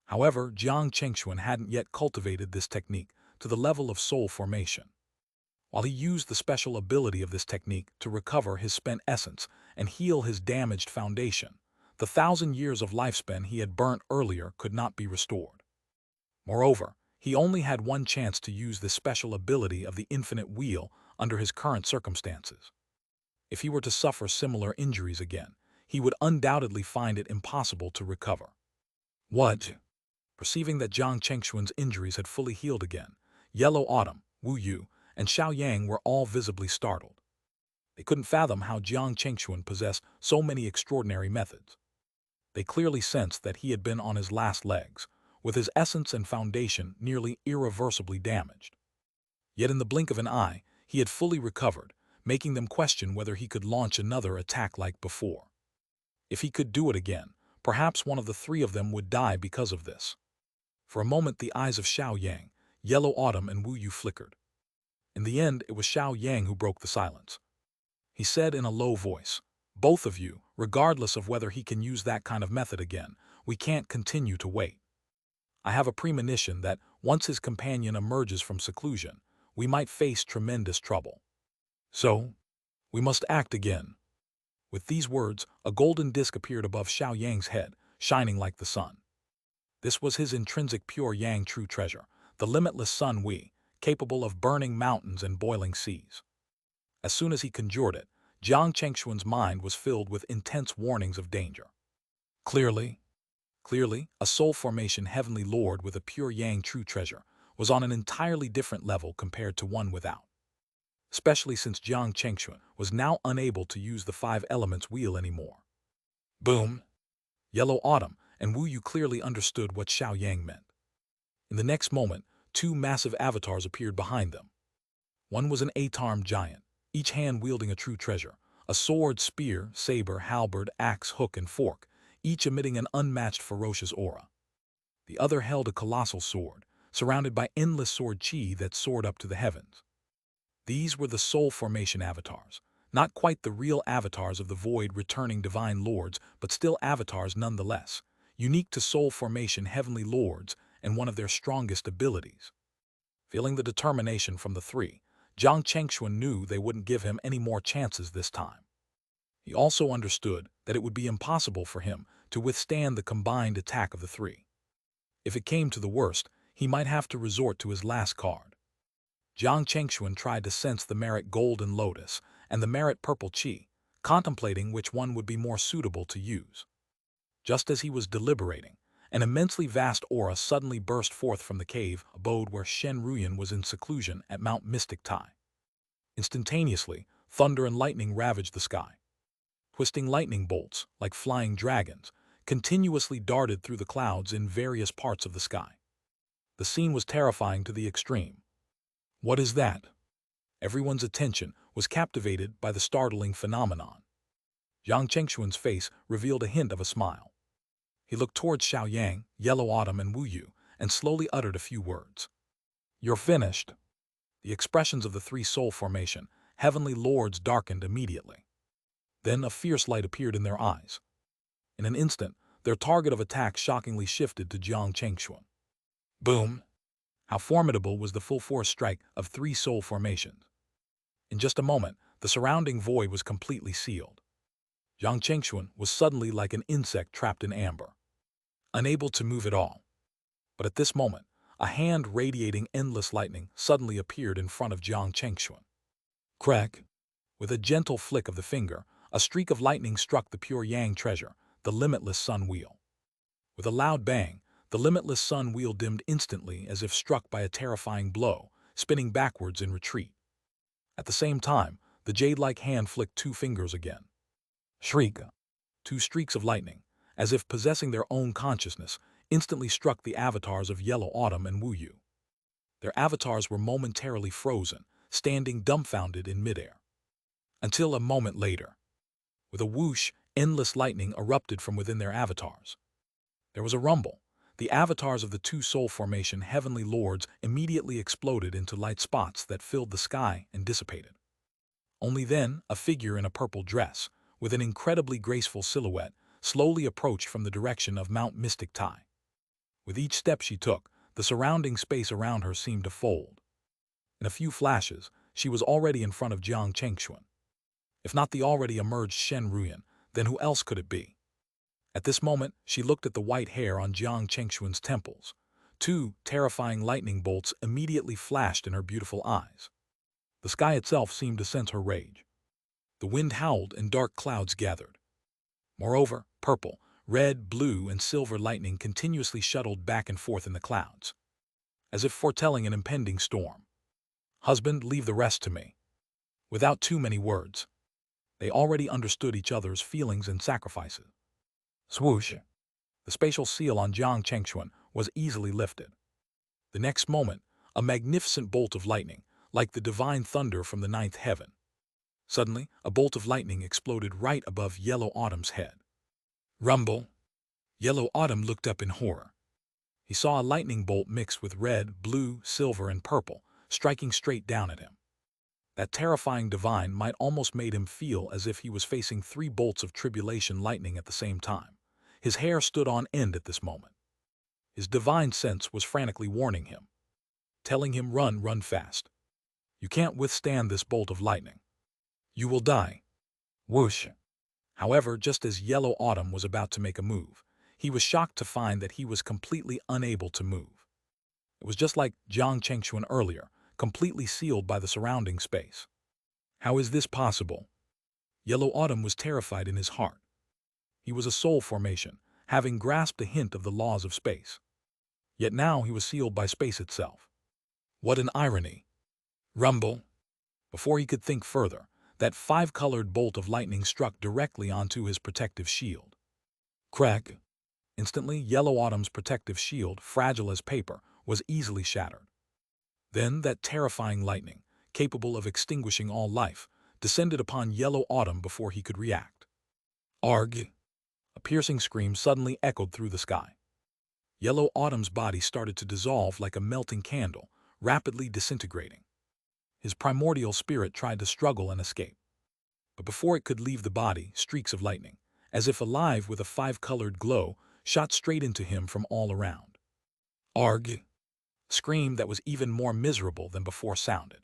However, Jiang Chengxuan hadn't yet cultivated this technique to the level of soul formation. While he used the special ability of this technique to recover his spent essence and heal his damaged foundation, the 1,000 years of lifespan he had burnt earlier could not be restored. Moreover, he only had one chance to use this special ability of the infinite wheel under his current circumstances. If he were to suffer similar injuries again, he would undoubtedly find it impossible to recover. What? Perceiving that Jiang Chengxuan's injuries had fully healed again, Yellow Autumn, Wu Yu, and Xiao Yang were all visibly startled. They couldn't fathom how Jiang Chengxuan possessed so many extraordinary methods. They clearly sensed that he had been on his last legs, with his essence and foundation nearly irreversibly damaged. Yet in the blink of an eye, he had fully recovered, making them question whether he could launch another attack like before. If he could do it again, perhaps one of the three of them would die because of this. For a moment the eyes of Xiao Yang, Yellow Autumn, and Wu Yu flickered. In the end, it was Xiao Yang who broke the silence. He said in a low voice, "Both of you, regardless of whether he can use that kind of method again, we can't continue to wait. I have a premonition that once his companion emerges from seclusion, we might face tremendous trouble. So, we must act again." With these words, a golden disc appeared above Xiao Yang's head, shining like the sun. This was his intrinsic pure Yang true treasure, the limitless Sun Wei, capable of burning mountains and boiling seas. As soon as he conjured it, Jiang Chengxuan's mind was filled with intense warnings of danger. Clearly, a soul formation heavenly lord with a pure Yang true treasure was on an entirely different level compared to one without. Especially since Jiang Chengxuan was now unable to use the five elements wheel anymore. Boom! Yellow Autumn and Wu Yu clearly understood what Xiao Yang meant. In the next moment, two massive avatars appeared behind them. One was an eight-armed giant, each hand wielding a true treasure, a sword, spear, saber, halberd, axe, hook, and fork, each emitting an unmatched ferocious aura. The other held a colossal sword, surrounded by endless sword chi that soared up to the heavens. These were the soul formation avatars, not quite the real avatars of the void returning divine lords, but still avatars nonetheless, unique to soul formation heavenly lords and one of their strongest abilities. Feeling the determination from the three, Jiang Chengxuan knew they wouldn't give him any more chances this time. He also understood that it would be impossible for him to withstand the combined attack of the three. If it came to the worst, he might have to resort to his last card. Jiang Chengxuan tried to sense the merit Golden Lotus and the merit Purple Qi, contemplating which one would be more suitable to use. Just as he was deliberating, an immensely vast aura suddenly burst forth from the cave abode where Shen Ruyan was in seclusion at Mount Mystic Tai. Instantaneously, thunder and lightning ravaged the sky. Twisting lightning bolts, like flying dragons, continuously darted through the clouds in various parts of the sky. The scene was terrifying to the extreme. What is that? Everyone's attention was captivated by the startling phenomenon. Jiang Chengxuan's face revealed a hint of a smile. He looked towards Xiao Yang, Yellow Autumn, and Wu Yu, and slowly uttered a few words. "You're finished." The expressions of the three soul formation, heavenly lords, darkened immediately. Then a fierce light appeared in their eyes. In an instant, their target of attack shockingly shifted to Jiang Chengxuan. Boom! How formidable was the full-force strike of three soul formations. In just a moment, the surrounding void was completely sealed. Jiang Chengxuan was suddenly like an insect trapped in amber, unable to move at all. But at this moment, a hand radiating endless lightning suddenly appeared in front of Jiang Chengxuan. Crack! With a gentle flick of the finger, a streak of lightning struck the pure Yang treasure, the limitless sun wheel. With a loud bang, the limitless sun wheel dimmed instantly as if struck by a terrifying blow, spinning backwards in retreat. At the same time, the jade-like hand flicked two fingers again. Shriek! Two streaks of lightning, as if possessing their own consciousness, instantly struck the avatars of Yellow Autumn and Wu Yu. Their avatars were momentarily frozen, standing dumbfounded in midair. Until a moment later, with a whoosh, endless lightning erupted from within their avatars. There was a rumble. The avatars of the two soul formation heavenly lords immediately exploded into light spots that filled the sky and dissipated. Only then, a figure in a purple dress, with an incredibly graceful silhouette, slowly approached from the direction of Mount Mystic Tai. With each step she took, the surrounding space around her seemed to fold. In a few flashes, she was already in front of Jiang Chengxuan. If not the already emerged Shen Ruyan, then who else could it be? At this moment, she looked at the white hair on Jiang Chengxuan's temples. Two terrifying lightning bolts immediately flashed in her beautiful eyes. The sky itself seemed to sense her rage. The wind howled and dark clouds gathered. Moreover, purple, red, blue, and silver lightning continuously shuttled back and forth in the clouds, as if foretelling an impending storm. Husband, leave the rest to me. Without too many words, they already understood each other's feelings and sacrifices. Swoosh! The spatial seal on Jiang Chengxuan was easily lifted. The next moment, a magnificent bolt of lightning, like the divine thunder from the ninth heaven. Suddenly, a bolt of lightning exploded right above Yellow Autumn's head. Rumble! Yellow Autumn looked up in horror. He saw a lightning bolt mixed with red, blue, silver, and purple, striking straight down at him. That terrifying divine might almost made him feel as if he was facing 3 bolts of tribulation lightning at the same time. His hair stood on end at this moment. His divine sense was frantically warning him, telling him run fast. You can't withstand this bolt of lightning. You will die. Whoosh! However, just as Yellow Autumn was about to make a move, he was shocked to find that he was completely unable to move. It was just like Jiang Chengxuan earlier, completely sealed by the surrounding space. How is this possible? Yellow Autumn was terrified in his heart. He was a soul formation, having grasped a hint of the laws of space. Yet now he was sealed by space itself. What an irony! Rumble! Before he could think further, that 5-colored bolt of lightning struck directly onto his protective shield. Crack! Instantly, Yellow Autumn's protective shield, fragile as paper, was easily shattered. Then that terrifying lightning, capable of extinguishing all life, descended upon Yellow Autumn before he could react. Arg! A piercing scream suddenly echoed through the sky. Yellow Autumn's body started to dissolve like a melting candle, rapidly disintegrating. His primordial spirit tried to struggle and escape. But before it could leave the body, streaks of lightning, as if alive with a 5-colored glow, shot straight into him from all around. Arg! A scream that was even more miserable than before sounded.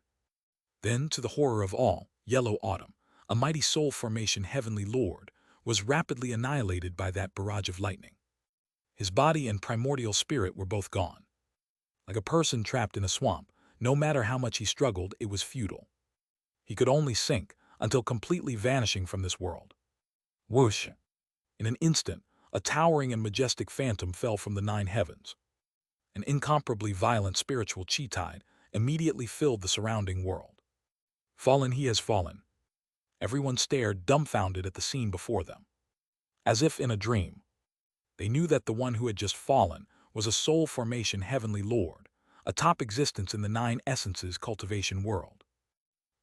Then, to the horror of all, Yellow Autumn, a mighty soul formation heavenly lord, was rapidly annihilated by that barrage of lightning. His body and primordial spirit were both gone. Like a person trapped in a swamp, no matter how much he struggled, it was futile. He could only sink, until completely vanishing from this world. Whoosh! In an instant, a towering and majestic phantom fell from the 9 heavens. An incomparably violent spiritual chi tide immediately filled the surrounding world. Fallen he has fallen. Everyone stared dumbfounded at the scene before them. As if in a dream, they knew that the one who had just fallen was a soul formation heavenly lord, a top existence in the 9 essences cultivation world.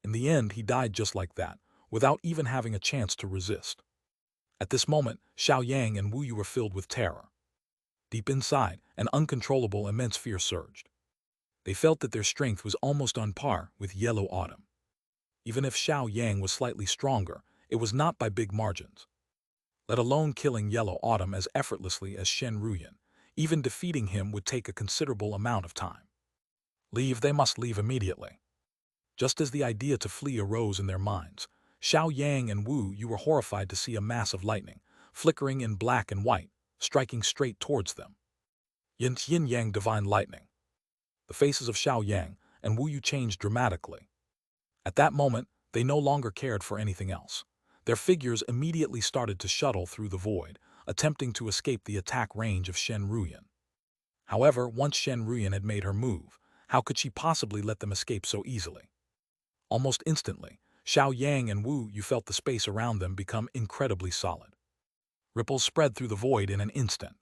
In the end, he died just like that, without even having a chance to resist. At this moment, Xiaoyang and Wu Yu were filled with terror. Deep inside, an uncontrollable immense fear surged. They felt that their strength was almost on par with Yellow Autumn. Even if Xiaoyang was slightly stronger, it was not by big margins. Let alone killing Yellow Autumn as effortlessly as Shen Ruyan, even defeating him would take a considerable amount of time. Leave, they must leave immediately. Just as the idea to flee arose in their minds, Xiaoyang and Wu Yu were horrified to see a mass of lightning, flickering in black and white, striking straight towards them. Yin-yang divine lightning. The faces of Xiaoyang and Wu Yu changed dramatically. At that moment, they no longer cared for anything else. Their figures immediately started to shuttle through the void, attempting to escape the attack range of Shen Ruyan. However, once Shen Ruyan had made her move, how could she possibly let them escape so easily? Almost instantly, Xiaoyang and Wu Yu felt the space around them become incredibly solid. Ripples spread through the void in an instant.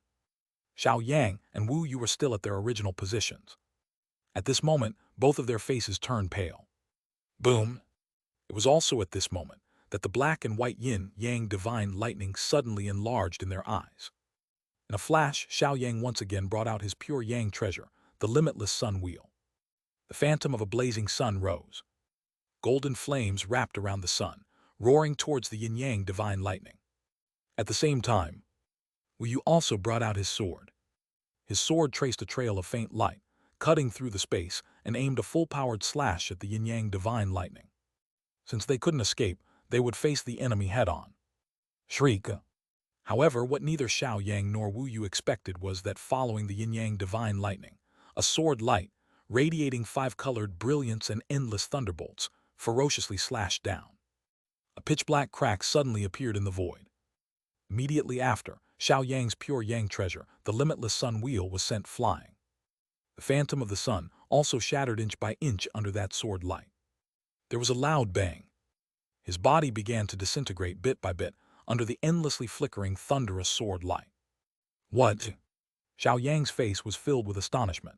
Xiaoyang and Wu Yu were still at their original positions. At this moment, both of their faces turned pale. Boom! It was also at this moment that the black and white yin-yang divine lightning suddenly enlarged in their eyes. In a flash, Xiaoyang once again brought out his pure yang treasure, the limitless sun wheel. The phantom of a blazing sun rose. Golden flames wrapped around the sun, roaring towards the yin-yang divine lightning. At the same time, Wu Yu also brought out his sword. His sword traced a trail of faint light, cutting through the space, and aimed a full-powered slash at the yin-yang divine lightning. Since they couldn't escape, they would face the enemy head-on. Shriek. However, what neither Xiao Yang nor Wu Yu expected was that following the yin-yang divine lightning, a sword light, radiating five-colored brilliance and endless thunderbolts, ferociously slashed down. A pitch-black crack suddenly appeared in the void. Immediately after, Xiao Yang's pure yang treasure, the limitless sun wheel, was sent flying. The phantom of the sun also shattered inch by inch under that sword light. There was a loud bang. His body began to disintegrate bit by bit under the endlessly flickering, thunderous sword light. What? Xiao Yang's face was filled with astonishment.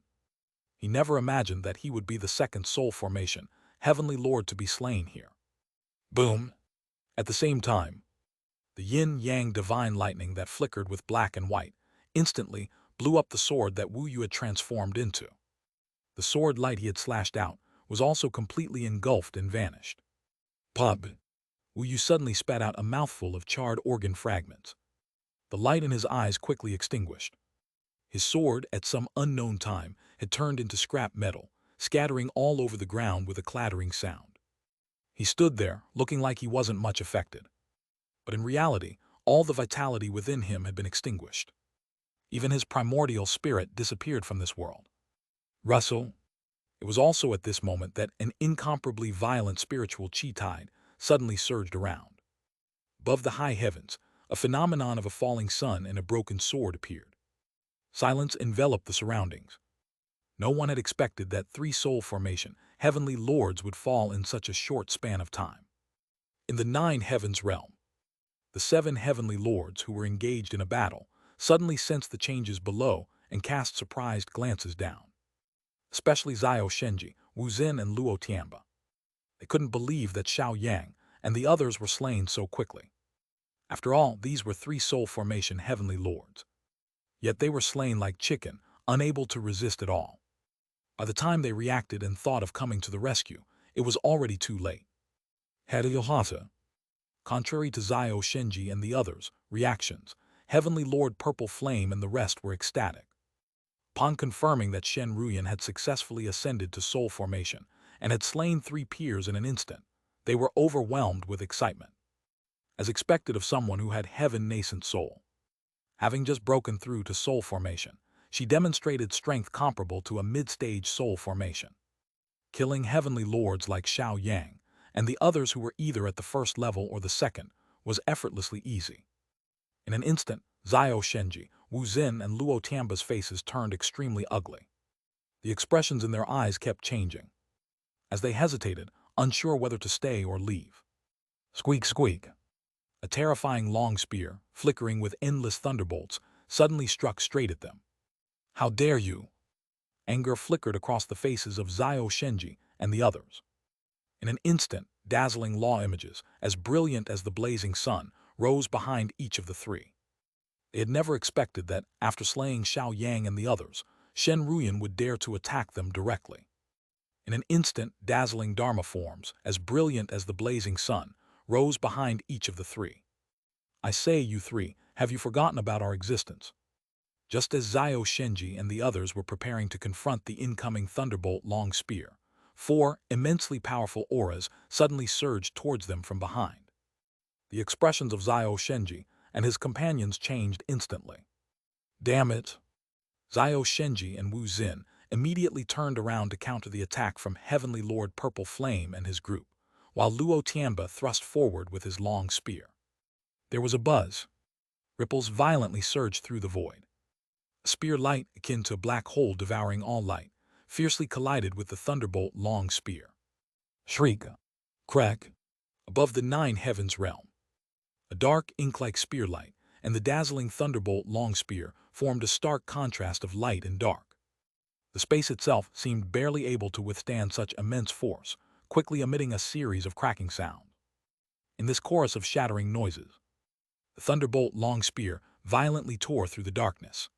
He never imagined that he would be the second soul formation, heavenly lord, to be slain here. Boom! At the same time, the yin-yang divine lightning that flickered with black and white instantly blew up the sword that Wu Yu had transformed into. The sword light he had slashed out was also completely engulfed and vanished. Pub! Wu Yu suddenly spat out a mouthful of charred organ fragments. The light in his eyes quickly extinguished. His sword, at some unknown time, had turned into scrap metal, scattering all over the ground with a clattering sound. He stood there, looking like he wasn't much affected. But in reality, all the vitality within him had been extinguished. Even his primordial spirit disappeared from this world. Russell. It was also at this moment that an incomparably violent spiritual chi tide suddenly surged around. Above the high heavens, a phenomenon of a falling sun and a broken sword appeared. Silence enveloped the surroundings. No one had expected that three soul formation, heavenly lords, would fall in such a short span of time. In the nine heavens realm, the seven heavenly lords who were engaged in a battle suddenly sensed the changes below and cast surprised glances down. Especially Xiao Shenji, Wu Zin, and Luo Tianba. They couldn't believe that Xiao Yang and the others were slain so quickly. After all, these were three soul formation heavenly lords. Yet they were slain like chicken, unable to resist at all. By the time they reacted and thought of coming to the rescue, it was already too late. Hadayohata. Contrary to Xiao Shenji and the others' reactions, Heavenly Lord Purple Flame and the rest were ecstatic. Upon confirming that Shen Ruyan had successfully ascended to soul formation and had slain three peers in an instant, they were overwhelmed with excitement. As expected of someone who had heaven-nascent soul. Having just broken through to soul formation, she demonstrated strength comparable to a mid-stage soul formation. Killing heavenly lords like Xiao Yang and the others who were either at the first level or the second was effortlessly easy. In an instant, Xiao Shenji, Wu Zin, and Luo Tianba's faces turned extremely ugly. The expressions in their eyes kept changing, as they hesitated, unsure whether to stay or leave. Squeak, squeak. A terrifying long spear, flickering with endless thunderbolts, suddenly struck straight at them. How dare you! Anger flickered across the faces of Xiao Shenji and the others. In an instant, dazzling law images, as brilliant as the blazing sun, rose behind each of the three. They had never expected that, after slaying Xiao Yang and the others, Shen Ruyan would dare to attack them directly. In an instant, dazzling Dharma forms, as brilliant as the blazing sun, rose behind each of the three. I say, you three, have you forgotten about our existence? Just as Xiao Shenji and the others were preparing to confront the incoming thunderbolt long spear, four immensely powerful auras suddenly surged towards them from behind. The expressions of Xiao Shenji and his companions changed instantly. Damn it! Xiao Shenji and Wu Zin immediately turned around to counter the attack from Heavenly Lord Purple Flame and his group, while Luo Tianba thrust forward with his long spear. There was a buzz. Ripples violently surged through the void. A spear light, akin to a black hole devouring all light, fiercely collided with the thunderbolt long spear. Shriek. Crack. Above the nine heavens realm, a dark ink-like spear light and the dazzling thunderbolt long spear formed a stark contrast of light and dark. The space itself seemed barely able to withstand such immense force, quickly emitting a series of cracking sounds. In this chorus of shattering noises, the thunderbolt long spear violently tore through the darkness.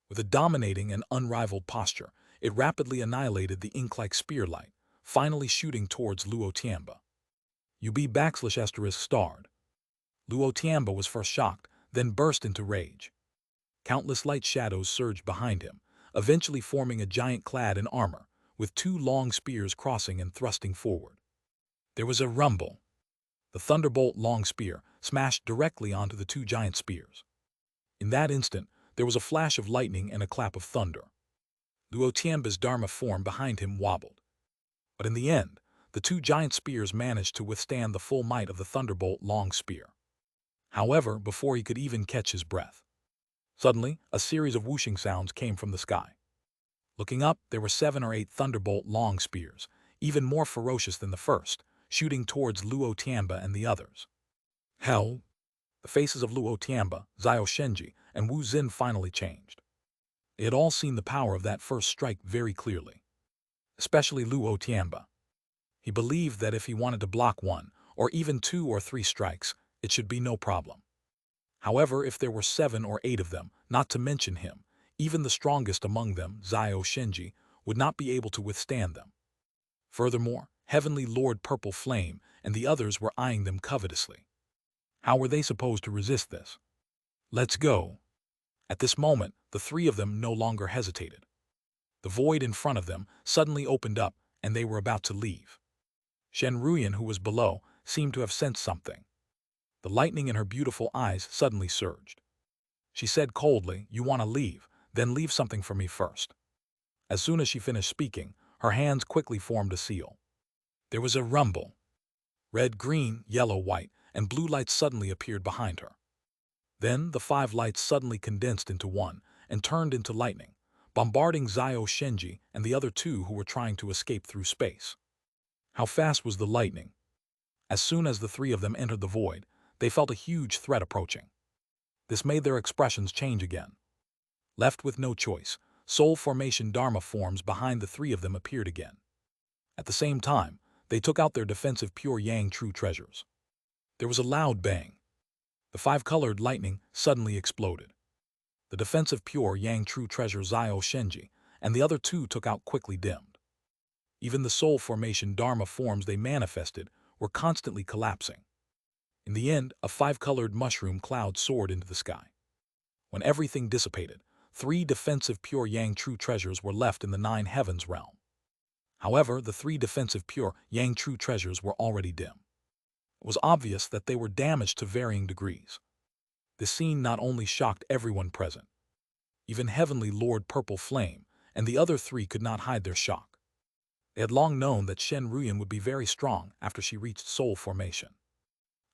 With a dominating and unrivaled posture, it rapidly annihilated the ink-like spear light, finally shooting towards Luo Tianba. UB **** starred. Luo Tianba was first shocked, then burst into rage. Countless light shadows surged behind him, eventually forming a giant clad in armor, with two long spears crossing and thrusting forward. There was a rumble. The thunderbolt long spear smashed directly onto the two giant spears. In that instant, there was a flash of lightning and a clap of thunder. Luo Tianba's Dharma form behind him wobbled. But in the end, the two giant spears managed to withstand the full might of the thunderbolt long spear. However, before he could even catch his breath, suddenly, a series of whooshing sounds came from the sky. Looking up, there were 7 or 8 thunderbolt long spears, even more ferocious than the first, shooting towards Luo Tianba and the others. Hell! The faces of Luo Tianba, Zhao Shenji, and Wu Xin finally changed. They had all seen the power of that first strike very clearly. Especially Luo Tianba. He believed that if he wanted to block 1, or even 2 or 3 strikes, it should be no problem. However, if there were 7 or 8 of them, not to mention him, even the strongest among them, Zhao Shenji, would not be able to withstand them. Furthermore, Heavenly Lord Purple Flame and the others were eyeing them covetously. How were they supposed to resist this? Let's go. At this moment, the 3 of them no longer hesitated. The void in front of them suddenly opened up, and they were about to leave. Shen Ruyan, who was below, seemed to have sensed something. The lightning in her beautiful eyes suddenly surged. She said coldly, "You want to leave, then leave something for me first." As soon as she finished speaking, her hands quickly formed a seal. There was a rumble. Red, green, yellow, white, and blue lights suddenly appeared behind her. Then the 5 lights suddenly condensed into one and turned into lightning, bombarding Zhao Shenji and the other 2 who were trying to escape through space. How fast was the lightning? As soon as the 3 of them entered the void, they felt a huge threat approaching. This made their expressions change again. Left with no choice, soul formation Dharma forms behind the 3 of them appeared again. At the same time, they took out their defensive pure Yang true treasures. There was a loud bang. The 5-colored lightning suddenly exploded. The defensive pure Yang true treasure Zhao Shenji and the other 2 took out quickly dimmed. Even the soul formation Dharma forms they manifested were constantly collapsing. In the end, a 5-colored mushroom cloud soared into the sky. When everything dissipated, 3 defensive pure Yang true treasures were left in the 9 heavens realm. However, the 3 defensive pure Yang true treasures were already dim. It was obvious that they were damaged to varying degrees. This scene not only shocked everyone present. Even Heavenly Lord Purple Flame and the other 3 could not hide their shock. They had long known that Shen Ruyan would be very strong after she reached soul formation.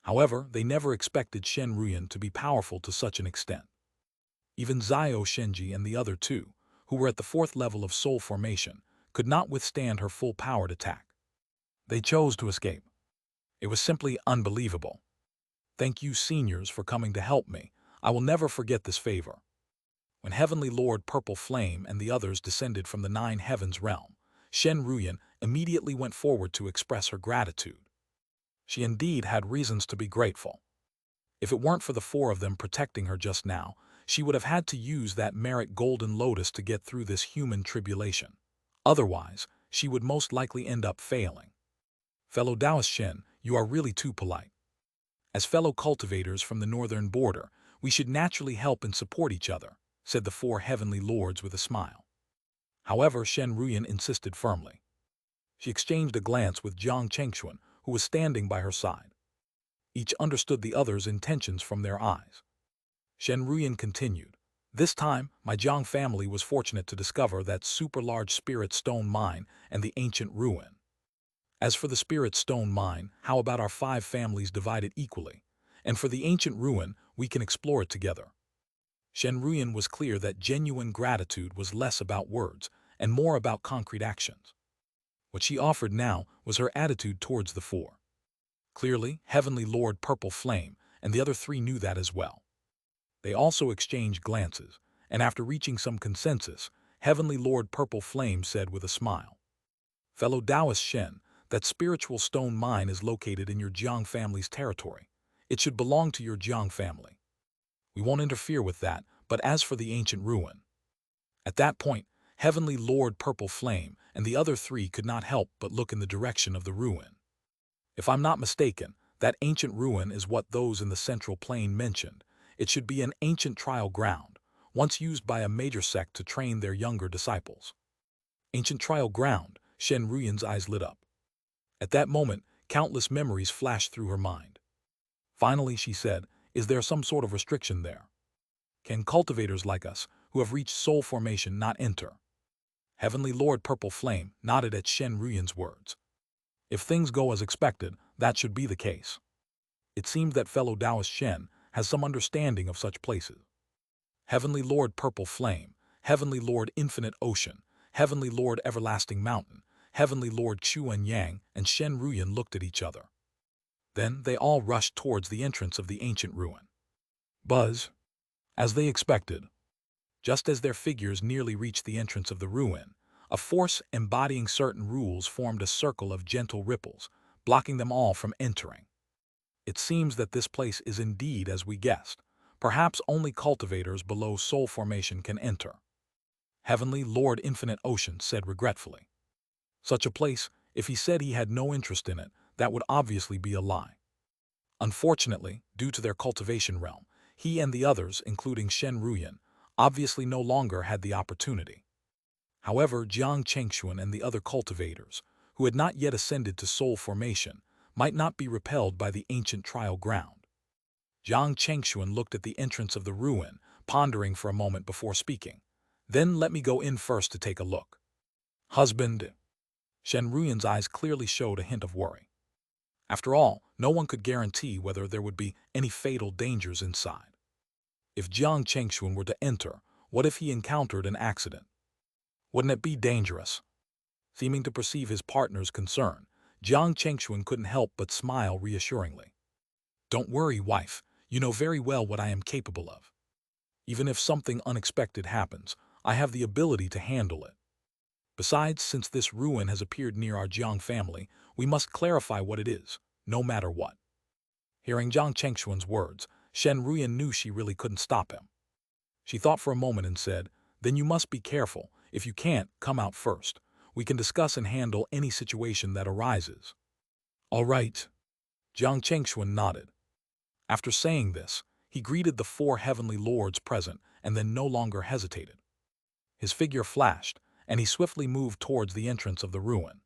However, they never expected Shen Ruyan to be powerful to such an extent. Even Zhao Shenji and the other 2, who were at the 4th level of soul formation, could not withstand her full-powered attack. They chose to escape. It was simply unbelievable. Thank you, seniors, for coming to help me. I will never forget this favor. When Heavenly Lord Purple Flame and the others descended from the 9 heavens realm, Shen Ruyan immediately went forward to express her gratitude. She indeed had reasons to be grateful. If it weren't for the 4 of them protecting her just now, she would have had to use that merit golden lotus to get through this human tribulation. Otherwise, she would most likely end up failing. Fellow Taoist Shen, you are really too polite. As fellow cultivators from the northern border, we should naturally help and support each other, said the 4 heavenly lords with a smile. However, Shen Ruyan insisted firmly. She exchanged a glance with Jiang Chengxuan, who was standing by her side. Each understood the other's intentions from their eyes. Shen Ruyan continued, "This time, my Jiang family was fortunate to discover that super-large spirit stone mine and the ancient ruin. As for the spirit stone mine, how about our 5 families divided equally? And for the ancient ruin, we can explore it together." Shen Ruyan was clear that genuine gratitude was less about words and more about concrete actions. What she offered now was her attitude towards the 4. Clearly, Heavenly Lord Purple Flame and the other 3 knew that as well. They also exchanged glances, and after reaching some consensus, Heavenly Lord Purple Flame said with a smile, "Fellow Taoist Shen, that spiritual stone mine is located in your Jiang family's territory. It should belong to your Jiang family. We won't interfere with that, but as for the ancient ruin..." At that point, Heavenly Lord Purple Flame and the other 3 could not help but look in the direction of the ruin. If I'm not mistaken, that ancient ruin is what those in the central plain mentioned. It should be an ancient trial ground, once used by a major sect to train their younger disciples. Ancient trial ground, Shen Ruyan's eyes lit up. At that moment, countless memories flashed through her mind. Finally, she said, is there some sort of restriction there? Can cultivators like us, who have reached soul formation, not enter? Heavenly Lord Purple Flame nodded at Shen Ruyan's words. If things go as expected, that should be the case. It seems that fellow Taoist Shen has some understanding of such places. Heavenly Lord Purple Flame, Heavenly Lord Infinite Ocean, Heavenly Lord Everlasting Mountain, Heavenly Lord Chuan Yang and Shen Ruyan looked at each other. Then they all rushed towards the entrance of the ancient ruin. Buzz. As they expected. Just as their figures nearly reached the entrance of the ruin, a force embodying certain rules formed a circle of gentle ripples, blocking them all from entering. It seems that this place is indeed as we guessed. Perhaps only cultivators below soul formation can enter. Heavenly Lord Infinite Ocean said regretfully. Such a place, if he said he had no interest in it, that would obviously be a lie. Unfortunately, due to their cultivation realm, he and the others, including Shen Ruyan, obviously no longer had the opportunity. However, Jiang Chengxuan and the other cultivators, who had not yet ascended to soul formation, might not be repelled by the ancient trial ground. Jiang Chengxuan looked at the entrance of the ruin, pondering for a moment before speaking. Then let me go in first to take a look. Husband. Shen Ruyan's eyes clearly showed a hint of worry. After all, no one could guarantee whether there would be any fatal dangers inside. If Jiang Chengxuan were to enter, what if he encountered an accident? Wouldn't it be dangerous? Seeming to perceive his partner's concern, Jiang Chengxuan couldn't help but smile reassuringly. Don't worry, wife. You know very well what I am capable of. Even if something unexpected happens, I have the ability to handle it. Besides, since this ruin has appeared near our Jiang family, we must clarify what it is, no matter what. Hearing Jiang Chengxuan's words, Shen Ruyan knew she really couldn't stop him. She thought for a moment and said, then you must be careful. If you can't, come out first. We can discuss and handle any situation that arises. All right. Jiang Chengxuan nodded. After saying this, he greeted the 4 heavenly lords present and then no longer hesitated. His figure flashed, and he swiftly moved towards the entrance of the ruin.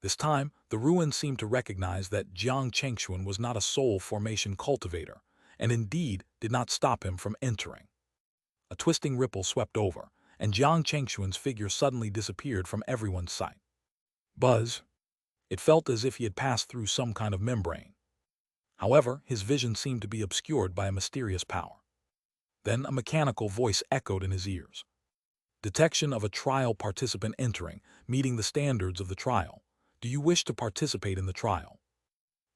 This time, the ruin seemed to recognize that Jiang Chengxuan was not a soul formation cultivator, and indeed did not stop him from entering. A twisting ripple swept over, and Jiang Chengxuan's figure suddenly disappeared from everyone's sight. Buzz. It felt as if he had passed through some kind of membrane. However, his vision seemed to be obscured by a mysterious power. Then a mechanical voice echoed in his ears. Detection of a trial participant entering, meeting the standards of the trial. Do you wish to participate in the trial?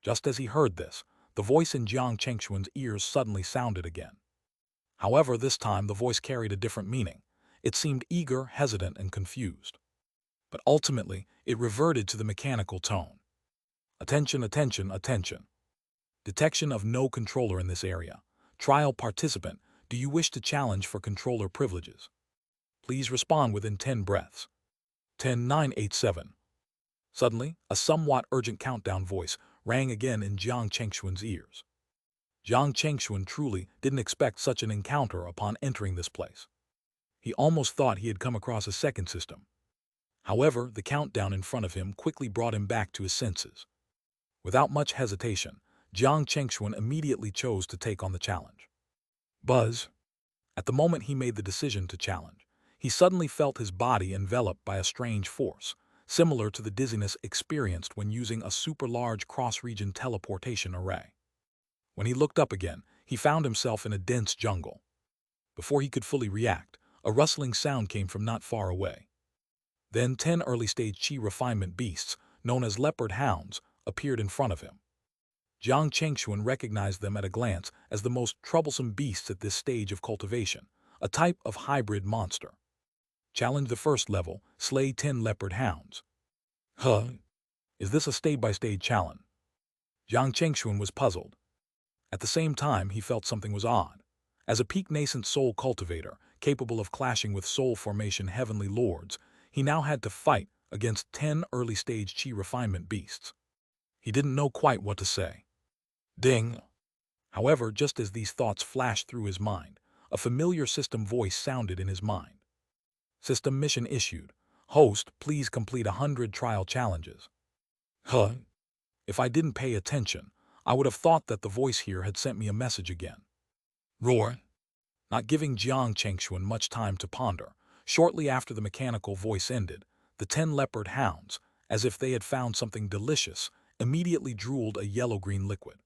Just as he heard this, the voice in Jiang Chengxuan's ears suddenly sounded again. However, this time the voice carried a different meaning. It seemed eager, hesitant, and confused. But ultimately, it reverted to the mechanical tone. Attention, attention, attention. Detection of no controller in this area. Trial participant, do you wish to challenge for controller privileges? Please respond within 10 breaths. 10, 9, 8, 7. Suddenly, a somewhat urgent countdown voice rang again in Jiang Chengxuan's ears. Jiang Chengxuan truly didn't expect such an encounter upon entering this place. He almost thought he had come across a second system. However, the countdown in front of him quickly brought him back to his senses. Without much hesitation, Jiang Chengxuan immediately chose to take on the challenge. Buzz. At the moment he made the decision to challenge, he suddenly felt his body enveloped by a strange force, similar to the dizziness experienced when using a super-large cross-region teleportation array. When he looked up again, he found himself in a dense jungle. Before he could fully react, a rustling sound came from not far away. Then 10 early-stage chi refinement beasts, known as leopard hounds, appeared in front of him. Jiang Chengxuan recognized them at a glance as the most troublesome beasts at this stage of cultivation, a type of hybrid monster. Challenge the first level, slay 10 leopard hounds. Huh? Is this a stage-by-stage challenge? Jiang Chengxuan was puzzled. At the same time, he felt something was odd. As a peak nascent soul cultivator, capable of clashing with soul formation heavenly lords, he now had to fight against 10 early-stage chi refinement beasts. He didn't know quite what to say. Ding! However, just as these thoughts flashed through his mind, a familiar system voice sounded in his mind. System mission issued. Host, please complete 100 trial challenges. Huh? If I didn't pay attention, I would have thought that the voice here had sent me a message again. Roar. Not giving Jiang Chengxuan much time to ponder, shortly after the mechanical voice ended, the 10 leopard hounds, as if they had found something delicious, immediately drooled a yellow-green liquid.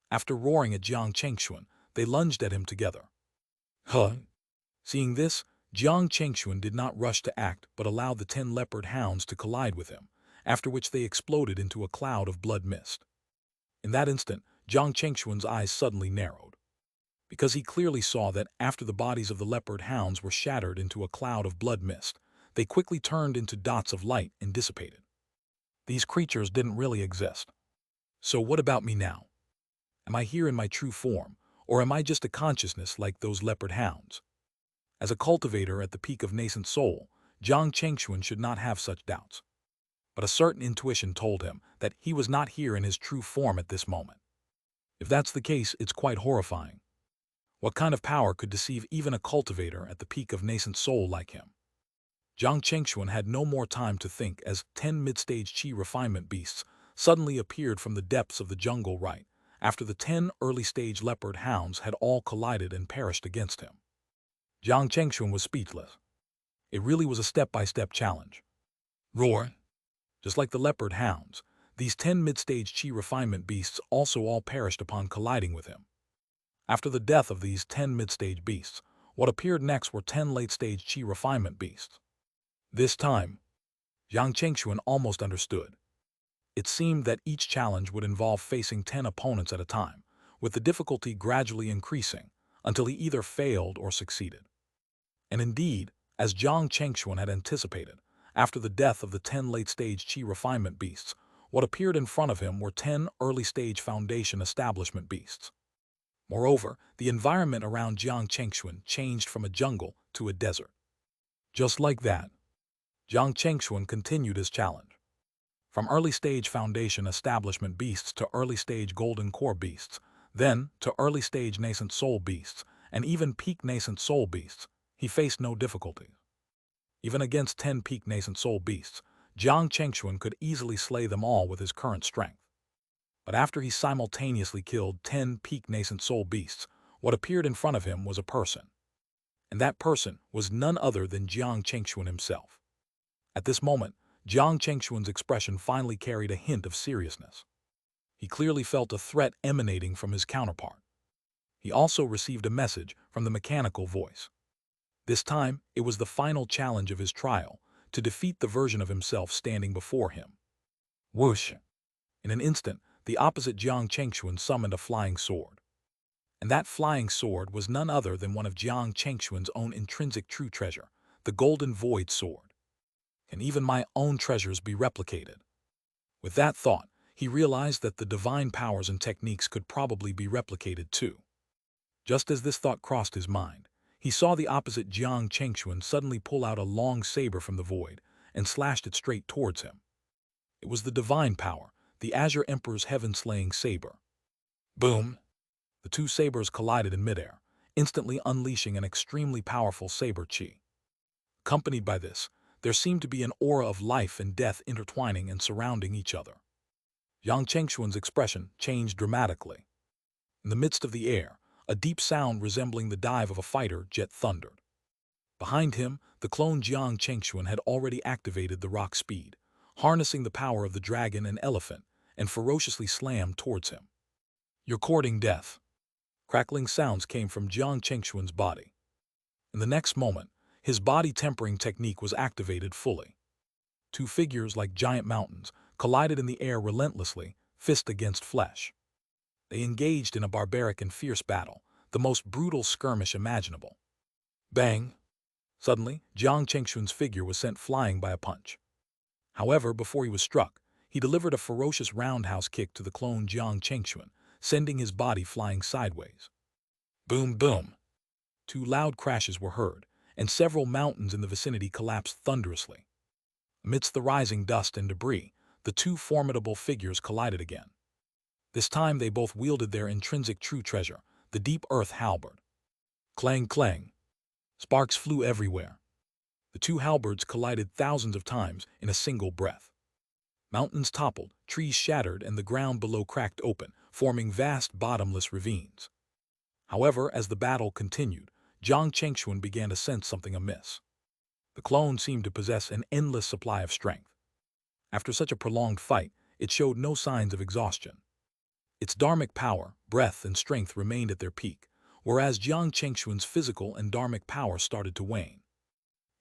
After roaring at Jiang Chengxuan, they lunged at him together. Huh? Seeing this, Jiang Chengxuan did not rush to act but allowed the 10 leopard hounds to collide with him, after which they exploded into a cloud of blood mist. In that instant, Jiang Chengxuan's eyes suddenly narrowed, because he clearly saw that after the bodies of the leopard hounds were shattered into a cloud of blood mist, they quickly turned into dots of light and dissipated. These creatures didn't really exist. So what about me now? Am I here in my true form, or am I just a consciousness like those leopard hounds? As a cultivator at the peak of nascent soul, Jiang Chengxuan should not have such doubts. But a certain intuition told him that he was not here in his true form at this moment. If that's the case, it's quite horrifying. What kind of power could deceive even a cultivator at the peak of nascent soul like him? Jiang Chengxuan had no more time to think as 10 mid-stage chi refinement beasts suddenly appeared from the depths of the jungle right after the 10 early-stage leopard hounds had all collided and perished against him. Jiang Chengxuan was speechless. It really was a step-by-step challenge. Roar! Just like the leopard hounds, these 10 mid-stage chi refinement beasts also all perished upon colliding with him. After the death of these 10 mid-stage beasts, what appeared next were 10 late-stage chi refinement beasts. This time, Jiang Chengxuan almost understood. It seemed that each challenge would involve facing 10 opponents at a time, with the difficulty gradually increasing until he either failed or succeeded. And indeed, as Jiang Chengxuan had anticipated, after the death of the 10 late-stage chi refinement beasts, what appeared in front of him were 10 early-stage foundation establishment beasts. Moreover, the environment around Jiang Chengxuan changed from a jungle to a desert. Just like that, Jiang Chengxuan continued his challenge. From early-stage foundation establishment beasts to early-stage golden core beasts, then to early-stage nascent soul beasts, and even peak nascent soul beasts, he faced no difficulties. Even against 10 peak nascent soul beasts, Jiang Chengxuan could easily slay them all with his current strength. But after he simultaneously killed 10 peak nascent soul beasts, what appeared in front of him was a person. And that person was none other than Jiang Chengxuan himself. At this moment, Jiang Chengxuan's expression finally carried a hint of seriousness. He clearly felt a threat emanating from his counterpart. He also received a message from the mechanical voice. This time, it was the final challenge of his trial, to defeat the version of himself standing before him. Whoosh! In an instant, the opposite Jiang Chengxuan summoned a flying sword. And that flying sword was none other than one of Jiang Chengxuan's own intrinsic true treasure, the Golden Void Sword. Can even my own treasures be replicated? With that thought, he realized that the divine powers and techniques could probably be replicated too. Just as this thought crossed his mind, he saw the opposite Jiang Chengxuan suddenly pull out a long saber from the void and slashed it straight towards him. It was the divine power, the Azure Emperor's heaven-slaying saber. Boom! The two sabers collided in midair, instantly unleashing an extremely powerful saber chi. Accompanied by this, there seemed to be an aura of life and death intertwining and surrounding each other. Jiang Chengxuan's expression changed dramatically. In the midst of the air, a deep sound resembling the dive of a fighter jet thundered. Behind him, the clone Jiang Chengxuan had already activated the rock speed, harnessing the power of the dragon and elephant, and ferociously slammed towards him. You're courting death. Crackling sounds came from Jiang Chengxuan's body. In the next moment, his body tempering technique was activated fully. Two figures like giant mountains collided in the air relentlessly, fist against flesh. They engaged in a barbaric and fierce battle, the most brutal skirmish imaginable. Bang! Suddenly, Jiang Chengxuan's figure was sent flying by a punch. However, before he was struck, he delivered a ferocious roundhouse kick to the clone Jiang Chengxuan, sending his body flying sideways. Boom, boom! Two loud crashes were heard, and several mountains in the vicinity collapsed thunderously. Amidst the rising dust and debris, the two formidable figures collided again. This time they both wielded their intrinsic true treasure, the deep earth halberd. Clang, clang. Sparks flew everywhere. The two halberds collided thousands of times in a single breath. Mountains toppled, trees shattered, and the ground below cracked open, forming vast bottomless ravines. However, as the battle continued, Jiang Chengxuan began to sense something amiss. The clone seemed to possess an endless supply of strength. After such a prolonged fight, it showed no signs of exhaustion. Its dharmic power, breath, and strength remained at their peak, whereas Jiang Chengxuan's physical and dharmic power started to wane.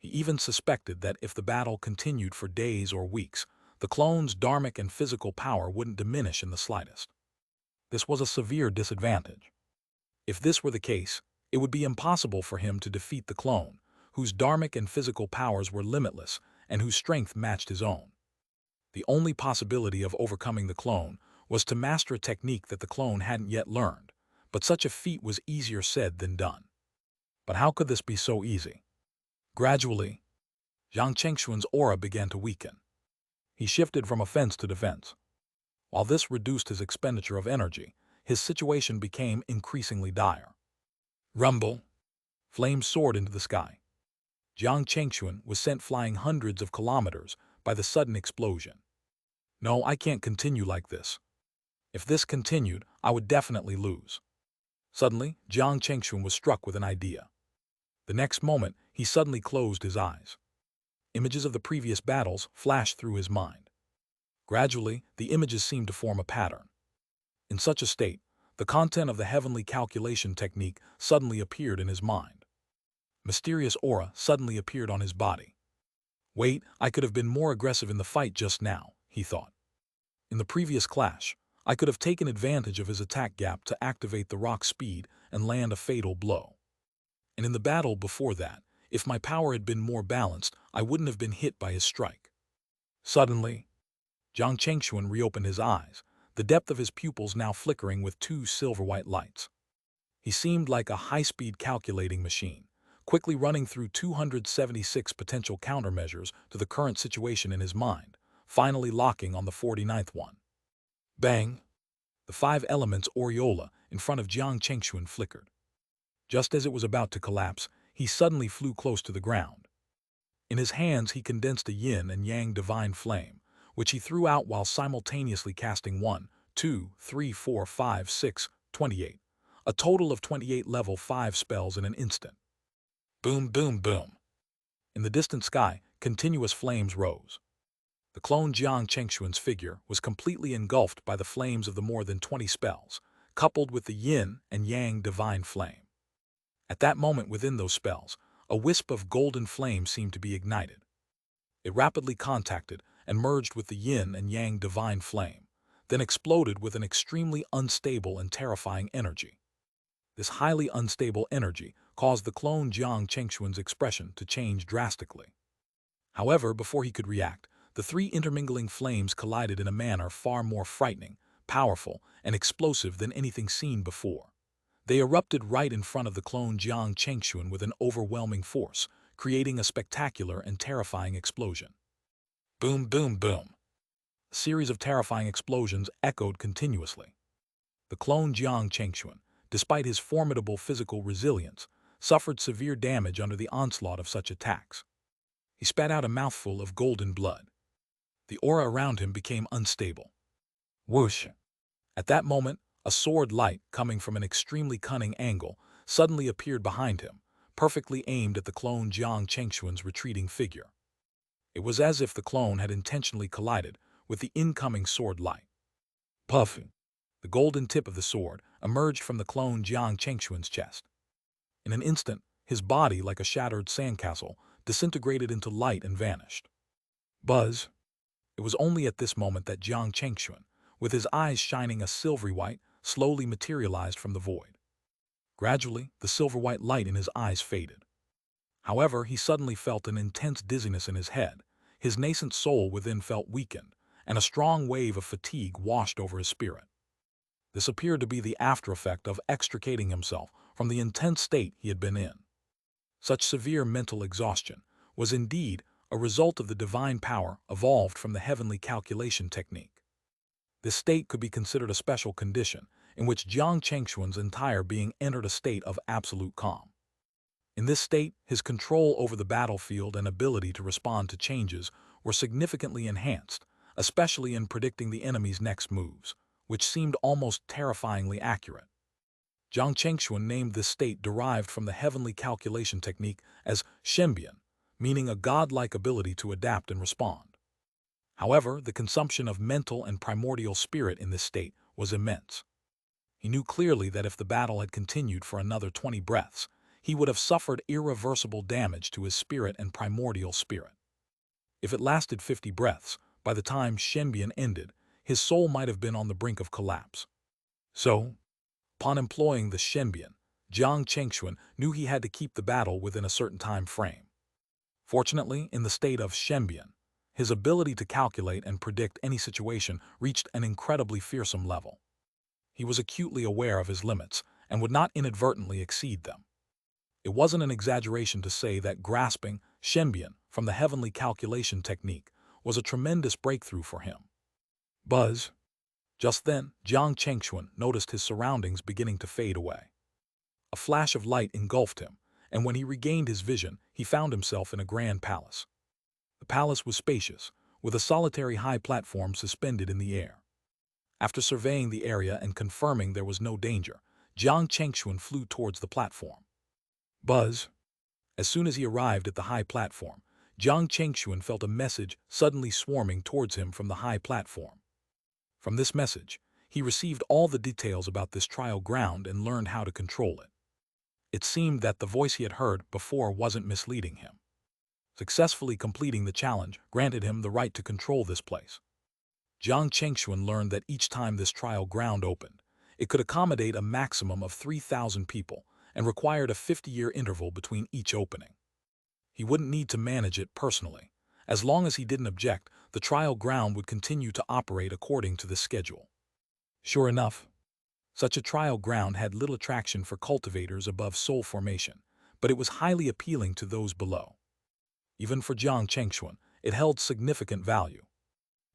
He even suspected that if the battle continued for days or weeks, the clone's dharmic and physical power wouldn't diminish in the slightest. This was a severe disadvantage. If this were the case, it would be impossible for him to defeat the clone, whose dharmic and physical powers were limitless and whose strength matched his own. The only possibility of overcoming the clone was to master a technique that the clone hadn't yet learned, but such a feat was easier said than done. But how could this be so easy? Gradually, Jiang Chengxuan's aura began to weaken. He shifted from offense to defense. While this reduced his expenditure of energy, his situation became increasingly dire. Rumble! Flames soared into the sky. Jiang Chengxuan was sent flying hundreds of kilometers by the sudden explosion. No, I can't continue like this. If this continued, I would definitely lose. Suddenly, Jiang Chengxuan was struck with an idea. The next moment, he suddenly closed his eyes. Images of the previous battles flashed through his mind. Gradually, the images seemed to form a pattern. In such a state, the content of the heavenly calculation technique suddenly appeared in his mind. Mysterious aura suddenly appeared on his body. Wait, I could have been more aggressive in the fight just now, he thought. In the previous clash, I could have taken advantage of his attack gap to activate the rock speed and land a fatal blow. And in the battle before that, if my power had been more balanced, I wouldn't have been hit by his strike. Suddenly, Jiang Chengxuan reopened his eyes, the depth of his pupils now flickering with two silver-white lights. He seemed like a high-speed calculating machine, quickly running through 276 potential countermeasures to the current situation in his mind, finally locking on the 49th one. Bang! The five elements aureola in front of Jiang Chengxuan flickered. Just as it was about to collapse, he suddenly flew close to the ground. In his hands he condensed a yin and yang divine flame, which he threw out while simultaneously casting 1, 2, 3, 4, 5, 6, 28, a total of 28 level 5 spells in an instant. Boom, boom, boom. In the distant sky, continuous flames rose. The clone Jiang Chengxuan's figure was completely engulfed by the flames of the more than 20 spells, coupled with the yin and yang divine flame. At that moment within those spells, a wisp of golden flame seemed to be ignited. It rapidly contacted and merged with the yin and yang divine flame, then exploded with an extremely unstable and terrifying energy. This highly unstable energy caused the clone Jiang Chengxuan's expression to change drastically. However, before he could react, the three intermingling flames collided in a manner far more frightening, powerful, and explosive than anything seen before. They erupted right in front of the clone Jiang Chengxuan with an overwhelming force, creating a spectacular and terrifying explosion. Boom, boom, boom. A series of terrifying explosions echoed continuously. The clone Jiang Chengxuan, despite his formidable physical resilience, suffered severe damage under the onslaught of such attacks. He spat out a mouthful of golden blood. The aura around him became unstable. Whoosh! At that moment, a sword light, coming from an extremely cunning angle, suddenly appeared behind him, perfectly aimed at the clone Jiang Chengxuan's retreating figure. It was as if the clone had intentionally collided with the incoming sword light. Puff! The golden tip of the sword emerged from the clone Jiang Chengxuan's chest. In an instant, his body, like a shattered sandcastle, disintegrated into light and vanished. Buzz! It was only at this moment that Jiang Chengxuan, with his eyes shining a silvery white, slowly materialized from the void. Gradually, the silver-white light in his eyes faded. However, he suddenly felt an intense dizziness in his head, his nascent soul within felt weakened, and a strong wave of fatigue washed over his spirit. This appeared to be the after-effect of extricating himself from the intense state he had been in. Such severe mental exhaustion was indeed a result of the divine power evolved from the heavenly calculation technique. This state could be considered a special condition in which Jiang Chengxuan's entire being entered a state of absolute calm. In this state, his control over the battlefield and ability to respond to changes were significantly enhanced, especially in predicting the enemy's next moves, which seemed almost terrifyingly accurate. Zhang Chengxuan named this state derived from the heavenly calculation technique as Shenbian, meaning a godlike ability to adapt and respond. However, the consumption of mental and primordial spirit in this state was immense. He knew clearly that if the battle had continued for another 20 breaths, he would have suffered irreversible damage to his spirit and primordial spirit. If it lasted 50 breaths, by the time Shenbian ended, his soul might have been on the brink of collapse. So, upon employing the Shenbian, Zhang Chengxuan knew he had to keep the battle within a certain time frame. Fortunately, in the state of Shenbian, his ability to calculate and predict any situation reached an incredibly fearsome level. He was acutely aware of his limits and would not inadvertently exceed them. It wasn't an exaggeration to say that grasping Shenbian from the heavenly calculation technique was a tremendous breakthrough for him. Buzz. Just then, Zhang Chengxuan noticed his surroundings beginning to fade away. A flash of light engulfed him, and when he regained his vision, he found himself in a grand palace. The palace was spacious, with a solitary high platform suspended in the air. After surveying the area and confirming there was no danger, Zhang Chengxuan flew towards the platform. Buzz. As soon as he arrived at the high platform, Zhang Chengxuan felt a message suddenly swarming towards him from the high platform. From this message, he received all the details about this trial ground and learned how to control it. It seemed that the voice he had heard before wasn't misleading him. Successfully completing the challenge granted him the right to control this place. Zhang Chengxuan learned that each time this trial ground opened, it could accommodate a maximum of 3,000 people and required a 50-year interval between each opening. He wouldn't need to manage it personally. As long as he didn't object, the trial ground would continue to operate according to the schedule. Sure enough, such a trial ground had little attraction for cultivators above soul formation, but it was highly appealing to those below. Even for Zhang Chengxuan, it held significant value.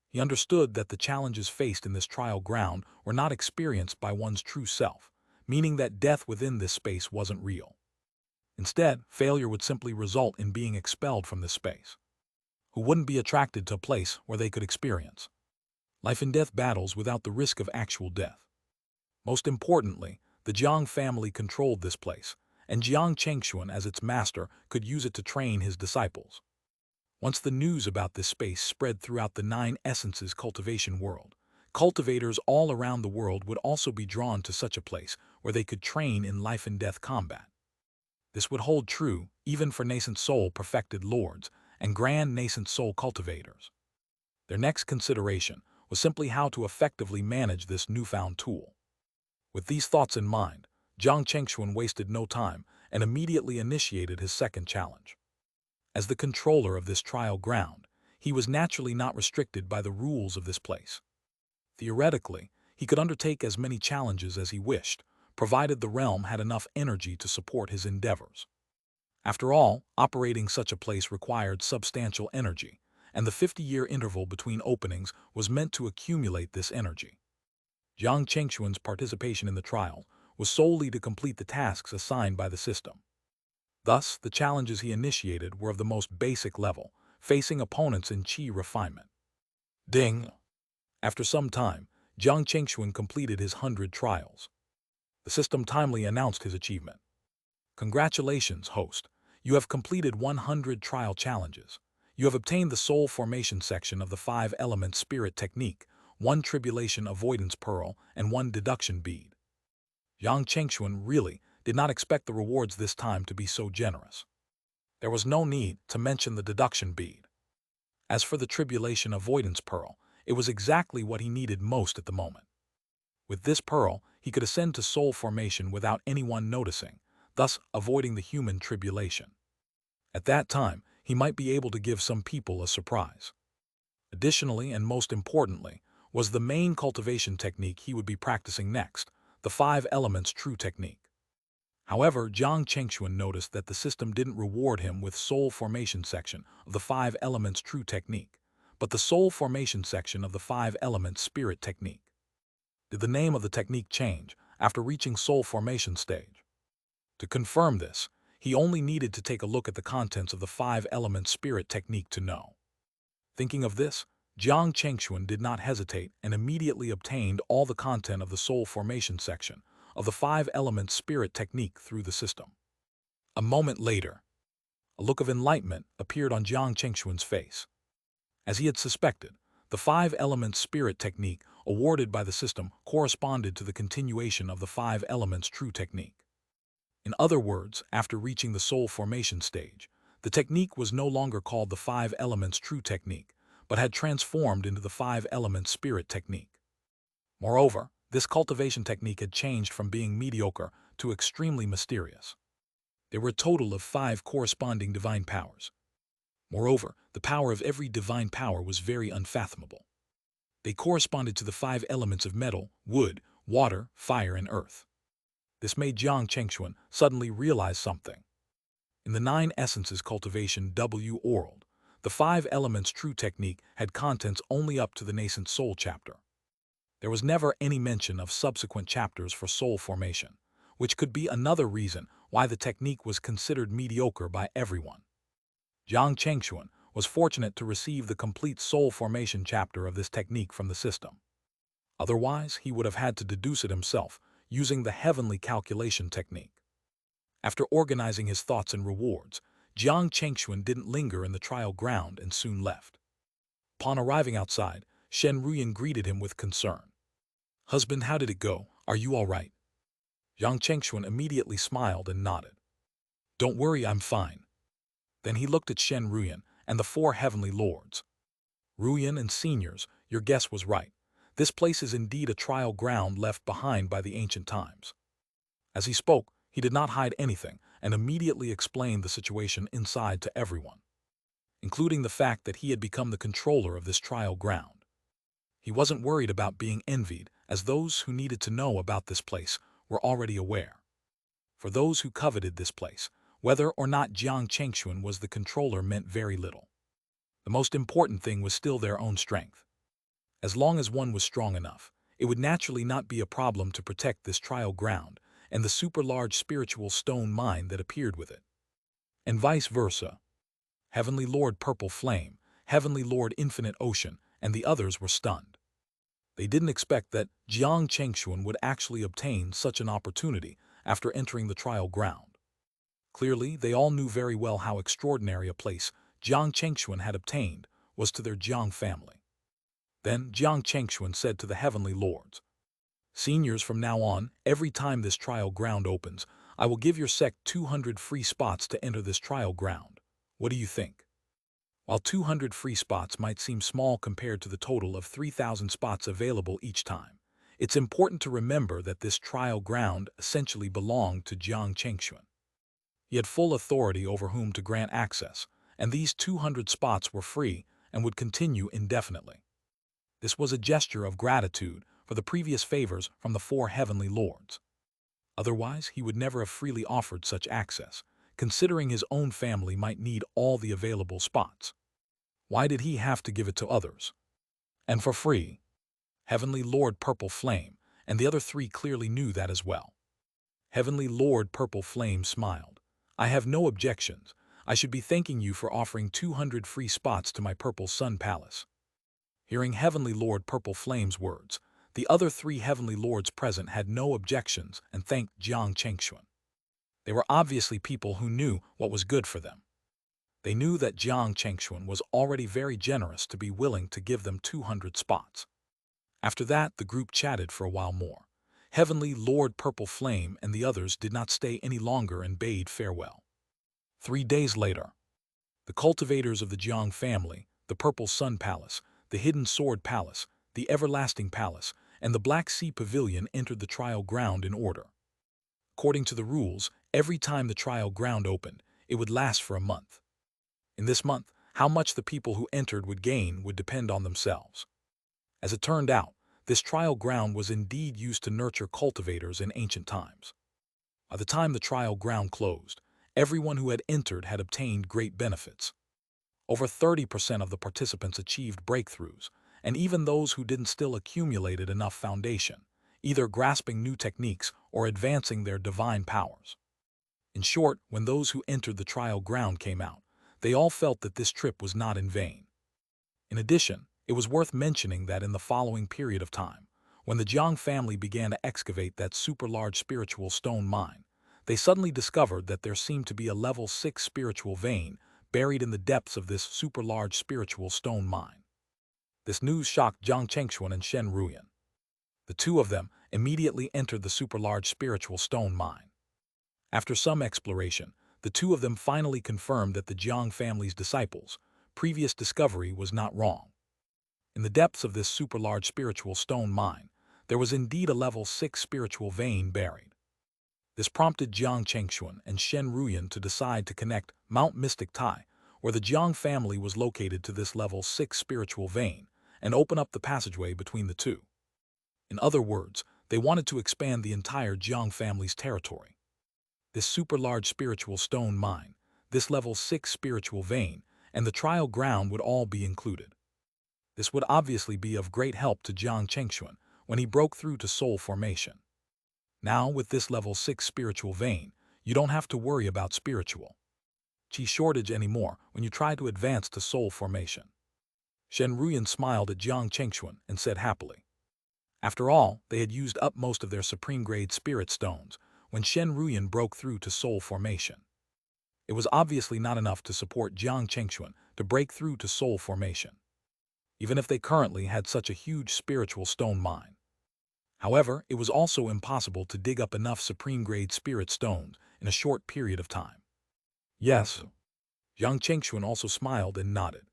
He understood that the challenges faced in this trial ground were not experienced by one's true self, meaning that death within this space wasn't real. Instead, failure would simply result in being expelled from this space. Who wouldn't be attracted to a place where they could experience life and death battles without the risk of actual death? Most importantly, the Jiang family controlled this place, and Zhang Chengxuan as its master could use it to train his disciples. Once the news about this space spread throughout the 9 essences cultivation world, cultivators all around the world would also be drawn to such a place where they could train in life and death combat. This would hold true even for nascent soul perfected lords and grand nascent soul cultivators. Their next consideration was simply how to effectively manage this newfound tool. With these thoughts in mind, Zhang Chengxuan wasted no time and immediately initiated his second challenge. As the controller of this trial ground, he was naturally not restricted by the rules of this place. Theoretically, he could undertake as many challenges as he wished, provided the realm had enough energy to support his endeavors. After all, operating such a place required substantial energy, and the 50-year interval between openings was meant to accumulate this energy. Zhang Chengxuan's participation in the trial was solely to complete the tasks assigned by the system. Thus, the challenges he initiated were of the most basic level, facing opponents in qi refinement. Ding! After some time, Zhang Chengxuan completed his 100 trials. The system timely announced his achievement. Congratulations, host. You have completed 100 trial challenges. You have obtained the soul formation section of the 5-element spirit technique, 1 tribulation avoidance pearl, and 1 deduction bead. Zhang Chengxuan really did not expect the rewards this time to be so generous. There was no need to mention the deduction bead. As for the tribulation avoidance pearl, it was exactly what he needed most at the moment. With this pearl, he could ascend to soul formation without anyone noticing, thus avoiding the human tribulation. At that time, he might be able to give some people a surprise. Additionally, and most importantly, was the main cultivation technique he would be practicing next, the 5 elements true technique. However, Zhang Chengxuan noticed that the system didn't reward him with soul formation section of the 5 elements true technique, but the soul formation section of the 5 elements spirit technique. Did the name of the technique change after reaching soul formation stage? To confirm this, He only needed to take a look at the contents of the 5-element spirit technique to know. Thinking of this, Jiang Chengxuan did not hesitate and immediately obtained all the content of the soul formation section of the 5-element spirit technique through the system. A moment later, a look of enlightenment appeared on Jiang Chengxuan's face. As he had suspected, the 5-element spirit technique awarded by the system corresponded to the continuation of the 5 elements true technique. In other words, after reaching the soul formation stage, the technique was no longer called the 5 elements true technique, but had transformed into the 5 elements spirit technique. Moreover, this cultivation technique had changed from being mediocre to extremely mysterious. There were a total of 5 corresponding divine powers. Moreover, the power of every divine power was very unfathomable. They corresponded to the 5 elements of metal, wood, water, fire, and earth. This made Jiang Chengxuan suddenly realize something. In the 9 essences cultivation world, the 5 elements true technique had contents only up to the nascent soul chapter. There was never any mention of subsequent chapters for soul formation, which could be another reason why the technique was considered mediocre by everyone. Jiang Chengxuan was fortunate to receive the complete soul formation chapter of this technique from the system. Otherwise, he would have had to deduce it himself using the heavenly calculation technique. After organizing his thoughts and rewards, Jiang Chengxuan didn't linger in the trial ground and soon left. Upon arriving outside, Shen Ruyan greeted him with concern. "Husband, how did it go? Are you all right?" Jiang Chengxuan immediately smiled and nodded. "Don't worry, I'm fine." Then he looked at Shen Ruyan and the 4 heavenly lords. "Ruyan and seniors, your guess was right. This place is indeed a trial ground left behind by the ancient times." As he spoke, he did not hide anything and immediately explained the situation inside to everyone, including the fact that he had become the controller of this trial ground. He wasn't worried about being envied, as those who needed to know about this place were already aware. For those who coveted this place, whether or not Jiang Chengxuan was the controller meant very little. The most important thing was still their own strength. As long as one was strong enough, it would naturally not be a problem to protect this trial ground and the super-large spiritual stone mine that appeared with it. And vice versa. Heavenly Lord Purple Flame, Heavenly Lord Infinite Ocean, and the others were stunned. They didn't expect that Jiang Chengxuan would actually obtain such an opportunity after entering the trial ground. Clearly, they all knew very well how extraordinary a place Jiang Chengxuan had obtained was to their Jiang family. Then Jiang Chengxuan said to the heavenly lords, "Seniors, from now on, every time this trial ground opens, I will give your sect 200 free spots to enter this trial ground. What do you think?" While 200 free spots might seem small compared to the total of 3,000 spots available each time, it's important to remember that this trial ground essentially belonged to Jiang Chengxuan. He had full authority over whom to grant access, and these 200 spots were free and would continue indefinitely. This was a gesture of gratitude for the previous favors from the 4 heavenly lords. Otherwise, he would never have freely offered such access, considering his own family might need all the available spots. Why did he have to give it to others? And for free? Heavenly Lord Purple Flame and the other 3 clearly knew that as well. Heavenly Lord Purple Flame smiled. "I have no objections. I should be thanking you for offering 200 free spots to my Purple Sun Palace." Hearing Heavenly Lord Purple Flame's words, the other 3 heavenly lords present had no objections and thanked Jiang Chengxuan. They were obviously people who knew what was good for them. They knew that Jiang Chengxuan was already very generous to be willing to give them 200 spots. After that, the group chatted for a while more. Heavenly Lord Purple Flame and the others did not stay any longer and bade farewell. 3 days later, the cultivators of the Jiang family, the Purple Sun Palace, the Hidden Sword Palace, the Everlasting Palace, and the Black Sea Pavilion entered the trial ground in order. According to the rules, every time the trial ground opened, it would last for a month. In this month, how much the people who entered would gain would depend on themselves. As it turned out, this trial ground was indeed used to nurture cultivators in ancient times. By the time the trial ground closed, everyone who had entered had obtained great benefits. Over 30% of the participants achieved breakthroughs, and even those who didn't still accumulated enough foundation, either grasping new techniques or advancing their divine powers. In short, when those who entered the trial ground came out, they all felt that this trip was not in vain. In addition, it was worth mentioning that in the following period of time, when the Jiang family began to excavate that super-large spiritual stone mine, they suddenly discovered that there seemed to be a level 6 spiritual vein buried in the depths of this super-large spiritual stone mine. This news shocked Jiang Chengxuan and Shen Ruyan. The two of them immediately entered the super-large spiritual stone mine. After some exploration, the two of them finally confirmed that the Jiang family's disciples' previous discovery was not wrong. In the depths of this super-large spiritual stone mine, there was indeed a level 6 spiritual vein buried. This prompted Jiang Chengxuan and Shen Ruyan to decide to connect Mount Mystic Tai, where the Jiang family was located, to this level 6 spiritual vein, and open up the passageway between the two. In other words, they wanted to expand the entire Jiang family's territory. This super-large spiritual stone mine, this level 6 spiritual vein, and the trial ground would all be included. This would obviously be of great help to Jiang Chengxuan when he broke through to soul formation. Now, with this level 6 spiritual vein, you don't have to worry about spiritual chi shortage anymore when you try to advance to soul formation. Shen Ruyan smiled at Jiang Chengxuan and said happily. After all, they had used up most of their supreme-grade spirit stones when Shen Ruyan broke through to soul formation. It was obviously not enough to support Jiang Chengxuan to break through to soul formation, even if they currently had such a huge spiritual stone mine. However, it was also impossible to dig up enough supreme-grade spirit stones in a short period of time. Yes, Jiang Chengxuan also smiled and nodded.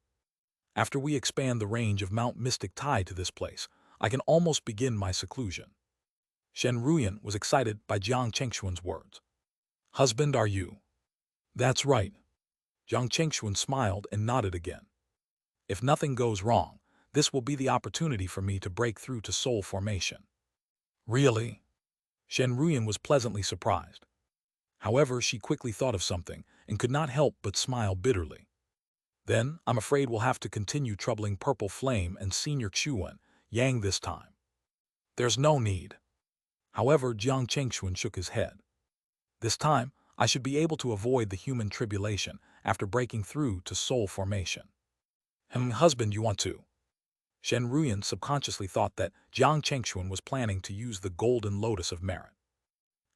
After we expand the range of Mount Mystic Tai to this place, I can almost begin my seclusion. Shen Ruyan was excited by Jiang Chengxuan's words. Husband, are you? That's right. Jiang Chengxuan smiled and nodded again. If nothing goes wrong, this will be the opportunity for me to break through to soul formation. Really? Shen Ruyan was pleasantly surprised. However, she quickly thought of something and could not help but smile bitterly. Then, I'm afraid we'll have to continue troubling Purple Flame and Senior Xuan Yang this time. There's no need. However, Jiang Chengxuan shook his head. This time, I should be able to avoid the human tribulation after breaking through to soul formation. Husband, you want to? Shen Ruyan subconsciously thought that Jiang Chengxuan was planning to use the golden lotus of merit.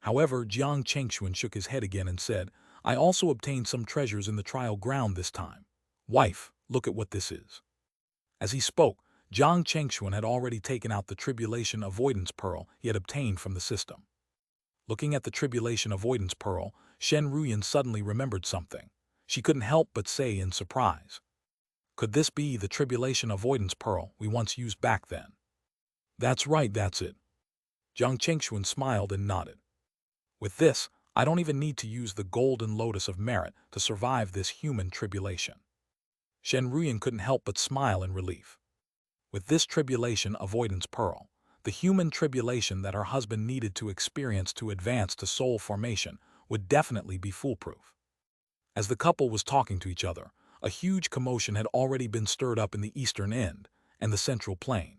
However, Jiang Chengxuan shook his head again and said, I also obtained some treasures in the trial ground this time. Wife, look at what this is. As he spoke, Jiang Chengxuan had already taken out the tribulation avoidance pearl he had obtained from the system. Looking at the tribulation avoidance pearl, Shen Ruyan suddenly remembered something. She couldn't help but say in surprise. Could this be the tribulation avoidance pearl we once used back then? That's right, that's it. Jiang Chengxuan smiled and nodded. With this, I don't even need to use the golden lotus of merit to survive this human tribulation. Shen Ruyan couldn't help but smile in relief. With this tribulation avoidance pearl, the human tribulation that her husband needed to experience to advance to soul formation would definitely be foolproof. As the couple was talking to each other, a huge commotion had already been stirred up in the eastern end and the central plain.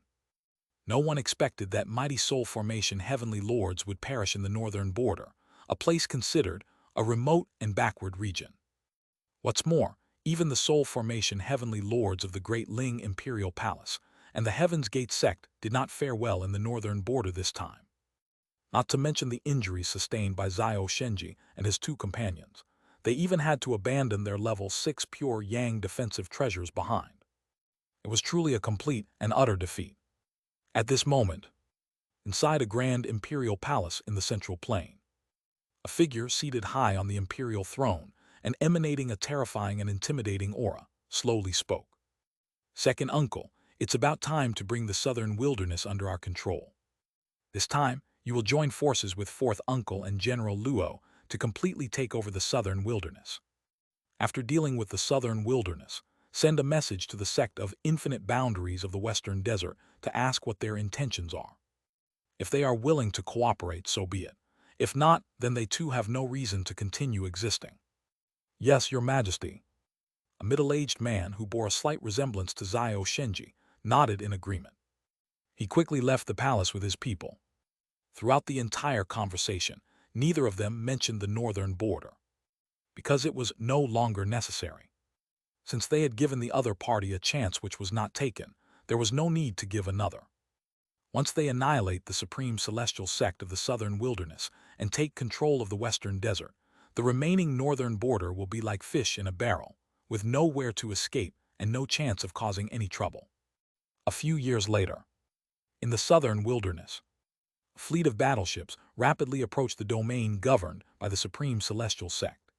No one expected that mighty soul formation heavenly lords would perish in the northern border, a place considered a remote and backward region. What's more, even the soul formation heavenly lords of the Great Ling Imperial Palace and the Heaven's Gate sect did not fare well in the northern border this time. Not to mention the injuries sustained by Xiao Shenji and his two companions, they even had to abandon their level 6 pure Yang defensive treasures behind. It was truly a complete and utter defeat. At this moment, inside a grand imperial palace in the central plain, a figure seated high on the imperial throne and emanating a terrifying and intimidating aura, slowly spoke. Second uncle, it's about time to bring the southern wilderness under our control. This time, you will join forces with fourth uncle and General Luo to completely take over the southern wilderness. After dealing with the southern wilderness, send a message to the sect of infinite boundaries of the western desert to ask what their intentions are. If they are willing to cooperate, so be it. If not, then they too have no reason to continue existing. Yes, Your Majesty. A middle-aged man who bore a slight resemblance to Xiao Shenji nodded in agreement. He quickly left the palace with his people. Throughout the entire conversation, neither of them mentioned the northern border, because it was no longer necessary. Since they had given the other party a chance which was not taken, there was no need to give another. Once they annihilate the supreme celestial sect of the southern wilderness and take control of the western desert, the remaining northern border will be like fish in a barrel, with nowhere to escape and no chance of causing any trouble. A few years later, in the southern wilderness, a fleet of battleships rapidly approached the domain governed by the supreme celestial sect.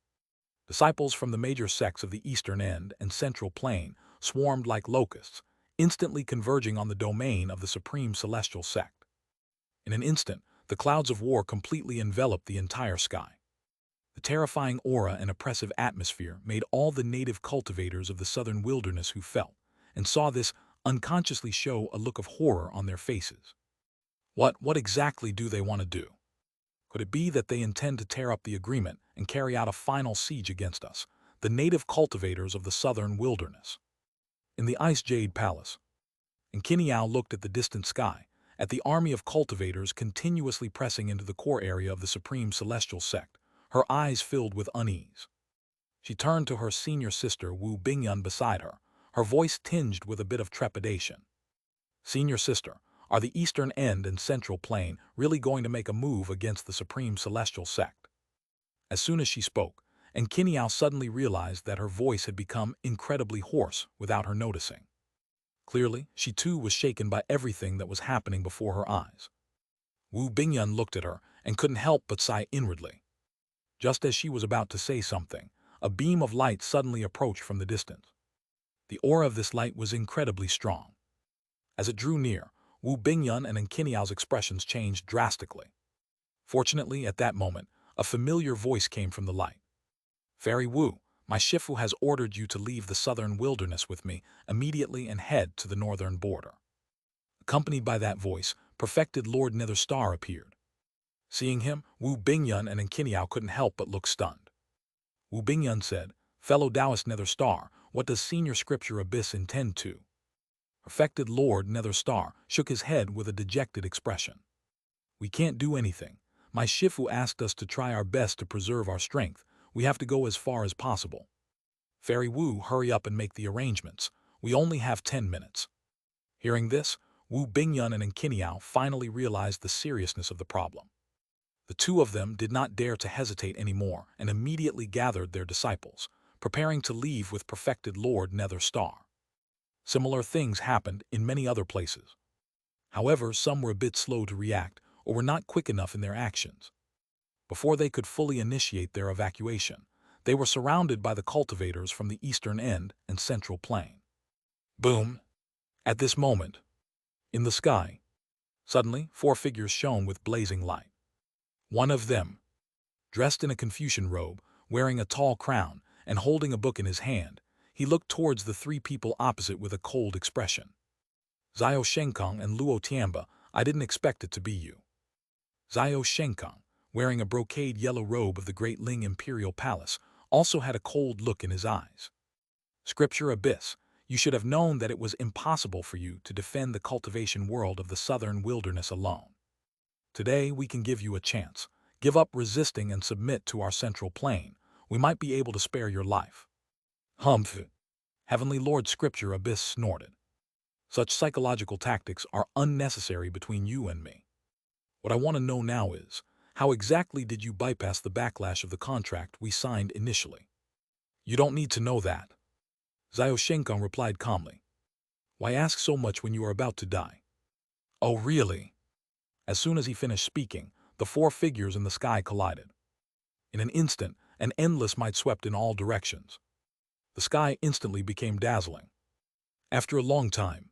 Disciples from the major sects of the eastern end and central plain swarmed like locusts, instantly converging on the domain of the supreme celestial sect. In an instant, the clouds of war completely enveloped the entire sky. The terrifying aura and oppressive atmosphere made all the native cultivators of the southern wilderness who felt and saw this unconsciously show a look of horror on their faces. What exactly do they want to do? Could it be that they intend to tear up the agreement and carry out a final siege against us, the native cultivators of the southern wilderness? In the Ice Jade Palace, Xianxia looked at the distant sky, at the army of cultivators continuously pressing into the core area of the supreme celestial sect, her eyes filled with unease. She turned to her senior sister Wu Bingyun beside her, her voice tinged with a bit of trepidation. Senior sister, are the eastern end and central plain really going to make a move against the supreme celestial sect? As soon as she spoke, Xianxia suddenly realized that her voice had become incredibly hoarse without her noticing. Clearly, she too was shaken by everything that was happening before her eyes. Wu Bingyun looked at her and couldn't help but sigh inwardly. Just as she was about to say something, a beam of light suddenly approached from the distance. The aura of this light was incredibly strong. As it drew near, Wu Bingyun and Xianxia's expressions changed drastically. Fortunately, at that moment, a familiar voice came from the light. "Fairy Wu, my Shifu has ordered you to leave the southern wilderness with me immediately and head to the northern border." Accompanied by that voice, perfected Lord Netherstar appeared. Seeing him, Wu Bingyun and Xianxia couldn't help but look stunned. Wu Bingyun said, "Fellow Taoist Netherstar, what does Senior Scripture Abyss intend to?" Perfected Lord Netherstar shook his head with a dejected expression. "We can't do anything. My Shifu asked us to try our best to preserve our strength. We have to go as far as possible. Fairy Wu, hurry up and make the arrangements. We only have 10 minutes. Hearing this, Wu Bingyun and Xianxia finally realized the seriousness of the problem. The two of them did not dare to hesitate anymore and immediately gathered their disciples, preparing to leave with perfected Lord Netherstar. Similar things happened in many other places. However, some were a bit slow to react or were not quick enough in their actions. Before they could fully initiate their evacuation, they were surrounded by the cultivators from the eastern end and central plain. Boom! At this moment, in the sky, suddenly 4 figures shone with blazing light. One of them, dressed in a Confucian robe, wearing a tall crown, and holding a book in his hand, he looked towards the 3 people opposite with a cold expression. "Xiao Shenkong and Luo Tianba, I didn't expect it to be you." Xiao Shenkong, wearing a brocade yellow robe of the Great Ling Imperial Palace, also had a cold look in his eyes. "Scripture Abyss, you should have known that it was impossible for you to defend the cultivation world of the southern wilderness alone. Today we can give you a chance. Give up resisting and submit to our central plain. We might be able to spare your life." "Humph!" Heavenly Lord Scripture Abyss snorted. "Such psychological tactics are unnecessary between you and me. What I want to know now is, how exactly did you bypass the backlash of the contract we signed initially?" "You don't need to know that," Xiao Shenkong replied calmly. "Why ask so much when you are about to die?" "Oh, really?" As soon as he finished speaking, the 4 figures in the sky collided. In an instant, an endless light swept in all directions. The sky instantly became dazzling. After a long time,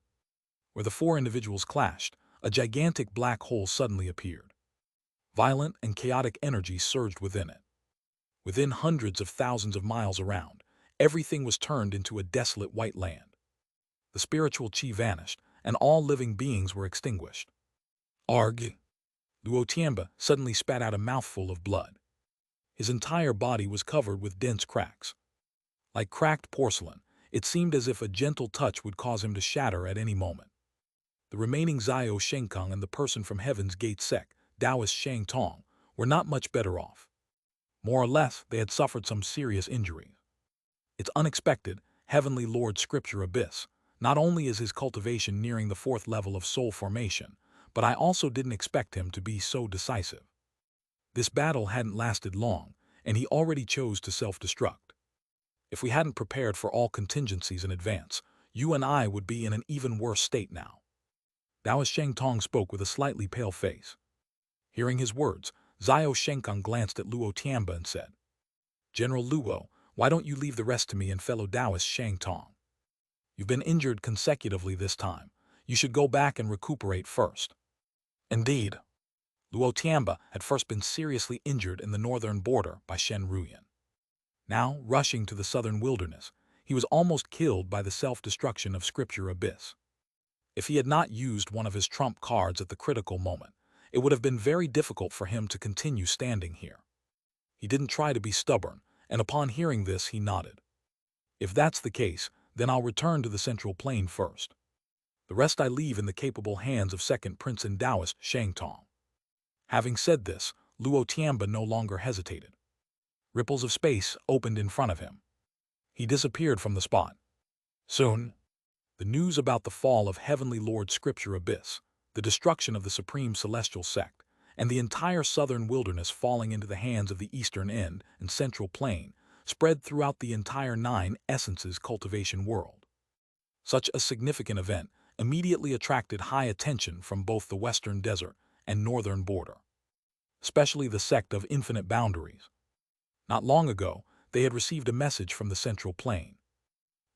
where the 4 individuals clashed, a gigantic black hole suddenly appeared. Violent and chaotic energy surged within it. Within hundreds of thousands of miles around, everything was turned into a desolate white land. The spiritual chi vanished, and all living beings were extinguished. "Arg!" Luo Tianba suddenly spat out a mouthful of blood. His entire body was covered with dense cracks. Like cracked porcelain, it seemed as if a gentle touch would cause him to shatter at any moment. The remaining Xiao Shenkong and the person from Heaven's Gate sect, Taoist Shang Tong, were not much better off. More or less, they had suffered some serious injuries. It's unexpected, Heavenly Lord Scripture Abyss. Not only is his cultivation nearing the 4th level of soul formation, but I also didn't expect him to be so decisive. This battle hadn't lasted long, and he already chose to self-destruct. If we hadn't prepared for all contingencies in advance, you and I would be in an even worse state now. Taoist Sheng Tong spoke with a slightly pale face. Hearing his words, Xiao Shenkang glanced at Luo Tianba and said, "General Luo, why don't you leave the rest to me and fellow Taoist Sheng Tong? You've been injured consecutively this time. You should go back and recuperate first." Indeed, Luo Tianba had first been seriously injured in the northern border by Shen Ruyan. Now, rushing to the southern wilderness, he was almost killed by the self-destruction of Scripture Abyss. If he had not used one of his trump cards at the critical moment, it would have been very difficult for him to continue standing here. He didn't try to be stubborn, and upon hearing this he nodded. "If that's the case, then I'll return to the central plain first. The rest I leave in the capable hands of second prince and Taoist Shang Tong." Having said this, Luo Tianba no longer hesitated. Ripples of space opened in front of him. He disappeared from the spot. Soon, the news about the fall of Heavenly Lord Scripture Abyss, the destruction of the Supreme Celestial Sect, and the entire southern wilderness falling into the hands of the eastern end and central plain spread throughout the entire 9 Essences cultivation world. Such a significant event immediately attracted high attention from both the western desert and northern border, especially the sect of infinite boundaries. Not long ago, they had received a message from the central plain.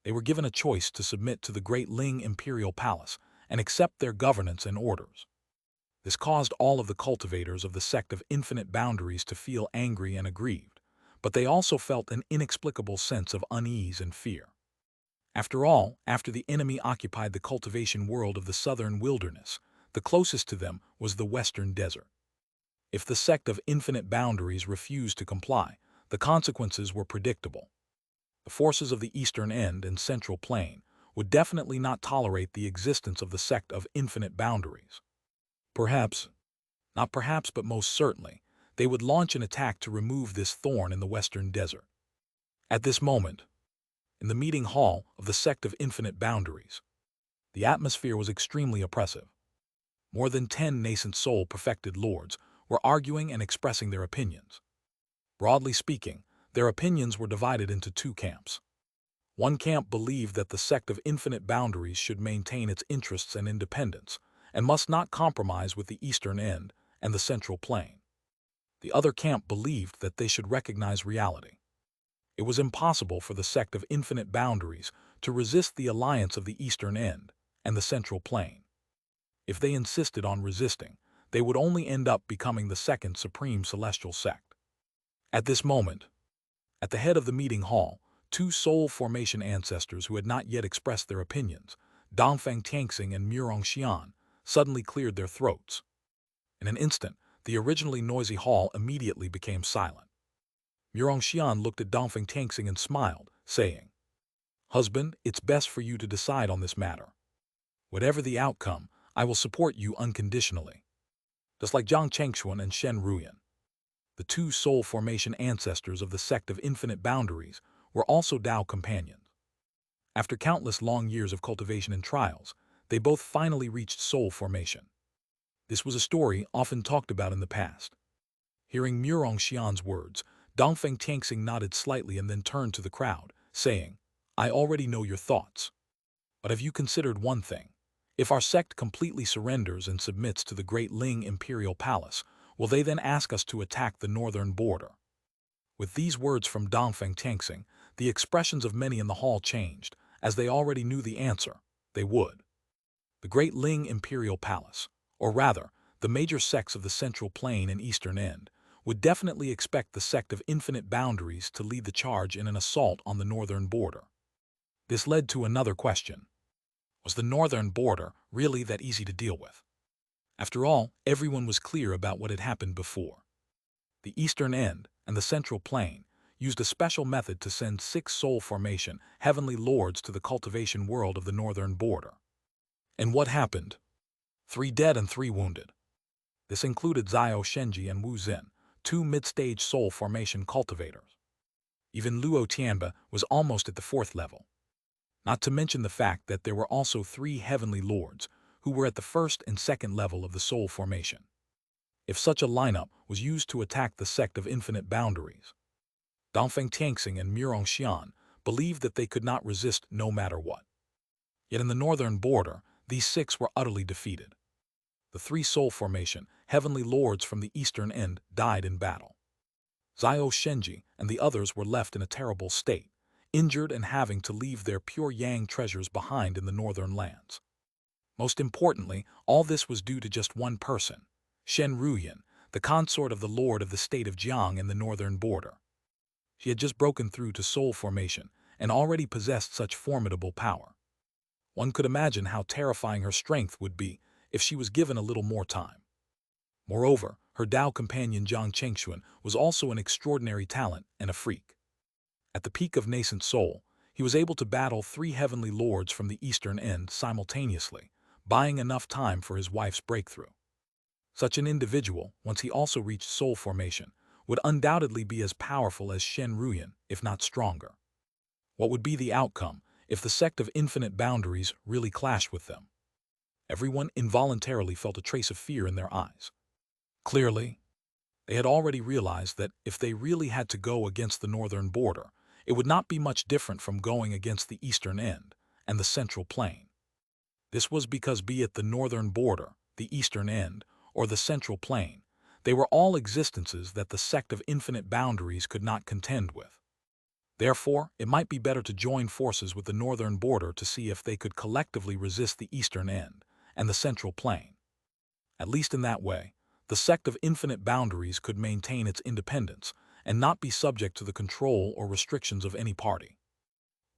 They were given a choice to submit to the Great Ling Imperial Palace and accept their governance and orders. This caused all of the cultivators of the sect of infinite boundaries to feel angry and aggrieved, but they also felt an inexplicable sense of unease and fear. After all, after the enemy occupied the cultivation world of the southern wilderness, the closest to them was the western desert. If the sect of infinite boundaries refused to comply, the consequences were predictable. The forces of the eastern end and central plain would definitely not tolerate the existence of the sect of infinite boundaries. Perhaps, not perhaps but most certainly, they would launch an attack to remove this thorn in the western desert. At this moment, in the meeting hall of the sect of infinite boundaries, the atmosphere was extremely oppressive. More than 10 nascent soul-perfected lords were arguing and expressing their opinions. Broadly speaking, their opinions were divided into 2 camps. One camp believed that the sect of infinite boundaries should maintain its interests and independence, and must not compromise with the eastern end and the central plain. The other camp believed that they should recognize reality. It was impossible for the sect of infinite boundaries to resist the alliance of the eastern end and the central plain. If they insisted on resisting, they would only end up becoming the second supreme celestial sect. At this moment, at the head of the meeting hall, 2 soul formation ancestors who had not yet expressed their opinions, Dongfeng Tianxing and Murong Xian, suddenly cleared their throats. In an instant, the originally noisy hall immediately became silent. Murong Xian looked at Dongfeng Tianxing and smiled, saying, "Husband, it's best for you to decide on this matter. Whatever the outcome, I will support you unconditionally." Just like Zhang Chengxuan and Shen Ruyan, the 2 soul formation ancestors of the sect of infinite boundaries were also Tao companions. After countless long years of cultivation and trials, they both finally reached soul formation. This was a story often talked about in the past. Hearing Murong Xian's words, Dongfeng Tianxing nodded slightly and then turned to the crowd, saying, "I already know your thoughts. But have you considered one thing? If our sect completely surrenders and submits to the Great Ling Imperial Palace, will they then ask us to attack the northern border?" With these words from Dongfeng Tianxing, the expressions of many in the hall changed, as they already knew the answer. They would. The Great Ling Imperial Palace, or rather, the major sects of the central plain and eastern end, would definitely expect the sect of infinite boundaries to lead the charge in an assault on the northern border. This led to another question. Was the northern border really that easy to deal with? After all, everyone was clear about what had happened before. The eastern end and the central plain used a special method to send 6 soul formation heavenly lords to the cultivation world of the northern border. And what happened? 3 dead and 3 wounded. This included Xiao Shenji and Wu Zin, 2 mid-stage soul formation cultivators. Even Luo Tianba was almost at the 4th level. Not to mention the fact that there were also 3 heavenly lords who were at the 1st and 2nd level of the soul formation. If such a lineup was used to attack the sect of infinite boundaries, Dongfeng Tianxing and Murong Xian believed that they could not resist no matter what. Yet in the northern border, these 6 were utterly defeated. The 3 soul formation, heavenly lords from the eastern end, died in battle. Zhao Shenji and the others were left in a terrible state, injured and having to leave their pure yang treasures behind in the northern lands. Most importantly, all this was due to just one person, Shen Ruyan, the consort of the lord of the state of Jiang in the northern border. She had just broken through to soul formation and already possessed such formidable power. One could imagine how terrifying her strength would be if she was given a little more time. Moreover, her Dao companion Jiang Chengxuan was also an extraordinary talent and a freak. At the peak of nascent soul, he was able to battle 3 heavenly lords from the eastern end simultaneously, buying enough time for his wife's breakthrough. Such an individual, once he also reached soul formation, would undoubtedly be as powerful as Shen Ruyan, if not stronger. What would be the outcome if the sect of infinite boundaries really clashed with them? Everyone involuntarily felt a trace of fear in their eyes. Clearly, they had already realized that if they really had to go against the northern border, it would not be much different from going against the eastern end and the central plain. This was because be it the northern border, the eastern end, or the central plain, they were all existences that the sect of infinite boundaries could not contend with. Therefore, it might be better to join forces with the northern border to see if they could collectively resist the eastern end and the central plain. At least in that way, the sect of infinite boundaries could maintain its independence and not be subject to the control or restrictions of any party.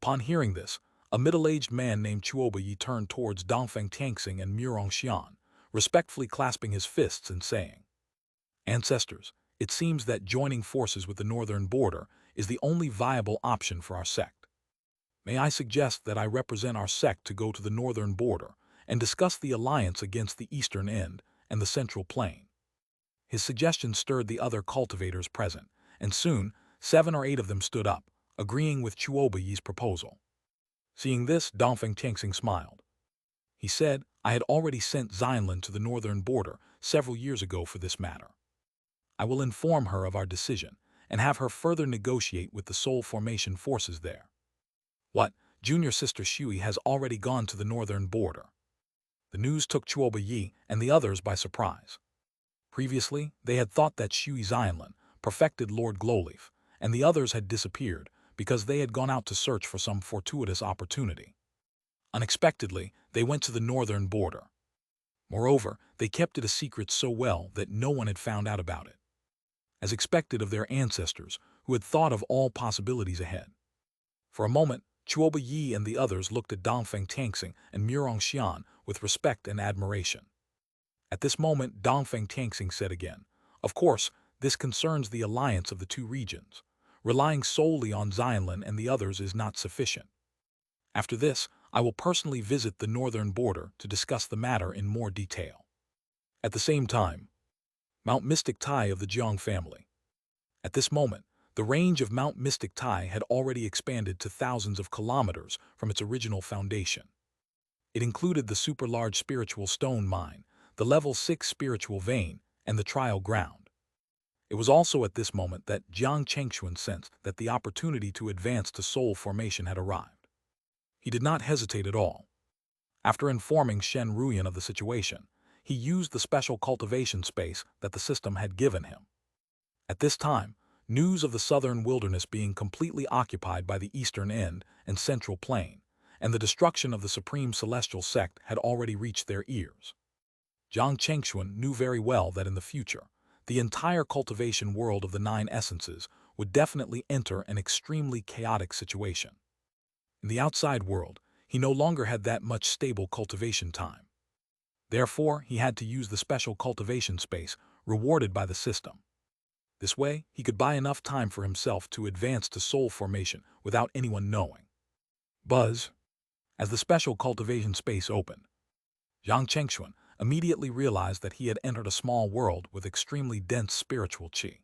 Upon hearing this, a middle-aged man named Chuobayi turned towards Dongfeng Tianxing and Murong Xian, respectfully clasping his fists and saying, "Ancestors, it seems that joining forces with the northern border is the only viable option for our sect. May I suggest that I represent our sect to go to the northern border and discuss the alliance against the eastern end and the central plain?" His suggestion stirred the other cultivators present, and soon 7 or 8 of them stood up, agreeing with Chuobayi's proposal. Seeing this, Dongfeng Tianxing smiled. He said, "I had already sent Xianlin to the northern border several years ago for this matter. I will inform her of our decision and have her further negotiate with the soul formation forces there." "What, junior sister Shui has already gone to the northern border?" The news took Chuobayi and the others by surprise. Previously, they had thought that Shui Xianlin, perfected Lord Glowleaf, and the others had disappeared because they had gone out to search for some fortuitous opportunity. Unexpectedly, they went to the northern border. Moreover, they kept it a secret so well that no one had found out about it, as expected of their ancestors who had thought of all possibilities ahead. For a moment, Chuobayi and the others looked at Dongfeng Tianxing and Murong Xian with respect and admiration. At this moment, Dongfeng Tianxing said again, "Of course, this concerns the alliance of the 2 regions. Relying solely on Xianlin and the others is not sufficient. After this, I will personally visit the northern border to discuss the matter in more detail." At the same time, Mount Mystic Tai of the Jiang family. At this moment, the range of Mount Mystic Tai had already expanded to thousands of kilometers from its original foundation. It included the super-large spiritual stone mine, the level 6 spiritual vein, and the trial ground. It was also at this moment that Jiang Chengxuan sensed that the opportunity to advance to soul formation had arrived. He did not hesitate at all. After informing Shen Ruyan of the situation, he used the special cultivation space that the system had given him. At this time, news of the southern wilderness being completely occupied by the eastern end and central plain, and the destruction of the supreme celestial sect had already reached their ears. Jiang Chengxuan knew very well that in the future, the entire cultivation world of the 9 essences would definitely enter an extremely chaotic situation. In the outside world, he no longer had that much stable cultivation time. Therefore, he had to use the special cultivation space rewarded by the system. This way, he could buy enough time for himself to advance to soul formation without anyone knowing. Buzz. As the special cultivation space opened, Jiang Chengxuan immediately realized that he had entered a small world with extremely dense spiritual qi.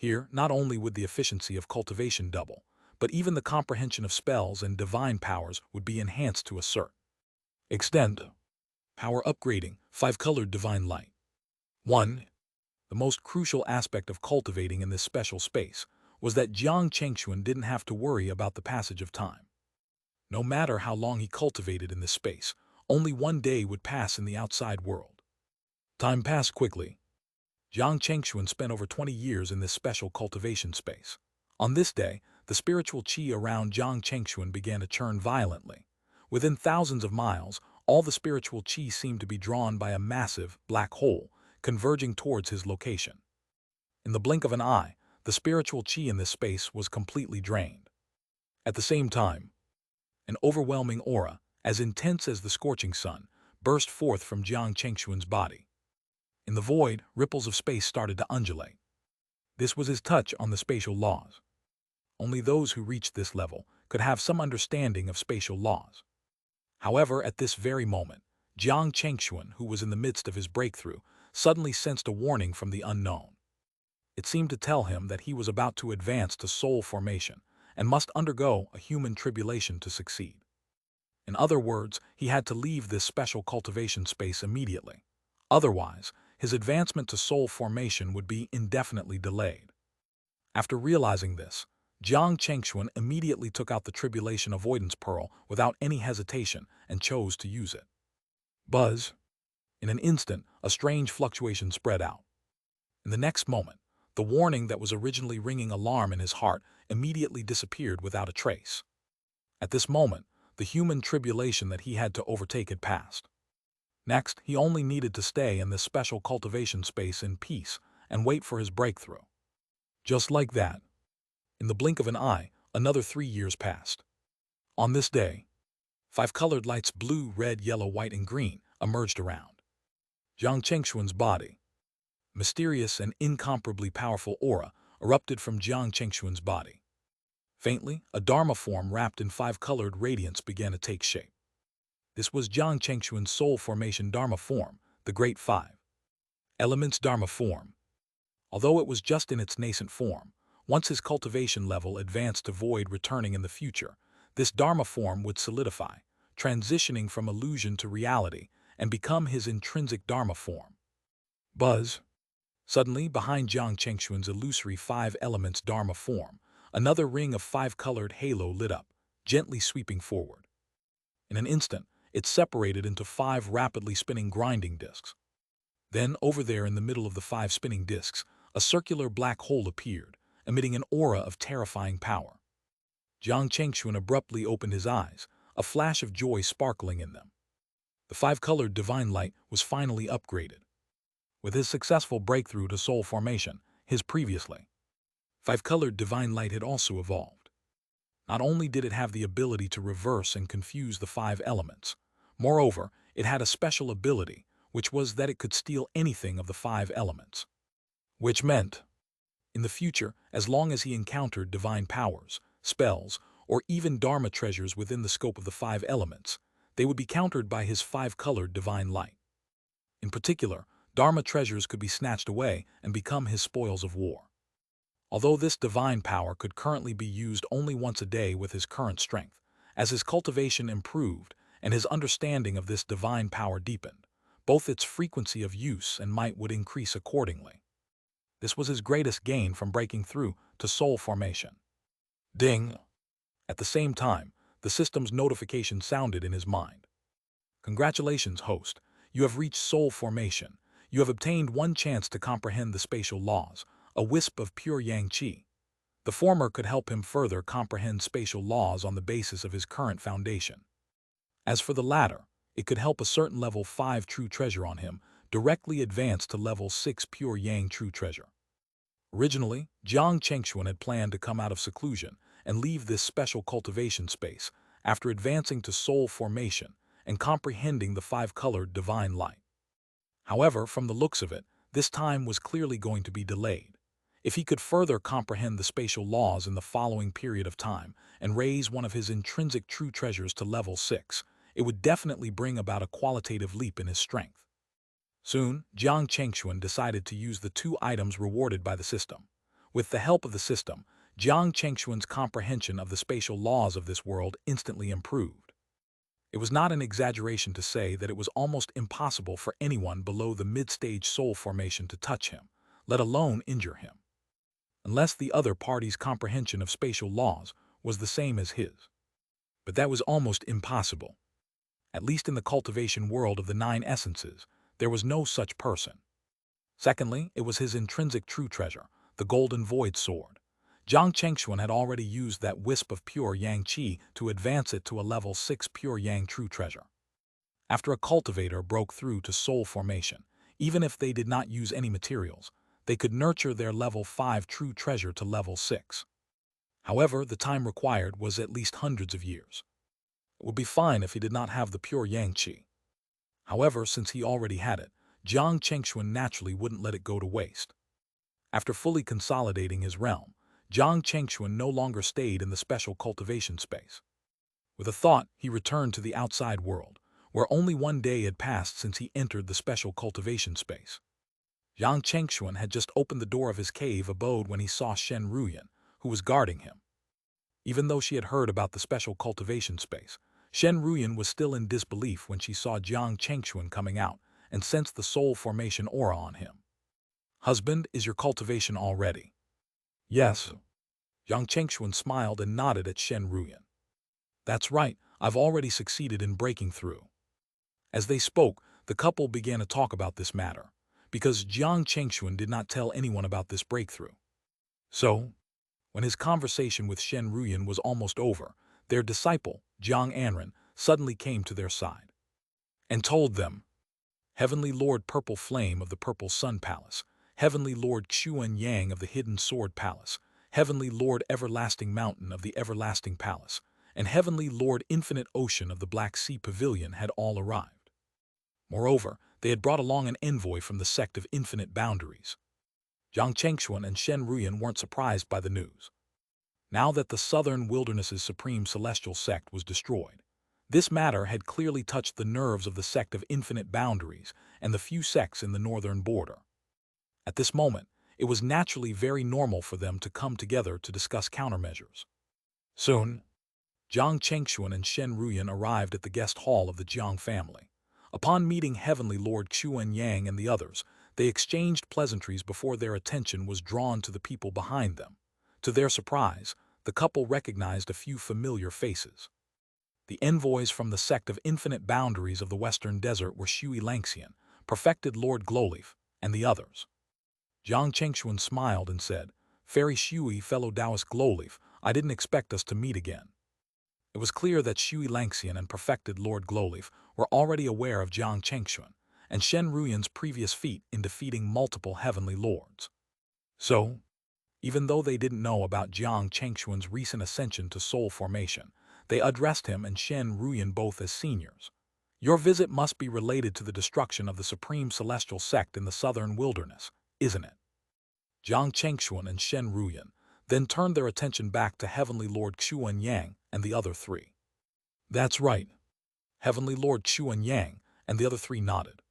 Here, not only would the efficiency of cultivation double, but even the comprehension of spells and divine powers would be enhanced to a certain extent. Power upgrading, 5-colored divine light. 1. The most crucial aspect of cultivating in this special space was that Jiang Chengxuan didn't have to worry about the passage of time. No matter how long he cultivated in this space, only one day would pass in the outside world. Time passed quickly. Jiang Chengxuan spent over 20 years in this special cultivation space. On this day, the spiritual qi around Jiang Chengxuan began to churn violently. Within thousands of miles, all the spiritual qi seemed to be drawn by a massive, black hole, converging towards his location. In the blink of an eye, the spiritual qi in this space was completely drained. At the same time, an overwhelming aura, as intense as the scorching sun, burst forth from Jiang Chengxuan's body. In the void, ripples of space started to undulate. This was his touch on the spatial laws. Only those who reached this level could have some understanding of spatial laws. However, at this very moment, Jiang Chengxuan, who was in the midst of his breakthrough, suddenly sensed a warning from the unknown. It seemed to tell him that he was about to advance to soul formation and must undergo a human tribulation to succeed. In other words, he had to leave this special cultivation space immediately. Otherwise, his advancement to soul formation would be indefinitely delayed. After realizing this, Jiang Chengxuan immediately took out the tribulation avoidance pearl without any hesitation and chose to use it. Buzz! In an instant, a strange fluctuation spread out. In the next moment, the warning that was originally ringing alarm in his heart immediately disappeared without a trace. At this moment, the human tribulation that he had to overtake had passed. Next, he only needed to stay in this special cultivation space in peace and wait for his breakthrough. Just like that, in the blink of an eye, another 3 years passed. On this day, 5 colored lights, blue, red, yellow, white, and green, emerged around Jiang Chengxuan's body. Mysterious and incomparably powerful aura erupted from Jiang Chengxuan's body. Faintly, a Dharma form wrapped in 5-colored radiance began to take shape. This was Jiang Chengxuan's soul formation Dharma form, the Great 5 Elements Dharma form. Although it was just in its nascent form, once his cultivation level advanced to void returning in the future, this Dharma form would solidify, transitioning from illusion to reality, and become his intrinsic Dharma form. Buzz! Suddenly, behind Jiang Chengxuan's illusory 5 elements Dharma form, another ring of 5-colored halo lit up, gently sweeping forward. In an instant, it separated into 5 rapidly spinning grinding discs. Then, over there in the middle of the 5 spinning discs, a circular black hole appeared, emitting an aura of terrifying power. Jiang Chengxuan abruptly opened his eyes, a flash of joy sparkling in them. The 5-colored divine light was finally upgraded. With his successful breakthrough to soul formation, his previously 5-colored divine light had also evolved. Not only did it have the ability to reverse and confuse the 5 elements, moreover, it had a special ability, which was that it could steal anything of the 5 elements. Which meant, in the future, as long as he encountered divine powers, spells, or even Dharma treasures within the scope of the 5 elements, they would be countered by his 5-colored divine light. In particular, Dharma treasures could be snatched away and become his spoils of war. Although this divine power could currently be used only once a day with his current strength, as his cultivation improved and his understanding of this divine power deepened, both its frequency of use and might would increase accordingly. This was his greatest gain from breaking through to soul formation. Ding! At the same time, the system's notification sounded in his mind. Congratulations, host. You have reached soul formation. You have obtained 1 chance to comprehend the spatial laws, a wisp of pure yang qi. The former could help him further comprehend spatial laws on the basis of his current foundation. As for the latter, it could help a certain level 5 true treasure on him directly advance to level 6 pure yang true treasure. Originally, Jiang Chengxuan had planned to come out of seclusion and leave this special cultivation space after advancing to soul formation and comprehending the 5-colored divine light. However, from the looks of it, this time was clearly going to be delayed. If he could further comprehend the spatial laws in the following period of time and raise one of his intrinsic true treasures to level 6, it would definitely bring about a qualitative leap in his strength. Soon, Jiang Chengxuan decided to use the 2 items rewarded by the system. With the help of the system, Jiang Chengxuan's comprehension of the spatial laws of this world instantly improved. It was not an exaggeration to say that it was almost impossible for anyone below the mid-stage soul formation to touch him, let alone injure him, unless the other party's comprehension of spatial laws was the same as his. But that was almost impossible. At least in the cultivation world of the 9 essences, there was no such person. Secondly, it was his intrinsic true treasure, the golden void sword. Jiang Chengxuan had already used that wisp of pure yang qi to advance it to a level 6 pure yang true treasure. After a cultivator broke through to soul formation, even if they did not use any materials, they could nurture their level 5 true treasure to level 6. However, the time required was at least hundreds of years. It would be fine if he did not have the pure yang qi. However, since he already had it, Jiang Chengxuan naturally wouldn't let it go to waste. After fully consolidating his realm, Jiang Chengxuan no longer stayed in the special cultivation space. With a thought, he returned to the outside world, where only one day had passed since he entered the special cultivation space. Jiang Chengxuan had just opened the door of his cave abode when he saw Shen Ruyan, who was guarding him. Even though she had heard about the special cultivation space, Shen Ruyan was still in disbelief when she saw Jiang Chengxuan coming out and sensed the soul formation aura on him. "Husband, is your cultivation all ready?" "Yes." Jiang Chengxuan smiled and nodded at Shen Ruyan. "That's right, I've already succeeded in breaking through." As they spoke, the couple began to talk about this matter, because Jiang Chengxuan did not tell anyone about this breakthrough. So, when his conversation with Shen Ruyan was almost over, their disciple, Jiang Anren, suddenly came to their side and told them, "Heavenly Lord Purple Flame of the Purple Sun Palace, Heavenly Lord Xuan Yang of the Hidden Sword Palace, Heavenly Lord Everlasting Mountain of the Everlasting Palace, and Heavenly Lord Infinite Ocean of the Black Sea Pavilion had all arrived. Moreover, they had brought along an envoy from the sect of Infinite Boundaries." Jiang Chengxuan and Shen Ruyan weren't surprised by the news. Now that the Southern Wilderness's supreme celestial sect was destroyed, this matter had clearly touched the nerves of the sect of Infinite Boundaries and the few sects in the northern border. At this moment, it was naturally very normal for them to come together to discuss countermeasures. Soon, Jiang Chengxuan and Shen Ruyan arrived at the guest hall of the Jiang family. Upon meeting Heavenly Lord Xuan Yang and the others, they exchanged pleasantries before their attention was drawn to the people behind them. To their surprise, the couple recognized a few familiar faces. The envoys from the sect of Infinite Boundaries of the Western Desert were Xianxia, perfected Lord Glowleaf, and the others. Jiang Chengxuan smiled and said, "Fairy Shui, fellow Taoist Glowleaf, I didn't expect us to meet again." It was clear that Xianxia and perfected Lord Glowleaf were already aware of Jiang Chengxuan and Shen Ruyan's previous feat in defeating multiple heavenly lords. So, even though they didn't know about Jiang Chengxuan's recent ascension to soul formation, they addressed him and Shen Ruyan both as seniors. "Your visit must be related to the destruction of the supreme celestial sect in the southern wilderness, isn't it?" Jiang Chengxuan and Shen Ruyan then turned their attention back to Heavenly Lord Xuan Yang and the other three. "That's right." Heavenly Lord Xuan Yang and the other three nodded.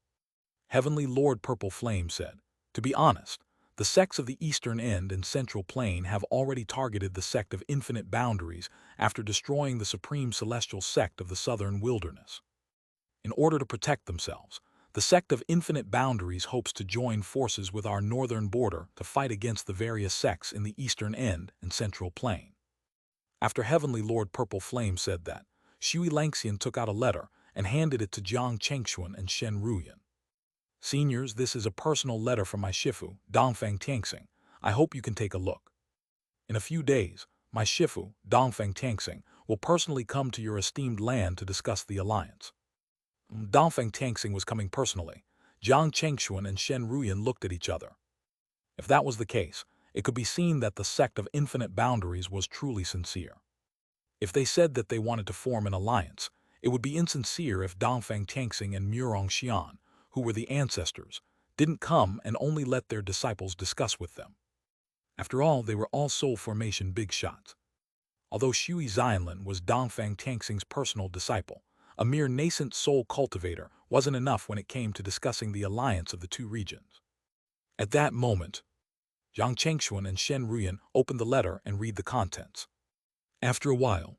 Heavenly Lord Purple Flame said, "To be honest, the sects of the Eastern End and Central Plane have already targeted the sect of Infinite Boundaries after destroying the Supreme Celestial Sect of the Southern Wilderness. In order to protect themselves, the sect of Infinite Boundaries hopes to join forces with our northern border to fight against the various sects in the Eastern End and Central Plane." After Heavenly Lord Purple Flame said that, Xianxia took out a letter and handed it to Jiang Chengxuan and Shen Ruyan. "Seniors, this is a personal letter from my Shifu, Dongfang Tianxing. I hope you can take a look. In a few days, my Shifu, Dongfang Tianxing, will personally come to your esteemed land to discuss the alliance." Dongfang Tianxing was coming personally. Jiang Chengxuan and Shen Ruyan looked at each other. If that was the case, it could be seen that the sect of Infinite Boundaries was truly sincere. If they said that they wanted to form an alliance, it would be insincere if Dongfang Tianxing and Murong Xian, who were the ancestors, didn't come and only let their disciples discuss with them. After all, they were all soul formation big shots. Although Shui Xianlin was Dongfang Tianxing's personal disciple, a mere nascent soul cultivator wasn't enough when it came to discussing the alliance of the two regions. At that moment, Jiang Chengxuan and Shen Ruyan opened the letter and read the contents. After a while,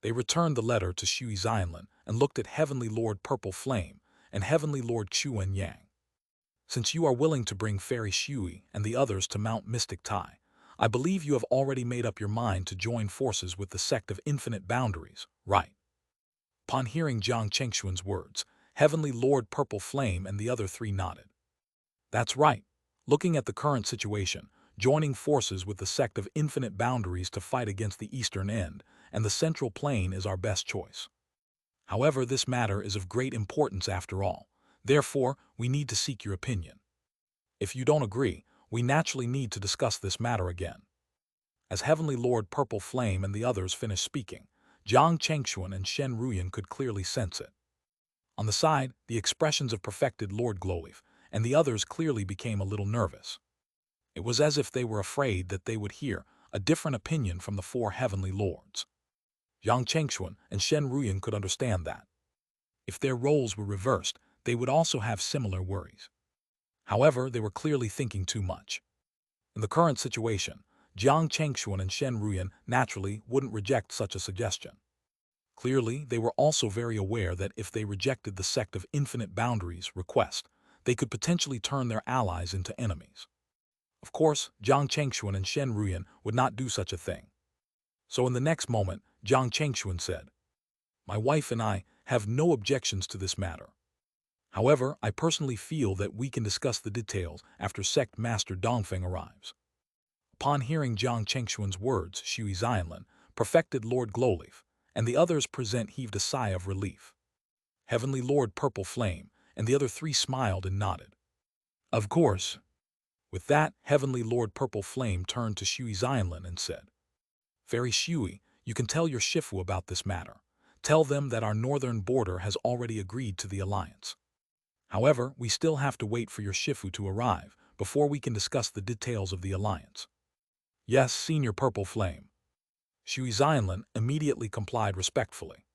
they returned the letter to Shui Xianlin and looked at Heavenly Lord Purple Flame and Heavenly Lord Chuan Yang. Since you are willing to bring Fairy Shui and the others to Mount Mystic Tai, I believe you have already made up your mind to join forces with the sect of Infinite Boundaries, right? Upon hearing Jiang Chengxuan's words, Heavenly Lord Purple Flame and the other three nodded. That's right. Looking at the current situation, joining forces with the sect of Infinite Boundaries to fight against the Eastern End and the Central Plane is our best choice. However, this matter is of great importance after all. Therefore, we need to seek your opinion. If you don't agree, we naturally need to discuss this matter again. As Heavenly Lord Purple Flame and the others finished speaking, Jiang Chengxuan and Shen Ruyan could clearly sense it. On the side, the expressions of perfected Lord Glowleaf and the others clearly became a little nervous. It was as if they were afraid that they would hear a different opinion from the four Heavenly Lords. Jiang Chengxuan and Shen Ruyan could understand that. If their roles were reversed, they would also have similar worries. However, they were clearly thinking too much. In the current situation, Jiang Chengxuan and Shen Ruyan naturally wouldn't reject such a suggestion. Clearly, they were also very aware that if they rejected the sect of Infinite Boundaries request, they could potentially turn their allies into enemies. Of course, Jiang Chengxuan and Shen Ruyan would not do such a thing. So in the next moment, Jiang Chengxuan said, "My wife and I have no objections to this matter. However, I personally feel that we can discuss the details after Sect Master Dongfeng arrives." Upon hearing Jiang Chengxuan's words, Shui Xianlin, perfected Lord Glowleaf, and the others present heaved a sigh of relief. Heavenly Lord Purple Flame and the other three smiled and nodded. Of course. With that, Heavenly Lord Purple Flame turned to Shui Xianlin and said, "Fairy Shui, you can tell your Shifu about this matter. Tell them that our northern border has already agreed to the alliance. However, we still have to wait for your Shifu to arrive before we can discuss the details of the alliance." "Yes, Senior Purple Flame." Shui Xianlin immediately complied respectfully.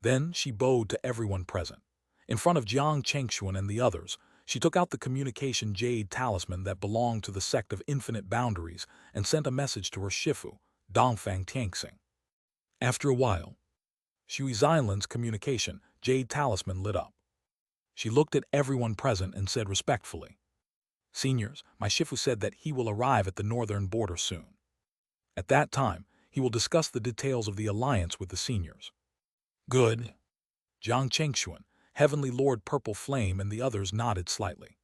Then she bowed to everyone present. In front of Jiang Chengxuan and the others, she took out the communication Jade talisman that belonged to the sect of Infinite Boundaries and sent a message to her Shifu, Dongfang Tianxing. After a while, Shui Xianlin's communication Jade talisman lit up. She looked at everyone present and said respectfully, "Seniors, my Shifu said that he will arrive at the northern border soon. At that time, he will discuss the details of the alliance with the seniors." "Good." Jiang Chengxuan, Heavenly Lord Purple Flame and the others nodded slightly.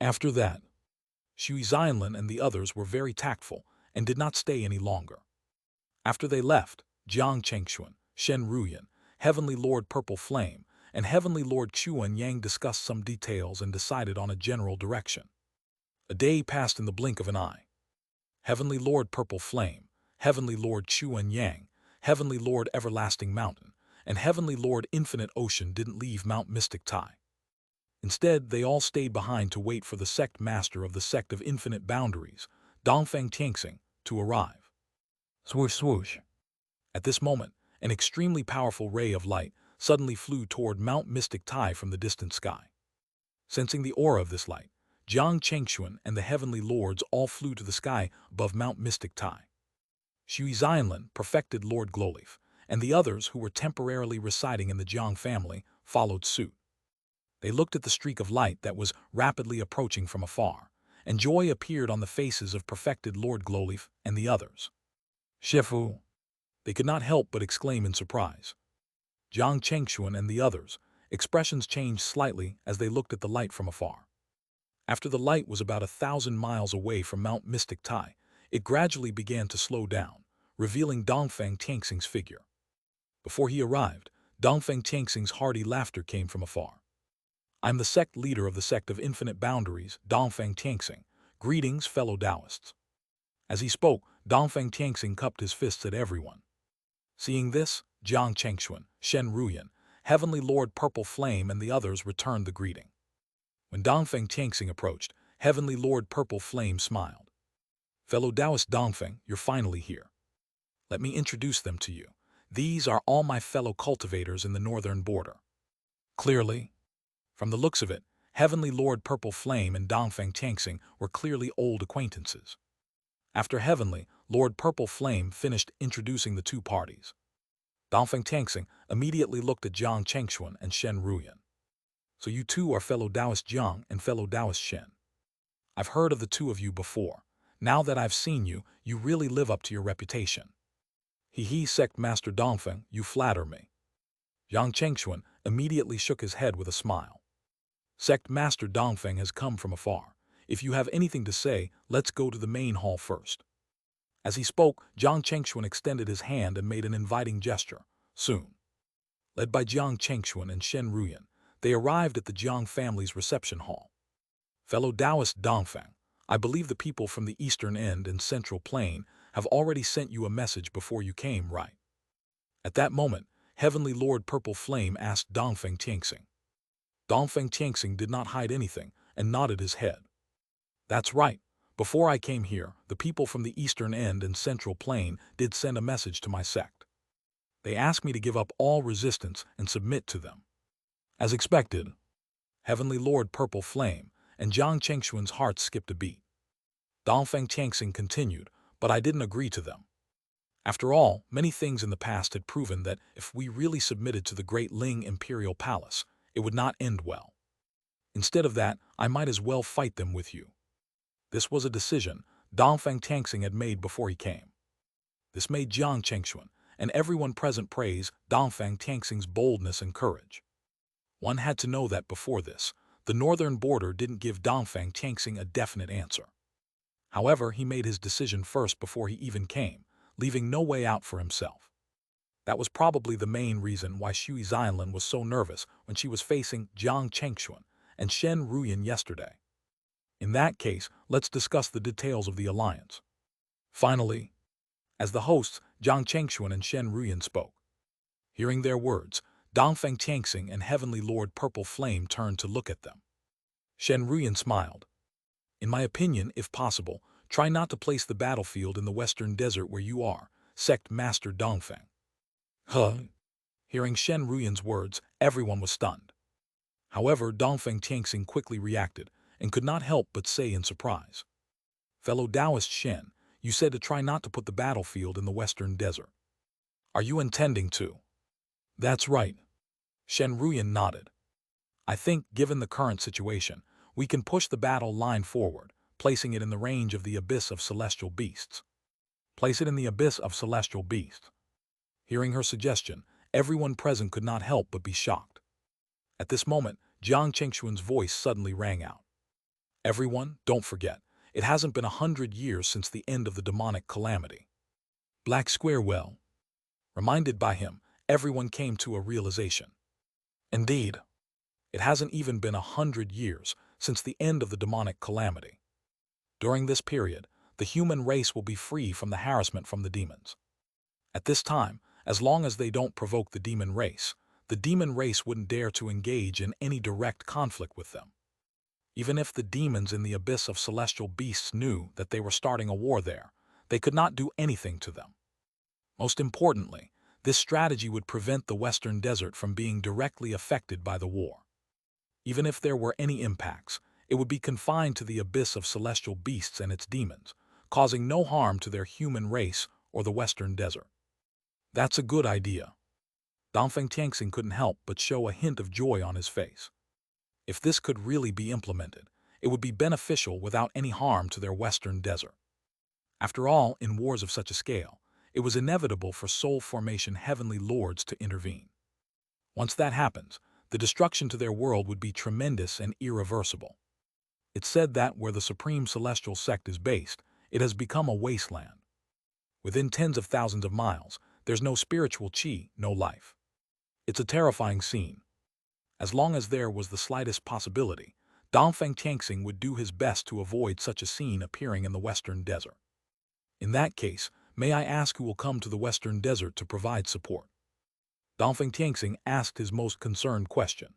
After that, Shui Xianlin and the others were very tactful and did not stay any longer. After they left, Jiang Chengxuan, Shen Ruyan, Heavenly Lord Purple Flame, and Heavenly Lord Chuan Yang discussed some details and decided on a general direction. A day passed in the blink of an eye. Heavenly Lord Purple Flame, Heavenly Lord Chuan Yang, Heavenly Lord Everlasting Mountain, and Heavenly Lord Infinite Ocean didn't leave Mount Mystic Tai. Instead, they all stayed behind to wait for the sect master of the sect of Infinite Boundaries, Dongfeng Tianxing, to arrive. Swoosh swoosh. At this moment, an extremely powerful ray of light suddenly flew toward Mount Mystic Tai from the distant sky. Sensing the aura of this light, Jiang Chengxuan and the Heavenly Lords all flew to the sky above Mount Mystic Tai. Shui Xianlin, perfected Lord Glowleaf, and the others who were temporarily residing in the Jiang family followed suit. They looked at the streak of light that was rapidly approaching from afar, and joy appeared on the faces of perfected Lord Glowleaf and the others. "Shifu!" They could not help but exclaim in surprise. Jiang Chengxuan and the others' expressions changed slightly as they looked at the light from afar. After the light was about 1,000 miles away from Mount Mystic Tai, it gradually began to slow down, revealing Dongfeng Tianxing's figure. Before he arrived, Dongfeng Tianxing's hearty laughter came from afar. "I'm the sect leader of the sect of Infinite Boundaries, Dongfeng Tianxing. Greetings, fellow Taoists." As he spoke, Dongfeng Tianxing cupped his fists at everyone. Seeing this, Jiang Chengxuan, Shen Ruyan, Heavenly Lord Purple Flame and the others returned the greeting. When Dongfeng Tianxing approached, Heavenly Lord Purple Flame smiled. "Fellow Taoist Dongfeng, you're finally here. Let me introduce them to you. These are all my fellow cultivators in the northern border." Clearly, from the looks of it, Heavenly Lord Purple Flame and Dongfeng Tianxing were clearly old acquaintances. After Heavenly Lord Purple Flame finished introducing the two parties, Dongfeng Tianxing immediately looked at Jiang Chengxuan and Shen Ruyan. So you two are fellow Taoist Jiang and fellow Taoist Shen. I've heard of the two of you before. Now that I've seen you, you really live up to your reputation. He Sect Master Dongfeng, you flatter me. Jiang Chengxuan immediately shook his head with a smile. Sect Master Dongfeng has come from afar. If you have anything to say, let's go to the main hall first. As he spoke, Jiang Chengxuan extended his hand and made an inviting gesture. Soon, led by Jiang Chengxuan and Shen Ruyan, they arrived at the Jiang family's reception hall. Fellow Taoist Dongfeng, I believe the people from the eastern end and central plain have already sent you a message before you came, right? At that moment, Heavenly Lord Purple Flame asked Dongfeng Tianxing. Dongfeng Tianxing did not hide anything and nodded his head. That's right. Before I came here, the people from the eastern end and central plain did send a message to my sect. They asked me to give up all resistance and submit to them. As expected, Heavenly Lord Purple Flame and Jiang Chengxuan's heart skipped a beat. Dongfeng Tianxing continued, but I didn't agree to them. After all, many things in the past had proven that if we really submitted to the Great Ling Imperial Palace, it would not end well. Instead of that, I might as well fight them with you. This was a decision Dongfeng Tianxing had made before he came. This made Jiang Chengxuan and everyone present praise Dongfeng Tianxing's boldness and courage. One had to know that before this, the northern border didn't give Dongfeng Tianxing a definite answer. However, he made his decision first before he even came, leaving no way out for himself. That was probably the main reason why Shui Xianlin was so nervous when she was facing Jiang Chengxuan and Shen Ruyan yesterday. In that case, let's discuss the details of the alliance. Finally, as the hosts, Jiang Chengxuan and Shen Ruyan spoke. Hearing their words, Dongfeng Tianxing and Heavenly Lord Purple Flame turned to look at them. Shen Ruyan smiled. In my opinion, if possible, try not to place the battlefield in the western desert where you are, Sect Master Dongfeng. Huh? Hearing Shen Ruyan's words, everyone was stunned. However, Dongfeng Tianxing quickly reacted and could not help but say in surprise. Fellow Taoist Shen, you said to try not to put the battlefield in the western desert. Are you intending to? That's right. Shen Ruyan nodded. I think, given the current situation, we can push the battle line forward, placing it in the range of the abyss of celestial beasts. Place it in the abyss of celestial beasts. Hearing her suggestion, everyone present could not help but be shocked. At this moment, Jiang Chengxuan's voice suddenly rang out. Everyone, don't forget, it hasn't been 100 years since the end of the demonic calamity. Black Square well. Reminded by him, everyone came to a realization. Indeed, it hasn't even been 100 years since the end of the demonic calamity. During this period, the human race will be free from the harassment from the demons. At this time, as long as they don't provoke the demon race wouldn't dare to engage in any direct conflict with them. Even if the demons in the abyss of celestial beasts knew that they were starting a war there, they could not do anything to them. Most importantly, this strategy would prevent the western desert from being directly affected by the war. Even if there were any impacts, it would be confined to the abyss of celestial beasts and its demons, causing no harm to their human race or the western desert. That's a good idea. Dongfeng Tianxing couldn't help but show a hint of joy on his face. If this could really be implemented, it would be beneficial without any harm to their western desert. After all, in wars of such a scale, it was inevitable for soul formation heavenly lords to intervene. Once that happens, the destruction to their world would be tremendous and irreversible. It's said that where the supreme celestial sect is based, it has become a wasteland. Within tens of thousands of miles, there's no spiritual chi, no life. It's a terrifying scene. As long as there was the slightest possibility, Dongfeng Tianxing would do his best to avoid such a scene appearing in the western desert. In that case, may I ask who will come to the western desert to provide support? Dongfeng Tianxing asked his most concerned question.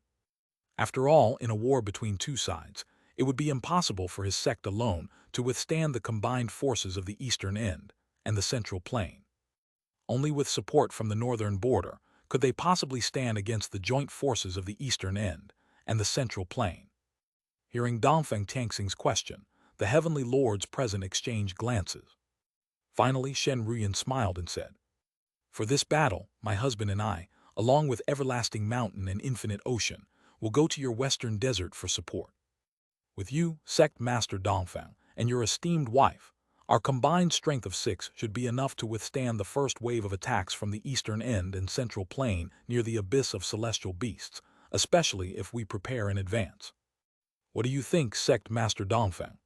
After all, in a war between two sides, it would be impossible for his sect alone to withstand the combined forces of the eastern end and the central plain. Only with support from the northern border could they possibly stand against the joint forces of the eastern end and the central plain. Hearing Dongfeng Tangxing's question, the heavenly lords present exchanged glances. Finally, Shen Ruyan smiled and said, "For this battle, my husband and I, along with everlasting mountain and infinite ocean, will go to your western desert for support. With you, Sect Master Dongfeng, and your esteemed wife, our combined strength of 6 should be enough to withstand the first wave of attacks from the eastern end and central plain near the abyss of celestial beasts, especially if we prepare in advance. What do you think, Sect Master Dongfeng?"